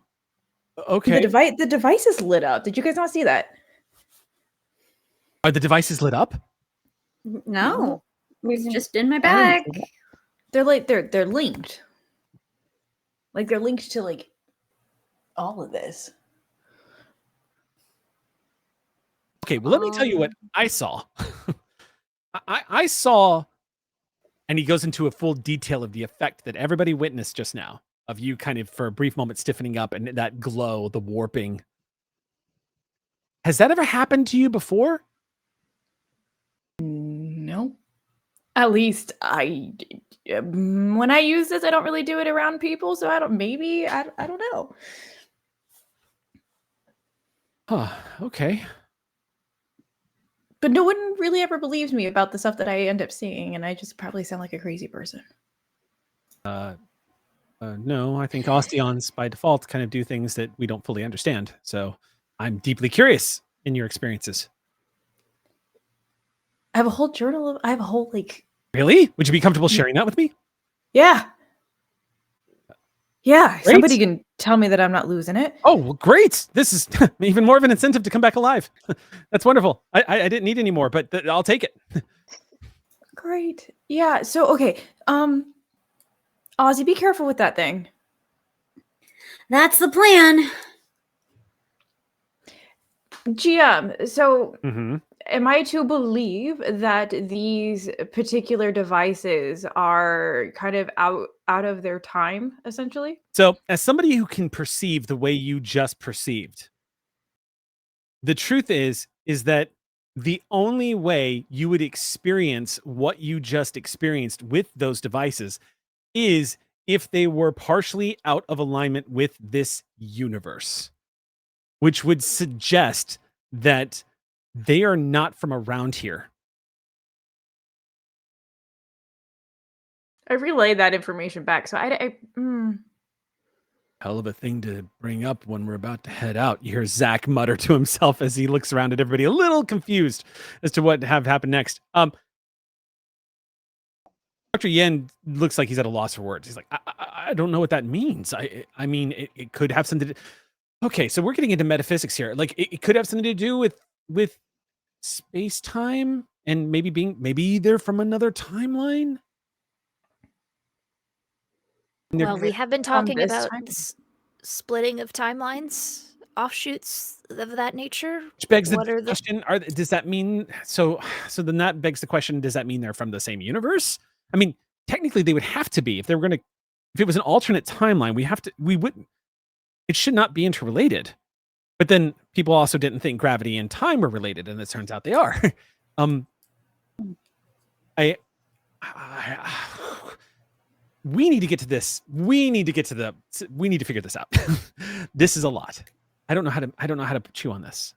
okay. The device is lit up. Did you guys not see that? Are the devices lit up? No, it's didn't- just in my I bag. didn't see that. They're like they're linked. Like they're linked to like all of this. Okay, well, let me tell you what I saw. I saw, and he goes into a full detail of the effect that everybody witnessed just now of you kind of for a brief moment stiffening up and that glow, the warping. Has that ever happened to you before? No. At least when I use this, I don't really do it around people, so I don't know. Huh, okay. But no one really ever believes me about the stuff that I end up seeing, and I just probably sound like a crazy person. No, I think Osteons by default kind of do things that we don't fully understand. So I'm deeply curious in your experiences. I have a whole journal I have a whole Really? Would you be comfortable sharing that with me? yeah. Yeah, Great. somebody can tell me that I'm not losing it. Oh, well, great. This is even more of an incentive to come back alive. That's wonderful. I didn't need any more, but I'll take it. Great. Yeah, so okay. Ozzy, be careful with that thing. That's the plan. GM, so Mm-hmm. am I to believe that these particular devices are kind of out of their time, essentially? So, as somebody who can perceive the way you just perceived, the truth is that the only way you would experience what you just experienced with those devices is if they were partially out of alignment with this universe, which would suggest that they are not from around here. I relayed that information back, so Hell of a thing to bring up when we're about to head out. You hear Zach mutter to himself as he looks around at everybody, a little confused as to what have happened next. Dr. Yen looks like he's at a loss for words. He's like, I don't know what that means. I mean, it could have something to do. Okay, so we're getting into metaphysics here. Like, it could have something to do with space time and maybe they're from another timeline. Well, we have been talking this about time- this splitting of timelines, offshoots of that nature. Which begs What the are the- question: does that mean so? So then that begs the question: does that mean they're from the same universe? I mean, technically, they would have to be if they were going to. If it was an alternate timeline, we wouldn't. It should not be interrelated. But then people also didn't think gravity and time were related, and it turns out they are. We need to get to this. We need to figure this out. This is a lot. I don't know how to chew on this.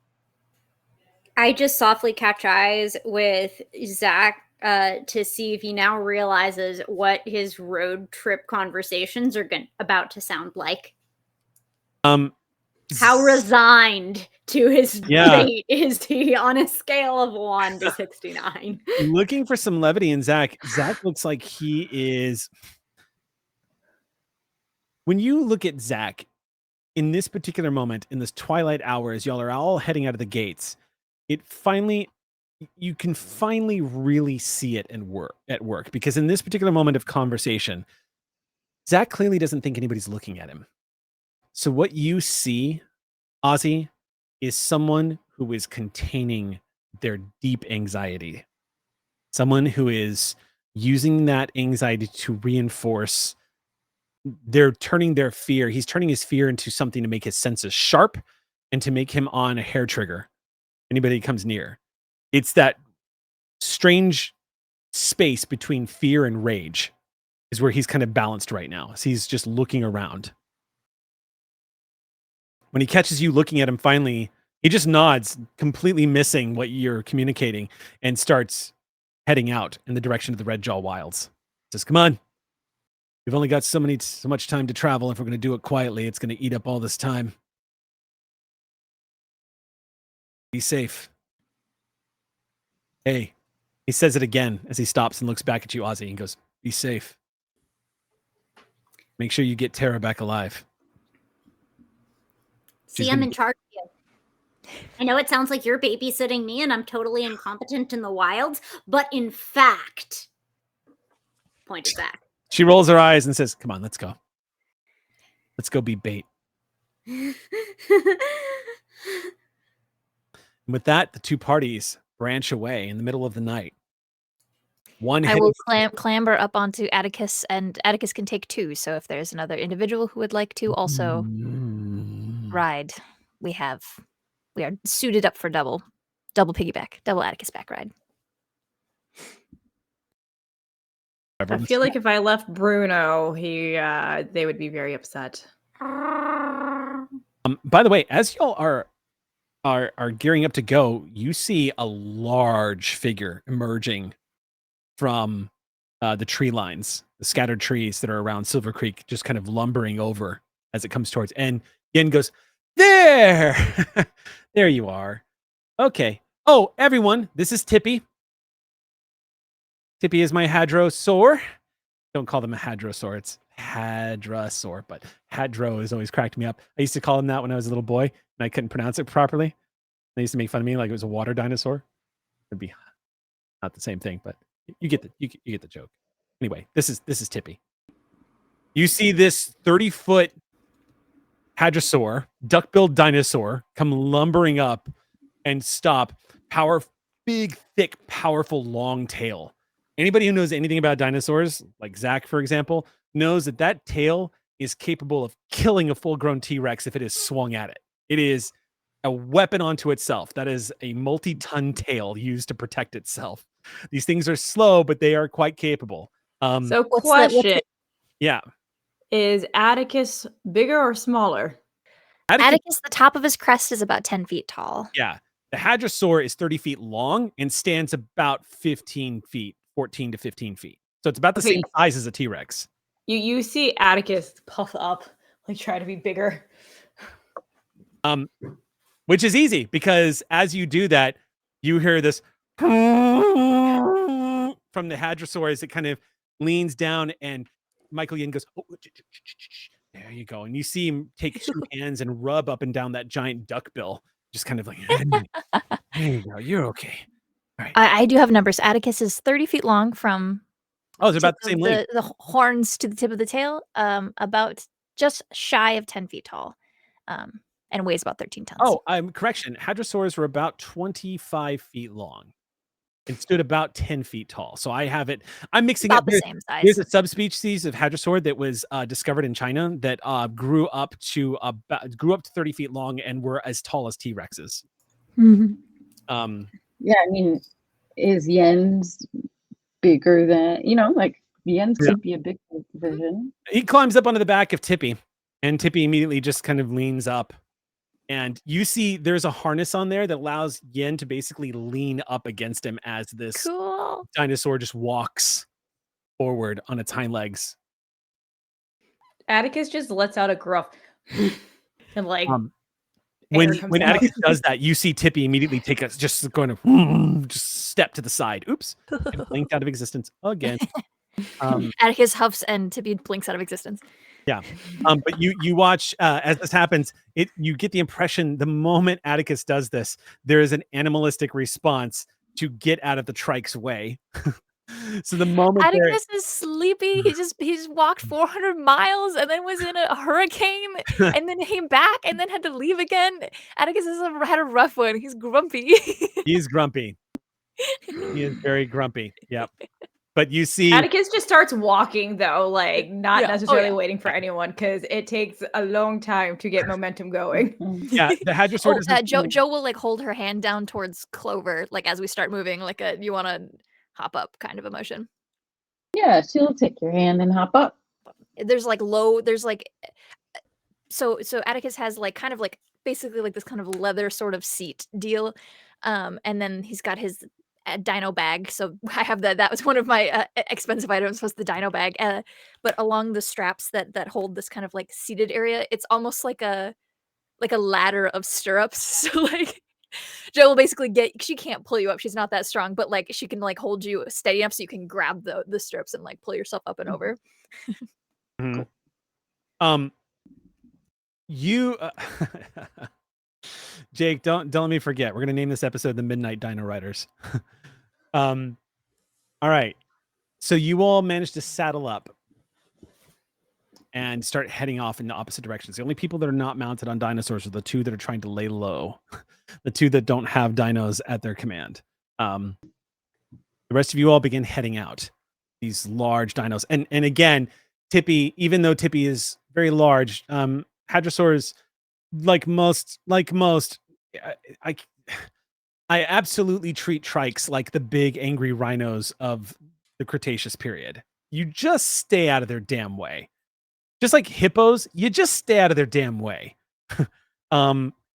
I just softly catch eyes with Zach to see if he now realizes what his road trip conversations are about to sound like. How resigned to his fate is he on a scale of 1 to 69? Looking for some levity in Zach. Zach looks like he is. When you look at Zach in this particular moment, in this twilight hour, as y'all are all heading out of the gates, you can finally really see it at work, because in this particular moment of conversation, Zach clearly doesn't think anybody's looking at him. So what you see, Ozzy, is someone who is containing their deep anxiety. Someone who is using that anxiety to reinforce. He's turning his fear into something to make his senses sharp and to make him on a hair trigger. Anybody comes near. It's that strange space between fear and rage is where he's kind of balanced right now. So he's just looking around. When he catches you looking at him, finally, he just nods, completely missing what you're communicating, and starts heading out in the direction of the Red Jaw Wilds. Says, come on. We've only got so much time to travel. If we're going to do it quietly, it's going to eat up all this time. Be safe. Hey, he says it again as he stops and looks back at you, Ozzy, and goes, "Be safe. Make sure you get Tara back alive." See, I'm in charge of you. I know it sounds like you're babysitting me and I'm totally incompetent in the wilds, but in fact, point is back. She rolls her eyes and says, "Come on, let's go. Let's go be bait." And with that, the two parties branch away in the middle of the night. One I will clamber up onto Atticus, and Atticus can take 2. So if there's another individual who would like to also ride, we are suited up for double piggyback, double Atticus back ride. I feel like if I left Bruno, they would be very upset. By the way, as y'all are gearing up to go, you see a large figure emerging from the tree lines, the scattered trees that are around Silvercreek, just kind of lumbering over as it comes towards. And Yen goes, "There, there you are. Okay. Oh, everyone, this is Tippy. Tippy is my hadrosaur. Don't call them a hadrosaur. It's hadrasaur, but hadro has always cracked me up. I used to call him that when I was a little boy, and I couldn't pronounce it properly. They used to make fun of me like it was a water dinosaur. It'd be not the same thing, but you get the joke. Anyway, this is Tippy. You see this 30-foot hadrosaur, duck-billed dinosaur, come lumbering up and stop. Big, thick, powerful, long tail. Anybody who knows anything about dinosaurs, like Zach, for example, knows that tail is capable of killing a full-grown T-Rex if it is swung at it. It is a weapon unto itself. That is a multi-ton tail used to protect itself. These things are slow, but they are quite capable. So question. Yeah. Is Atticus bigger or smaller? Atticus, the top of his crest is about 10 feet tall. Yeah. The hadrosaur is 30 feet long and stands about 15 feet, 14 to 15 feet. So it's about the same size as a T-Rex. You see Atticus puff up, like try to be bigger. Which is easy because as you do that, you hear this from the hadrosaur as it kind of leans down, and Michael Yin goes, "Oh, there you go." And you see him take 2 hands and rub up and down that giant duck bill, just kind of like, "There you go, you're okay." All right. I do have numbers. Atticus is 30 feet long from they're about the same length. The horns to the tip of the tail, about just shy of 10 feet tall, and weighs about 13 tons. Oh, correction. Hadrosaurs were about 25 feet long and stood about 10 feet tall. So I have it. I'm mixing about up. the same size. There's a subspecies of hadrosaur that was discovered in China that grew up to 30 feet long and were as tall as T-Rexes. Mm-hmm. Yeah, I mean, is Yen's bigger than, like Yen's could be a big version. He climbs up onto the back of Tippy, and Tippy immediately just kind of leans up. And you see there's a harness on there that allows Yen to basically lean up against him as this dinosaur just walks forward on its hind legs. Atticus just lets out a gruff and like when Atticus does that, you see Tippy immediately take a just going to just step to the side. Oops, and blinked out of existence again. Atticus huffs and Tippy blinks out of existence. Yeah, but you watch as this happens. You get the impression the moment Atticus does this, there is an animalistic response to get out of the trike's way. So the moment Atticus is sleepy, he just walked 400 miles and then was in a hurricane and then came back and then had to leave again. Atticus has had a rough one. He's grumpy. He's grumpy. He is very grumpy. Yep. But you see Atticus just starts walking though, like not necessarily waiting for anyone, because it takes a long time to get momentum going. Yeah, the hadrosaur Joe will like hold her hand down towards Clover, like as we start moving, like a you want to hop up kind of emotion. Yeah, she'll take your hand and hop up. There's so Atticus has like kind of like basically like this kind of leather sort of seat deal, and then he's got his dino bag. So I have that was one of my expensive items, was the dino bag, but along the straps that hold this kind of like seated area, it's almost like a ladder of stirrups. So like Jo will basically she can't pull you up. She's not that strong, but like she can like hold you steady enough so you can grab the strips and like pull yourself up and over. Mhm. Um, you, Jake, don't let me forget. We're gonna name this episode the Midnight Dino Riders. All right. So you all managed to saddle up and start heading off in the opposite directions. The only people that are not mounted on dinosaurs are the two that are trying to lay low, the two that don't have dinos at their command. The rest of you all begin heading out. These large dinos, and again, Tippy, even though Tippy is very large, hadrosaurs, like most, I I absolutely treat trikes like the big angry rhinos of the Cretaceous period. You just stay out of their damn way. Just like hippos, you just stay out of their damn way.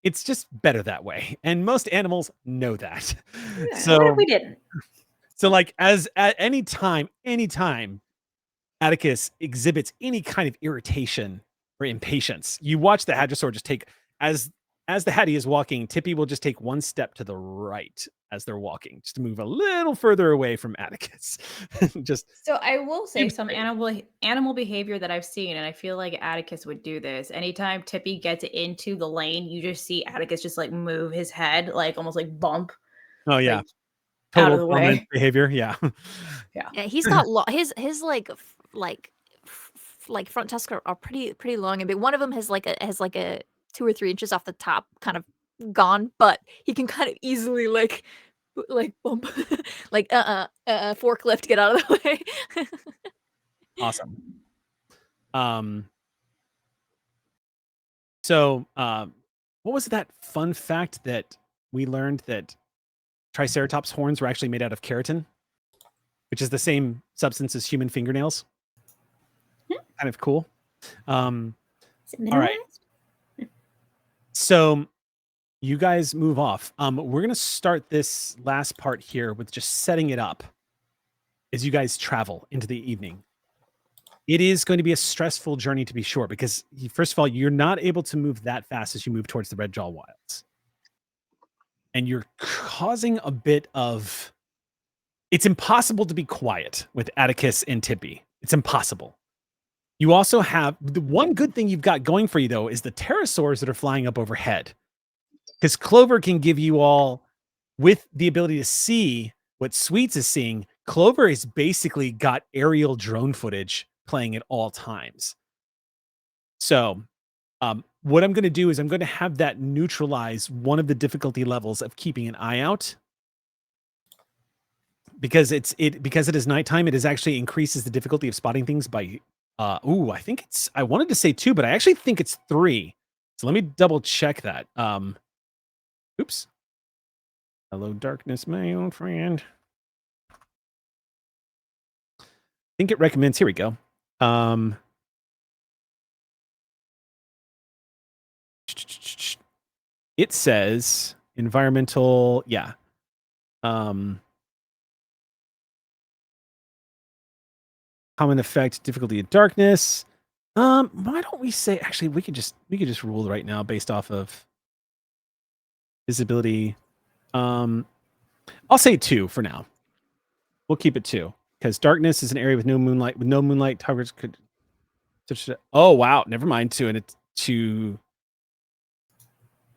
It's just better that way, and most animals know that. What if So, we didn't? so like as at any time Atticus exhibits any kind of irritation or impatience, you watch the hadrosaur just take as the Hattie is walking, Tippy will just take one step to the right as they're walking, just to move a little further away from Atticus. Just So I will say Seems some great. animal behavior that I've seen, and I feel like Atticus would do this. Anytime Tippy gets into the lane, you just see Atticus just like move his head, like almost like bump, oh yeah, like out total of the dominant way. behavior. Yeah. Yeah. Yeah, he's got his like front tusks are pretty long and big. One of them has like a 2 or 3 inches off the top, kind of gone, but he can kind of easily like bump like forklift, get out of the way. Awesome. So what was that fun fact that we learned, that Triceratops horns were actually made out of keratin, which is the same substance as human fingernails? Kind of cool. Is it All right. mineralized? So you guys move off. We're gonna start this last part here with just setting it up as you guys travel into the evening. It is going to be a stressful journey, to be sure, because first of all, you're not able to move that fast as you move towards the Red Jaw Wilds. And you're causing a bit of, it's impossible to be quiet with Atticus and Tippy. It's impossible. You also have the one good thing you've got going for you, though, is the pterosaurs that are flying up overhead. Because Clover can give you all, with the ability to see what Sweets is seeing, Clover has basically got aerial drone footage playing at all times. So what I'm going to do is I'm going to have that neutralize one of the difficulty levels of keeping an eye out. Because it is nighttime, it is actually increases the difficulty of spotting things by I think it's, I wanted to say 2, but I actually think it's 3. So let me double check that. Oops. Hello, darkness, my old friend. I think it recommends, here we go. It says environmental, yeah. Common effect, difficulty of darkness. Why don't we say, actually, we could just rule right now based off of visibility. I'll say 2 for now. We'll keep it 2, because darkness is an area with no moonlight. With no moonlight, targets could. Oh wow, never mind. 2, and it's 2.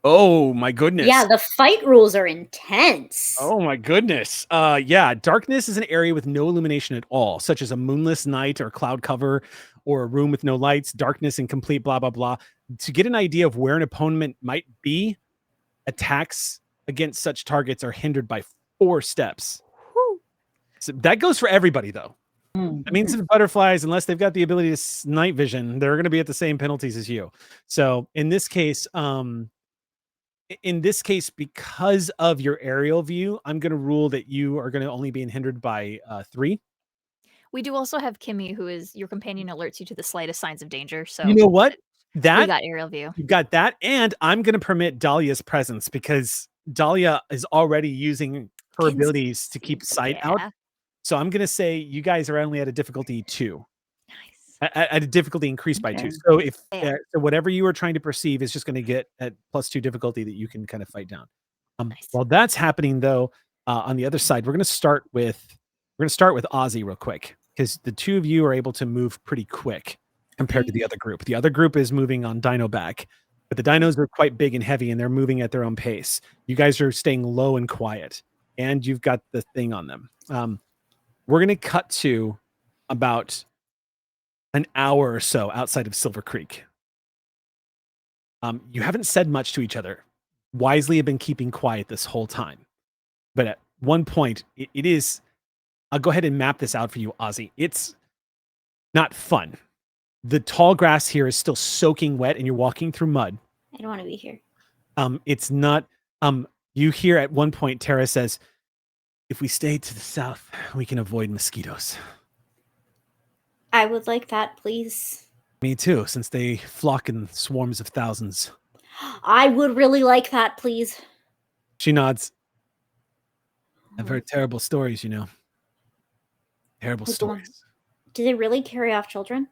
Oh my goodness. Yeah, the fight rules are intense. Oh my goodness. Yeah, darkness is an area with no illumination at all, such as a moonless night or cloud cover, or a room with no lights, darkness and complete blah blah blah. To get an idea of where an opponent might be, attacks against such targets are hindered by 4 steps. So that goes for everybody, though. That means the butterflies, unless they've got the ability to night vision, they're going to be at the same penalties as you. So in this case, because of your aerial view, I'm going to rule that you are going to only be hindered by 3. We do also have Kimmy, who is your companion, alerts you to the slightest signs of danger. So You know what? we That got aerial view. you got that, and I'm going to permit Dahlia's presence, because Dahlia is already using her abilities to keep sight out. Yeah. So I'm going to say you guys are only at a difficulty 2. Nice. At a difficulty increased by 2. Okay. So if Yeah. so whatever you are trying to perceive is just going to get at +2 difficulty that you can kind of fight down. Nice. While that's happening, though, on the other side, we're going to start with Ozzy real quick because the two of you are able to move pretty quick compared to the other group. The other group is moving on dino back, but the dinos are quite big and heavy, and they're moving at their own pace. You guys are staying low and quiet, and you've got the thing on them. We're going to cut to about an hour or so outside of Silvercreek. You haven't said much to each other. Wisely have been keeping quiet this whole time. But at one point, it is... I'll go ahead and map this out for you, Ozzy. It's not fun. The tall grass here is still soaking wet, and you're walking through mud. I don't want to be here. It's not... you hear at one point, Tara says, if we stay to the south, we can avoid mosquitoes. I would like that, please. Me too, since they flock in swarms of thousands. I would really like that, please. She nods. I've heard terrible stories, you know. Terrible Like the one- stories. Do they really carry off children?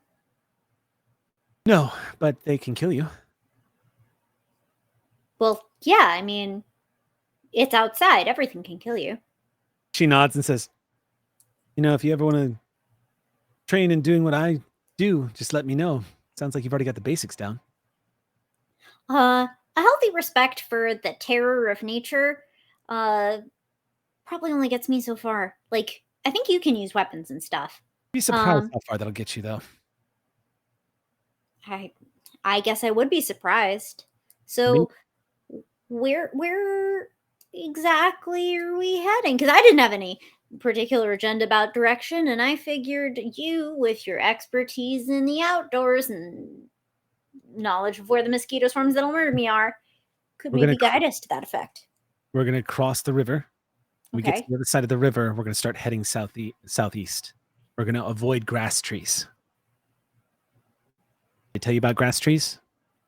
No, but they can kill you. Well, yeah, I mean, it's outside. Everything can kill you. She nods and says, you know, if you ever want to train in doing what I do, just let me know. Sounds like you've already got the basics down. A healthy respect for the terror of nature probably only gets me so far. Like, I think you can use weapons and stuff. Be surprised how far that'll get you, though. I guess I would be surprised. So, where exactly are we heading? Because I didn't have any particular agenda about direction, and I figured you, with your expertise in the outdoors and knowledge of where the mosquito swarms that'll murder me are, could maybe guide us to that effect. We're going to cross the river. We get to Okay. the other side of the river. We're going to start heading southeast. We're going to avoid grass trees. They tell you about grass trees?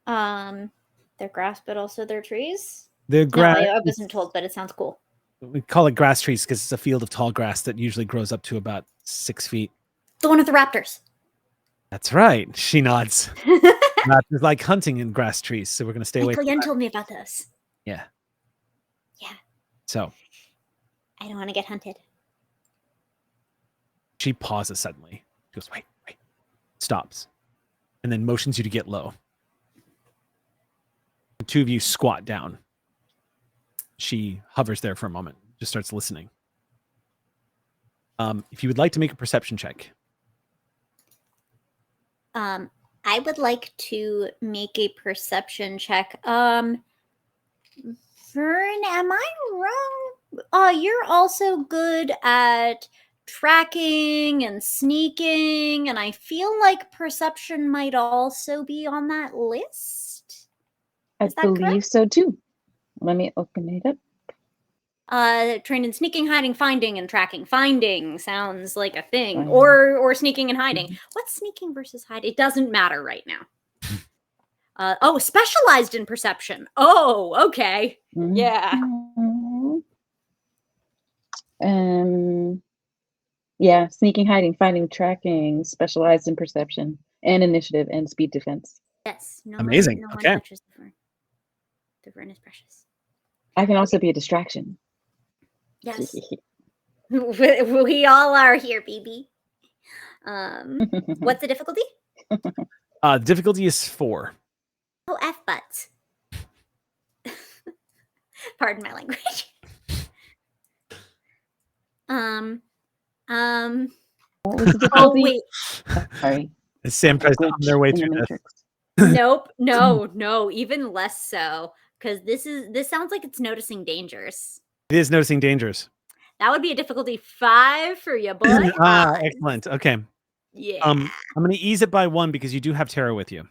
They're grass, but also they're trees. They're No, grass. I wasn't told, but it sounds cool. We call it grass trees because it's a field of tall grass that usually grows up to about 6 feet. The one with the raptors. That's right. She nods. Raptors like hunting in grass trees, so we're going to stay away from Cleon that. told me about this. Yeah. Yeah. So I don't want to get hunted. she pauses suddenly. She goes, wait. Stops. And then motions you to get low. The two of you squat down. She hovers there for a moment, just starts listening. If you would like to make a perception check. I would like to make a perception check. Vern, am I wrong? You're also good at tracking and sneaking, and I feel like perception might also be on that list. I Is that believe correct? so too. Let me open it up. Trained in sneaking, hiding, finding, and tracking. Finding sounds like a thing, Finding. or sneaking and hiding. What's sneaking versus hiding? It doesn't matter right now. Specialized in perception. Oh, okay. Yeah. Yeah, sneaking, hiding, finding, tracking, specialized in perception and initiative and speed defense. Yes. No Amazing. One Okay. touches the Vern. The Vern is precious. I can also be a distraction. Yes. We all are here, baby. What's the difficulty? The difficulty is 4. Oh, F butts. Pardon my language. What was the Oh difficulty? wait. Sorry. As Sam tries to hum their way In the through this. Matrix. Nope. No. Even less so. Because this sounds like it's noticing dangers. It is noticing dangers. That would be a difficulty 5 for you, boy. Excellent. Okay. Yeah. I'm going to ease it by 1 because you do have Tara with you.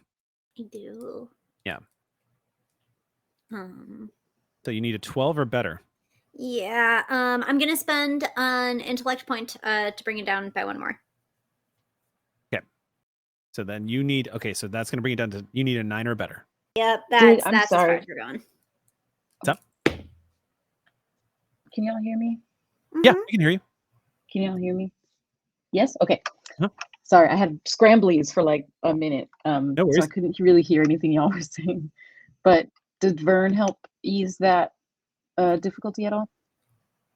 I do. Yeah. Um. So you need a 12 or better. Yeah. I'm gonna spend an intellect point to bring it down by 1 more. So then you need, okay, so that's going to bring it down to, you need a 9 or better. Yep. Dude, That's I'm as far sorry. as we're going. What's up? Can y'all hear me? Yeah, Mhm. we can hear you. Can y'all hear me? Yes? Okay. Uh-huh. Sorry, I had scramblies for like a minute. No So worries. I couldn't really hear anything y'all were saying. But did Vern help ease that difficulty at all?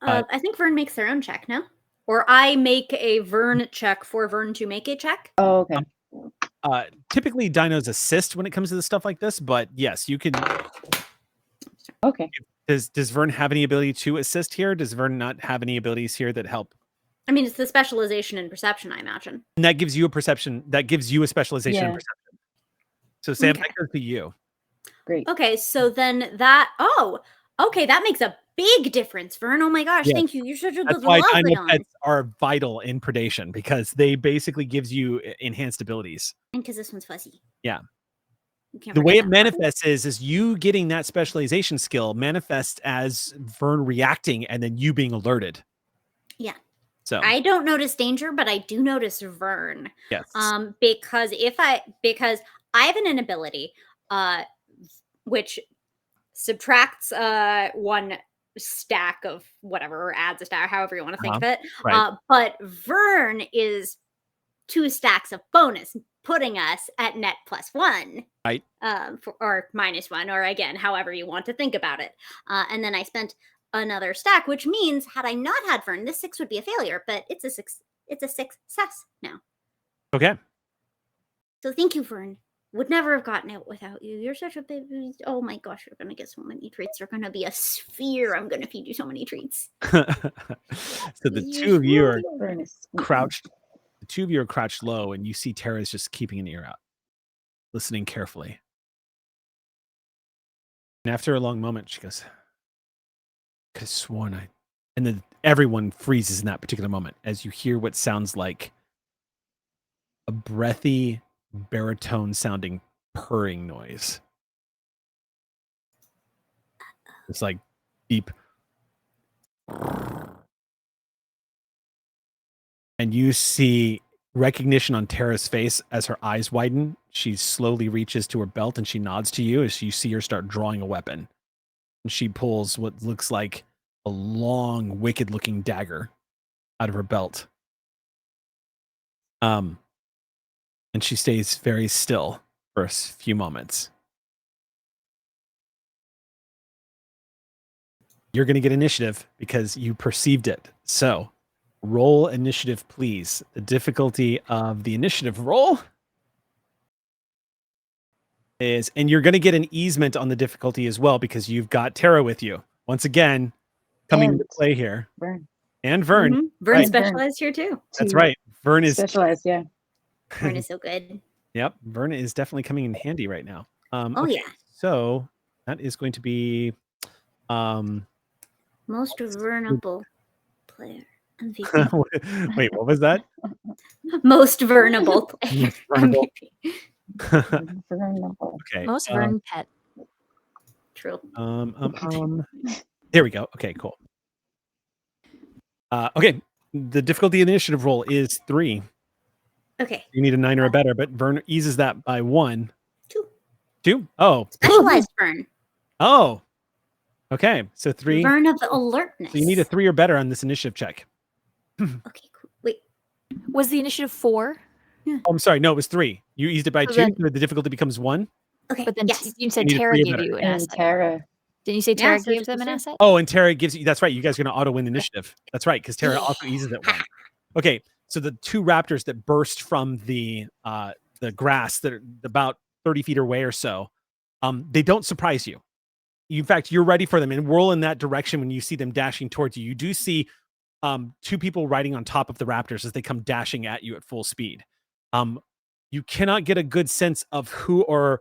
I think Vern makes their own check, no? Or I make a Vern check for Vern to make a check. Oh, okay. Typically dinos assist when it comes to the stuff like this, but yes, you can. Okay. Does Vern have any ability to assist here? Does Vern not have any abilities here that help? I mean, it's the specialization in perception, I imagine. And that gives you a perception. That gives you a specialization in Yeah. perception. So Sam, Okay. that goes to you. Great. Okay, so then that. Oh, okay, that makes a big difference, Vern. Oh my gosh, Yes. thank you. You're such a That's good why lovely dino on. pets are vital in predation because they basically gives you enhanced abilities. And because this one's fuzzy. Yeah. You can't The way forget it that part. manifests is you getting that specialization skill manifests as Vern reacting and then you being alerted. Yeah. So I don't notice danger, but I do notice Vern. yes. Because I have an inability, which subtracts one stack of whatever or adds a stack, however you want to think of it. Right. But Vern is 2 stacks of bonus, putting us at net +1. Right. Or -1, or again, however you want to think about it. And then I spent another stack, which means had I not had Vern, this 6 would be a failure, but it's a success now. Okay. So thank you, Vern. Would never have gotten it without you. You're such a baby. Oh my gosh, you're gonna get so many treats. You're gonna be a sphere. I'm gonna feed you so many treats. So the two of you are Vern is sweet. crouched. The two of you are crouched low, and you see Tara's just keeping an ear out, listening carefully. And after a long moment, she goes, "Could have sworn I." And then everyone freezes in that particular moment as you hear what sounds like a breathy, baritone-sounding purring noise. It's like deep. And you see recognition on Tara's face as her eyes widen. She slowly reaches to her belt and she nods to you as you see her start drawing a weapon. And she pulls what looks like a long, wicked-looking dagger out of her belt. And she stays very still for a few moments. You're going to get initiative because you perceived it. So roll initiative, please. The difficulty of the initiative roll is, and you're going to get an easement on the difficulty as well because you've got Tara with you. Once again, coming into And play here. Vern. And Vern. Mhm. Vern Right. specialized here too. That's Two right. Vern is Specialized, yeah. Vern is so good. Yep, Vern is definitely coming in handy right now. Oh Okay, yeah. so that is going to be Most vulnerable player. MVP. wait, what was that? Most vulnerable player. Most vulnerable. MVP. Vulnerable. Okay. Most Vern pet. True. There we go. Okay, cool. Okay, the difficulty initiative roll is 3. Okay. You need a 9 or a better, but Vern eases that by 1. 2. 2? Oh. Specialized Vern. Oh. Okay, so 3. Vern of alertness. So you need a 3 or better on this initiative check. Okay, cool. Wait. Was the initiative 4? Oh, I'm sorry. No, it was 3. You eased it by So 2. then- So the difficulty becomes 1. Okay. But then yes. you said You need a Tara 3 or gave better. you an And asset. Tara. Didn't you say Yeah, Tara so gave just them an the asset? Oh, and Tara gives you. That's right. You guys are going to auto win initiative. That's right, because Tara also eases it 1. Okay, so the 2 raptors that burst from the grass that are about 30 feet away or so, they don't surprise you. In fact, you're ready for them and whirl in that direction when you see them dashing towards you. You do see 2 people riding on top of the raptors as they come dashing at you at full speed. You cannot get a good sense of who or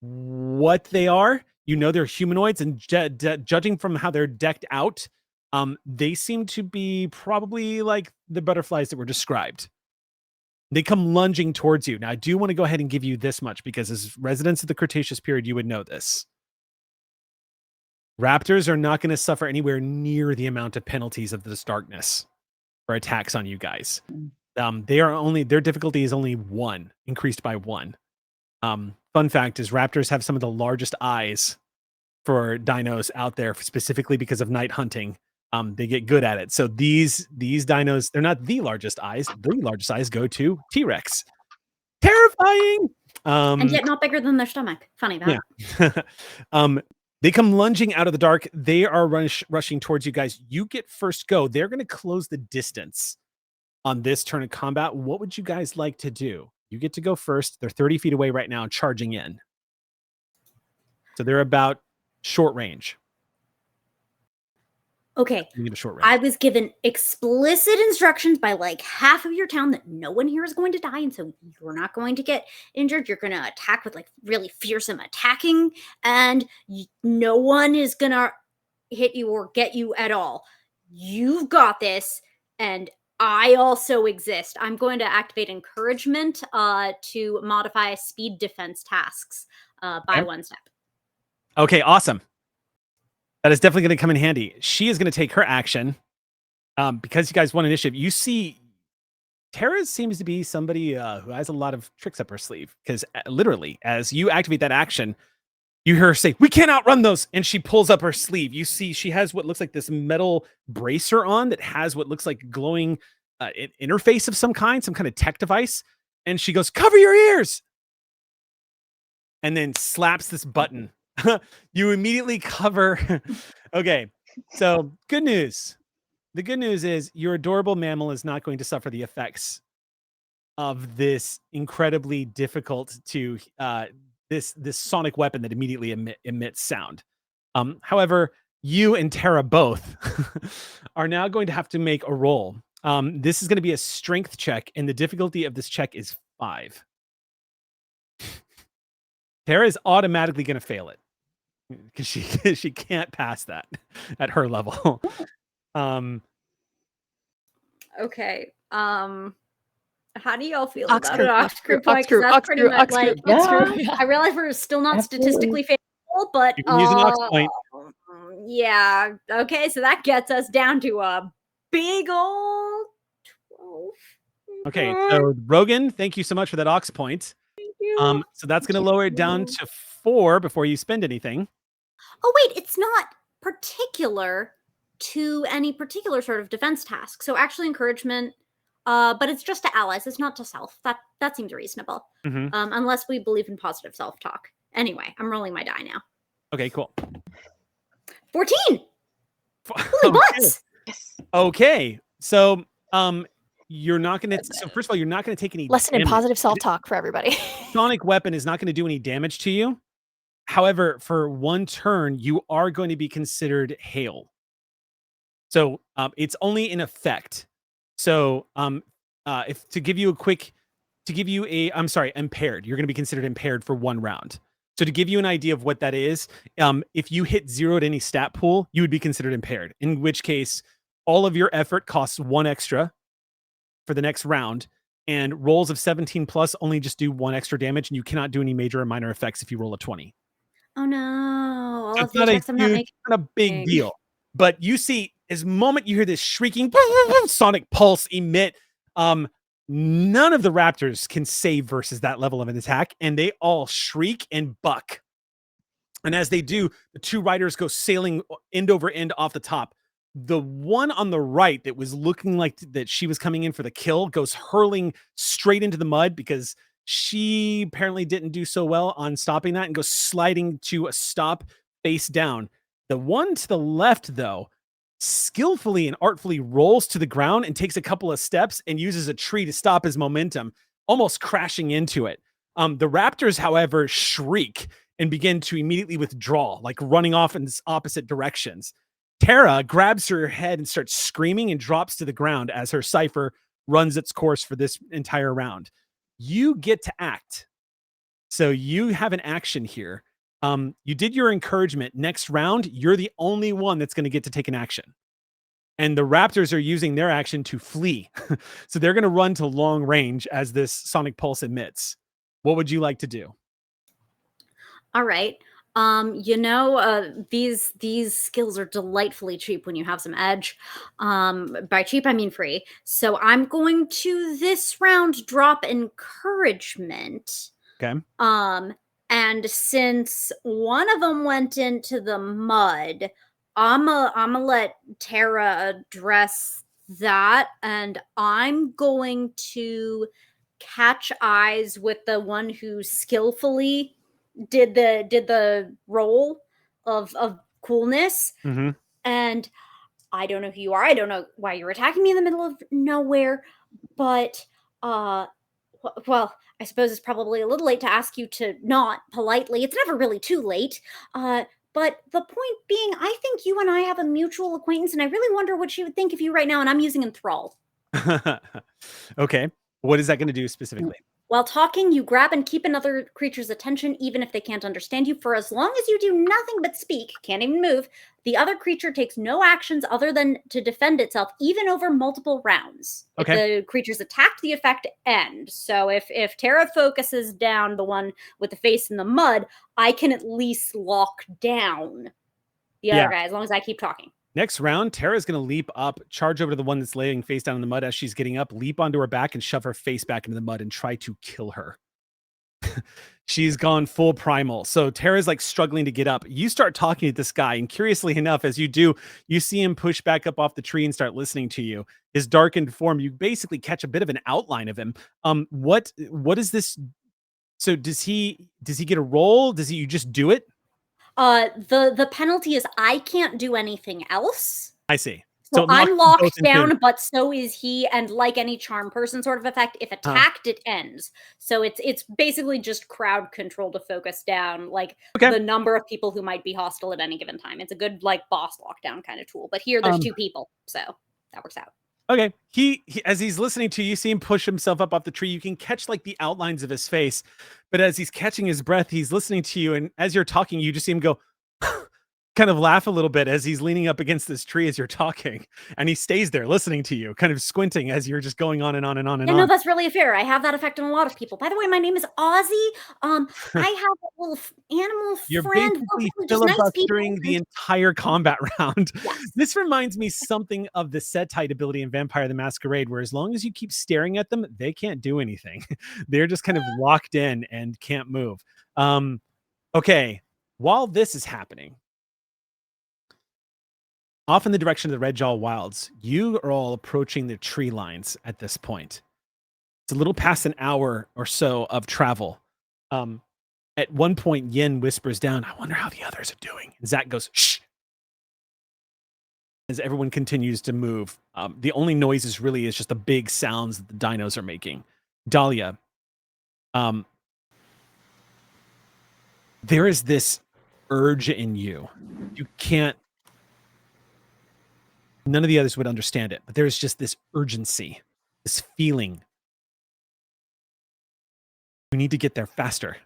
what they are. You know they're humanoids, and judging from how they're decked out, they seem to be probably like the butterflies that were described. They come lunging towards you. Now, I do want to go ahead and give you this much because as residents of the Cretaceous period, you would know this. Raptors are not going to suffer anywhere near the amount of penalties of this darkness for attacks on you guys. Their difficulty is only 1, increased by 1. Fun fact is raptors have some of the largest eyes for dinos out there, specifically because of night hunting. They get good at it. So these dinos, they're not the largest eyes. The largest eyes go to T-Rex. Terrifying. And yet not bigger than their stomach. Funny that. Yeah. They come lunging out of the dark. They are rushing towards you guys. You get first go. They're going to close the distance on this turn of combat. What would you guys like to do? You get to go first. They're 30 feet away right now, charging in. So they're about short range. Okay. You need a short range. I was given explicit instructions by like half of your town that no one here is going to die, and so you're not going to get injured. You're going to attack with like really fearsome attacking, and no one is going to hit you or get you at all. You've got this, and I also exist. I'm going to activate encouragement to modify speed defense tasks by 1 step. Okay, awesome. That is definitely going to come in handy. She is going to take her action because you guys won initiative. You see, Tara seems to be somebody who has a lot of tricks up her sleeve, because literally, as you activate that action, you hear her say, "We can't outrun those." And she pulls up her sleeve. You see she has what looks like this metal bracer on that has what looks like glowing interface of some kind of tech device. And she goes, "Cover your ears." And then slaps this button. You immediately cover. Okay, so good news. The good news is your adorable mammal is not going to suffer the effects of this incredibly difficult to this sonic weapon that immediately emits sound. However, you and Tara both are now going to have to make a roll. This is going to be a strength check, and the difficulty of this check is 5. Tara is automatically going to fail it because she can't pass that at her level. Okay. How do y'all feel Ox about crew, an ox ox crew crew, point? ox crew, 'Cause that's ox pretty crew, much ox crew, like, ox Yeah. crew. I realize we're still not Absolutely. statistically favorable, but You can use an ox point. yeah. Okay, so that gets us down to a big old 12. Okay, so Rogan, thank you so much for that ox point. Thank you. So that's going to lower it down to 4 before you spend anything. Oh wait, it's not particular to any particular sort of defense task. So actually encouragement, but it's just to allies. It's not to self. That seems reasonable. Mhm. Unless we believe in positive self-talk. Anyway, I'm rolling my die now. Okay, cool. 14. Holy Okay. butts! Okay, so you're not going to. So first of all, you're not going to take any Lesson in damage. positive self-talk for everybody. Sonic weapon is not going to do any damage to you. However, for 1 turn, you are going to be considered hail. So it's only in effect. So if to give you impaired, you're going to be considered impaired for 1 round. So to give you an idea of what that is, if you hit 0 at any stat pool, you would be considered impaired, in which case all of your effort costs 1 extra for the next round, and rolls of 17 plus only just do 1 extra damage, and you cannot do any major or minor effects if you roll a 20. Oh no. All So of it's the not a attacks I'm not huge, making. not a big deal. But you see, as moment you hear this shrieking sonic pulse emit, none of the raptors can save versus that level of an attack, and they all shriek and buck. And as they do, the 2 riders go sailing end over end off the top. The one on the right that was looking like that she was coming in for the kill goes hurling straight into the mud because she apparently didn't do so well on stopping that, and goes sliding to a stop face down. The one to the left, though, skillfully and artfully rolls to the ground and takes a couple of steps and uses a tree to stop his momentum, almost crashing into it. The raptors, however, shriek and begin to immediately withdraw, like running off in opposite directions. Tara grabs her head and starts screaming and drops to the ground as her cipher runs its course for this entire round. You get to act. So you have an action here. You did your encouragement. Next round, you're the only one that's going to get to take an action. And the raptors are using their action to flee. So they're going to run to long range as this sonic pulse emits. What would you like to do? All right. These skills are delightfully cheap when you have some edge. By cheap, I mean free. So I'm going to this round drop encouragement. Okay. And since one of them went into the mud, I'ma let Tara address that, and I'm going to catch eyes with the one who skillfully did the roll, of coolness. Mhm. And I don't know who you are. I don't know why you're attacking me in the middle of nowhere. But well, I suppose it's probably a little late to ask you to not politely. It's never really too late. But the point being, I think you and I have a mutual acquaintance, and I really wonder what she would think of you right now. And I'm using enthrall. Okay. What is that going to do specifically? While talking, you grab and keep another creature's attention, even if they can't understand you. For as long as you do nothing but speak, can't even move, the other creature takes no actions other than to defend itself, even over multiple rounds. Okay. If the creature's attacked, the effect ends. So if Tara focuses down the one with the face in the mud, I can at least lock down the other guy as long as I keep talking. Next round, Tara's going to leap up, charge over to the one that's laying face down in the mud as she's getting up, leap onto her back and shove her face back into the mud and try to kill her. She's gone full primal. So Tara's like struggling to get up. You start talking to this guy, and curiously enough, as you do, you see him push back up off the tree and start listening to you. His darkened form, you basically catch a bit of an outline of him. What is this? So does he get a roll? You just do it? The penalty is I can't do anything else. I see. So it locks I'm you locked both into- down, but so is he. And like any charm person sort of effect, if attacked, it ends. So it's basically just crowd control to focus down like the number of people who might be hostile at any given time. It's a good like boss lockdown kind of tool. But here there's 2 people, so that works out. Okay. He as he's listening to you, you see him push himself up off the tree. You can catch like the outlines of his face, but as he's catching his breath, he's listening to you, and as you're talking, you just see him go kind of laugh a little bit as he's leaning up against this tree as you're talking, and he stays there listening to you, kind of squinting as you're just going on and on and on and on. No, that's really fair. I have that effect on a lot of people. By the way, my name is Ozzy. I have a little animal You're friend. basically We're just nice filibustering people. the entire combat round. Yes. This reminds me something of the SATI ability in Vampire the Masquerade, where as long as you keep staring at them, they can't do anything. They're just kind of locked in and can't move. Okay, while this is happening, off in the direction of the Red Jaw Wilds, you are all approaching the tree lines at this point. It's a little past an hour or so of travel. At one point, Yin whispers down, "I wonder how the others are doing." And Zach goes, "Shh." As everyone continues to move, the only noises really is just the big sounds that the dinos are making. Dahlia, there is this urge in you. You can't. None of the others would understand it, but there's just this urgency, this feeling. We need to get there faster.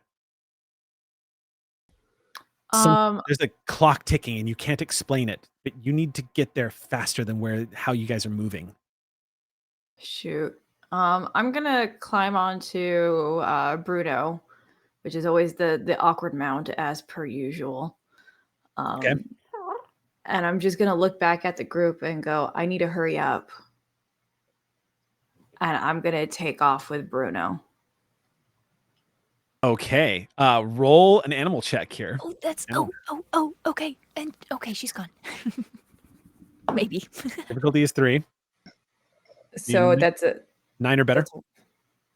There's a clock ticking and you can't explain it, but you need to get there faster than how you guys are moving. Shoot. I'm gonna climb onto Bruno, which is always the awkward mount as per usual. Okay. And I'm just gonna look back at the group and go, I need to hurry up. And I'm gonna take off with Bruno. Okay. Roll an animal check here. Oh, that's okay. And okay, she's gone. Maybe. Difficulty is 3. So that's a 9 or better.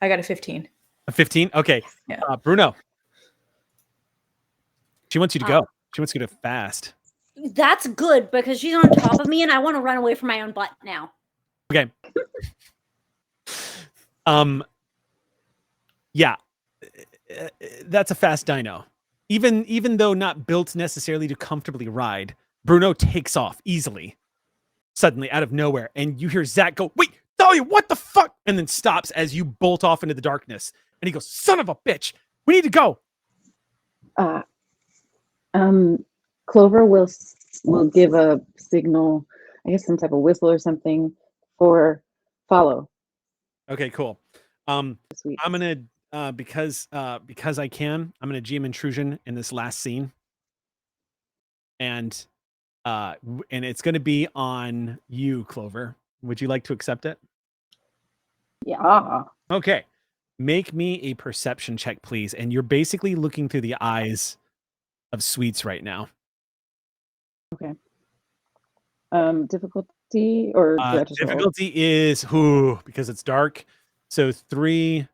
I got a 15. A 15? Okay. Yeah. Bruno. She wants you to go. She wants you to fast. That's good because she's on top of me and I want to run away from my own butt now. Okay. Yeah. That's a fast dino. Even though not built necessarily to comfortably ride, Bruno takes off easily, suddenly out of nowhere, and you hear Zach go, "Wait, Dahlia, what the fuck?" and then stops as you bolt off into the darkness. And he goes, "Son of a bitch, we need to go." Clover will give a signal, I guess some type of whistle or something for follow. Okay, cool. Sweet. I'm gonna because I can, I'm gonna GM intrusion in this last scene, and it's gonna be on you, Clover. Would you like to accept it? Yeah. Okay. Make me a perception check, please. And you're basically looking through the eyes of Sweets right now. Okay. Difficulty or do I just roll? Difficulty is because it's dark. So 3.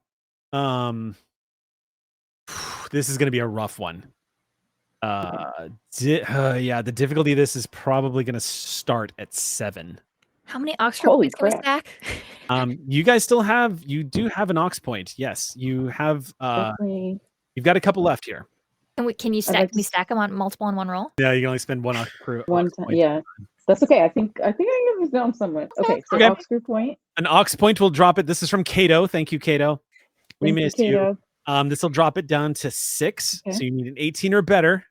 This is going to be a rough one. Yeah, the difficulty of this is probably going to start at 7. How many ox Holy points can we crap. stack? You guys you do have an ox point. Yes, you have. Definitely. You've got a couple left here. Can you stack? like Can we to stack them on multiple in one roll? Yeah, you can only spend one ox one time. point. Yeah, that's okay. I think I can get this down somewhat. Okay, so Okay. ox screw point. An ox point will drop it. This is from Cato. Thank you, Cato. We Thank you, missed you. Kato. This will drop it down to 6. Okay. So you need an 18 or better.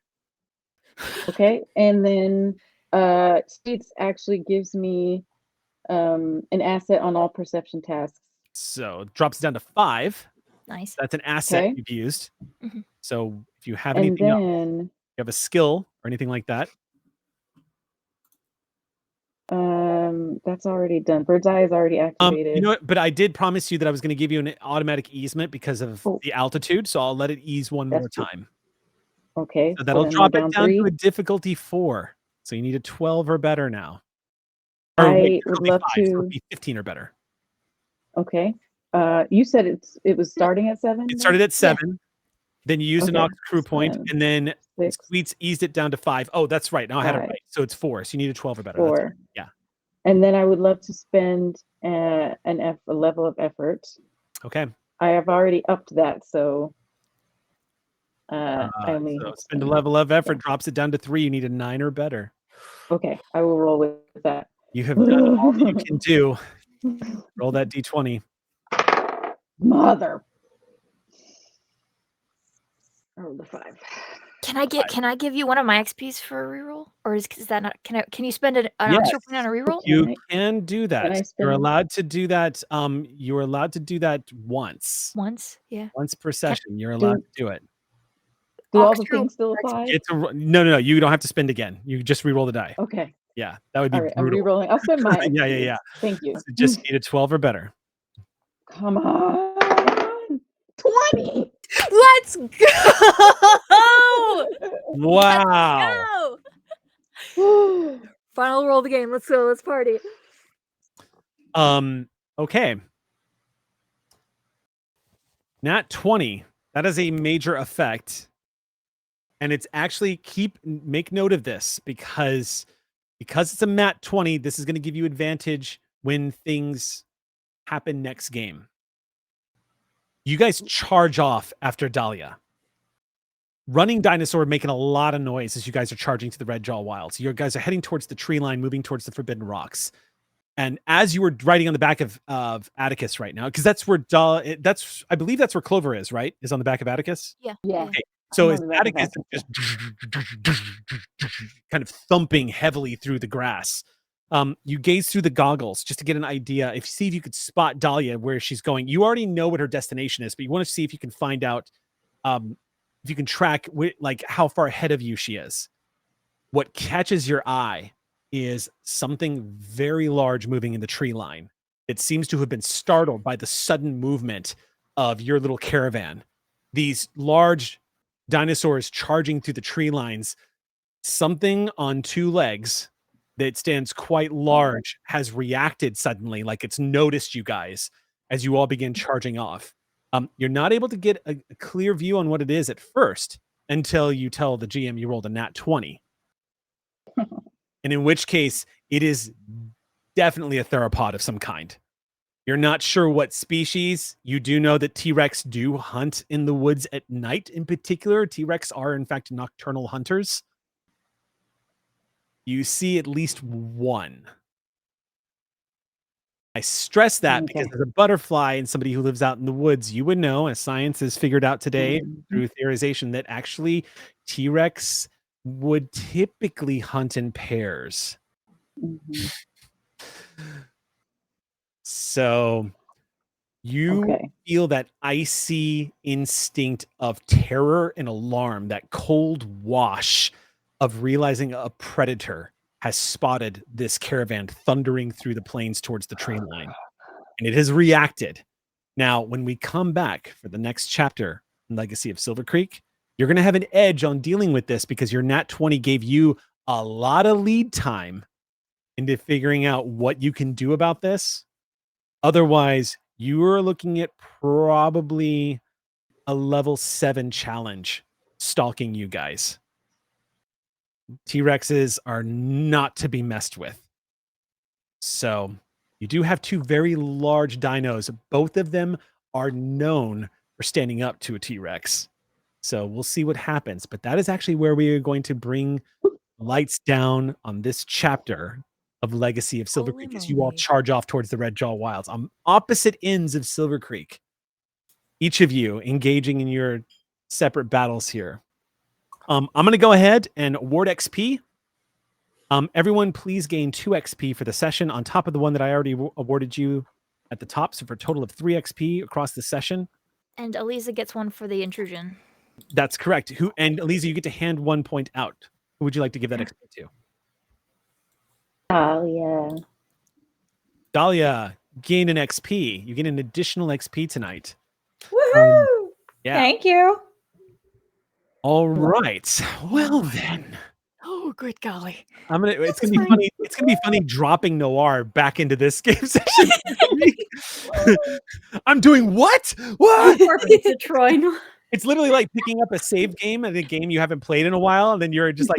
Okay, and then States actually gives me an asset on all perception tasks. So it drops down to 5. Nice. That's an asset Okay. you've used. Mhm. So if you have And anything else, then you have a skill or anything like that. that's already done. Bird's eye is already activated. You know what? But I did promise you that I was going to give you an automatic easement because of the altitude. So I'll let it ease one more That's good. time. Okay, So that'll then drop we're it down down 3. to a difficulty 4. So you need a 12 or better now. I wait, would difficulty love 5, so it'll to. be 15 or better. Okay. You said it was starting at 7? It started at 7. Then you used an Okay, ox crew point, 7, and then 6, Squeets eased it down to 5. Oh, that's right. Now I had it 5, right. So it's 4. So you need a 12 or better. That's 4. right. Yeah. And then I would love to spend a level of effort. Okay. I have already upped that, so I only So have to spend a spend. level of effort, drops it down to 3. You need a 9 or better. Okay, I will roll with that. You have done all that you can do. Roll that d20. Mother. I rolled a 5. Can I give you one of my XPs for a reroll? Or is that not can you spend an Yes. extra point on a reroll? You can do that. I You're spend- allowed to do that. You're allowed to do that once. Once, yeah. Once per session. You're allowed to do it. Do all Ox the screw things still apply? No. You don't have to spend again. You just re-roll the die. Okay. Yeah, that would be All right, I'm brutal. re-rolling. I'll spend my Yeah. XP. Thank you. So just need a 12 or better. Come on. 20. Let's go! Wow. Go! Final roll of the game. Let's go. Let's party. Okay. Nat 20. That is a major effect. And it's actually make note of this because it's a Nat 20, this is going to give you advantage when things happen next game. You guys charge off after Dahlia. Running dinosaur making a lot of noise as you guys are charging to the Red Jaw Wilds. You guys are heading towards the tree line, moving towards the Forbidden Rocks. And as you were riding on the back of Atticus right now, because that's where I believe that's where Clover is, right? Is on the back of Atticus. Yeah. Yeah. Okay. So I'm as on the back of Atticus is just kind of thumping heavily through the grass, you gaze through the goggles just to get an idea. See if you could spot Dahlia where she's going. You already know what her destination is, but you want to see if you can find out, if you can track like how far ahead of you she is. What catches your eye is something very large moving in the tree line. It seems to have been startled by the sudden movement of your little caravan. These large dinosaurs charging through the tree lines. Something on 2 legs that stands quite large has reacted suddenly, like it's noticed you guys as you all begin charging off. You're not able to get a clear view on what it is at first until you tell the GM you rolled a nat 20. And in which case, it is definitely a theropod of some kind. You're not sure what species. You do know that T-Rex do hunt in the woods at night in particular. T-Rex are, in fact, nocturnal hunters. You see at least one. I stress that because as a butterfly and somebody who lives out in the woods, you would know, as science has figured out today through theorization, that actually T-Rex would typically hunt in pairs. So you feel that icy instinct of terror and alarm, that cold wash of realizing a predator has spotted this caravan thundering through the plains towards the tree line. And it has reacted. Now, when we come back for the next chapter in Legacy of Silvercreek, you're going to have an edge on dealing with this because your Nat 20 gave you a lot of lead time into figuring out what you can do about this. Otherwise, you are looking at probably a level 7 challenge stalking you guys. T-Rexes are not to be messed with. So you do have two very large dinos. Both of them are known for standing up to a T-Rex. So we'll see what happens. But that is actually where we are going to bring lights down on this chapter of Legacy of Silver Holy Creek as you all moly. charge off towards the Red Jaw Wilds on opposite ends of Silver Creek. Each of you engaging in your separate battles here. I'm going to go ahead and award XP. Everyone, please gain 2 XP for the session on top of the one that I already awarded you at the top. So for a total of 3 XP across the session. And Eliza gets one for the intrusion. That's correct. And Eliza, you get to hand 1 point out. Who would you like to give that XP to? Oh, yeah. Dahlia, gain an XP. You get an additional XP tonight. Woohoo! Yeah. Thank you. All right. Well then. Oh, good golly. It's gonna be funny. It's gonna be funny dropping Noir back into this game session. I'm doing what? What? Poor pizza Troy. It's literally like picking up a save game at a game you haven't played in a while, and then you're just like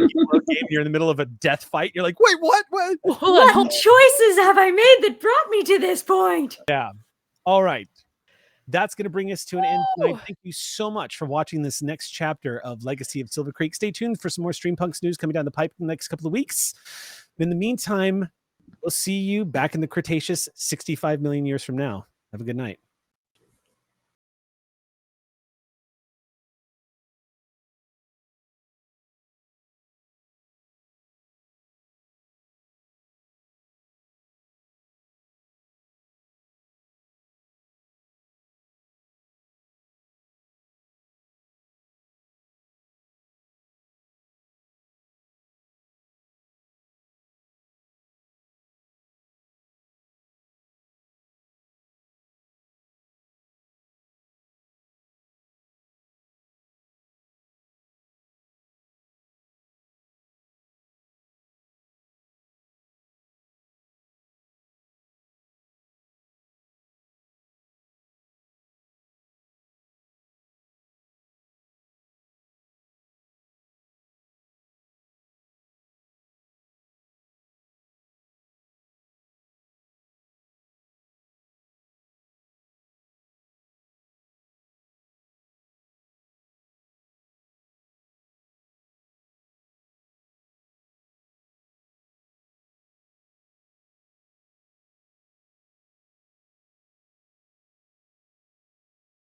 you're in the middle of a death fight. You're like, wait, what? What? What choices have I made that brought me to this point? Yeah. All right. That's going to bring us to an end tonight. Thank you so much for watching this next chapter of Legacy of Silver Creek. Stay tuned for some more Streampunks news coming down the pipe in the next couple of weeks. In the meantime, we'll see you back in the Cretaceous 65 million years from now. Have a good night.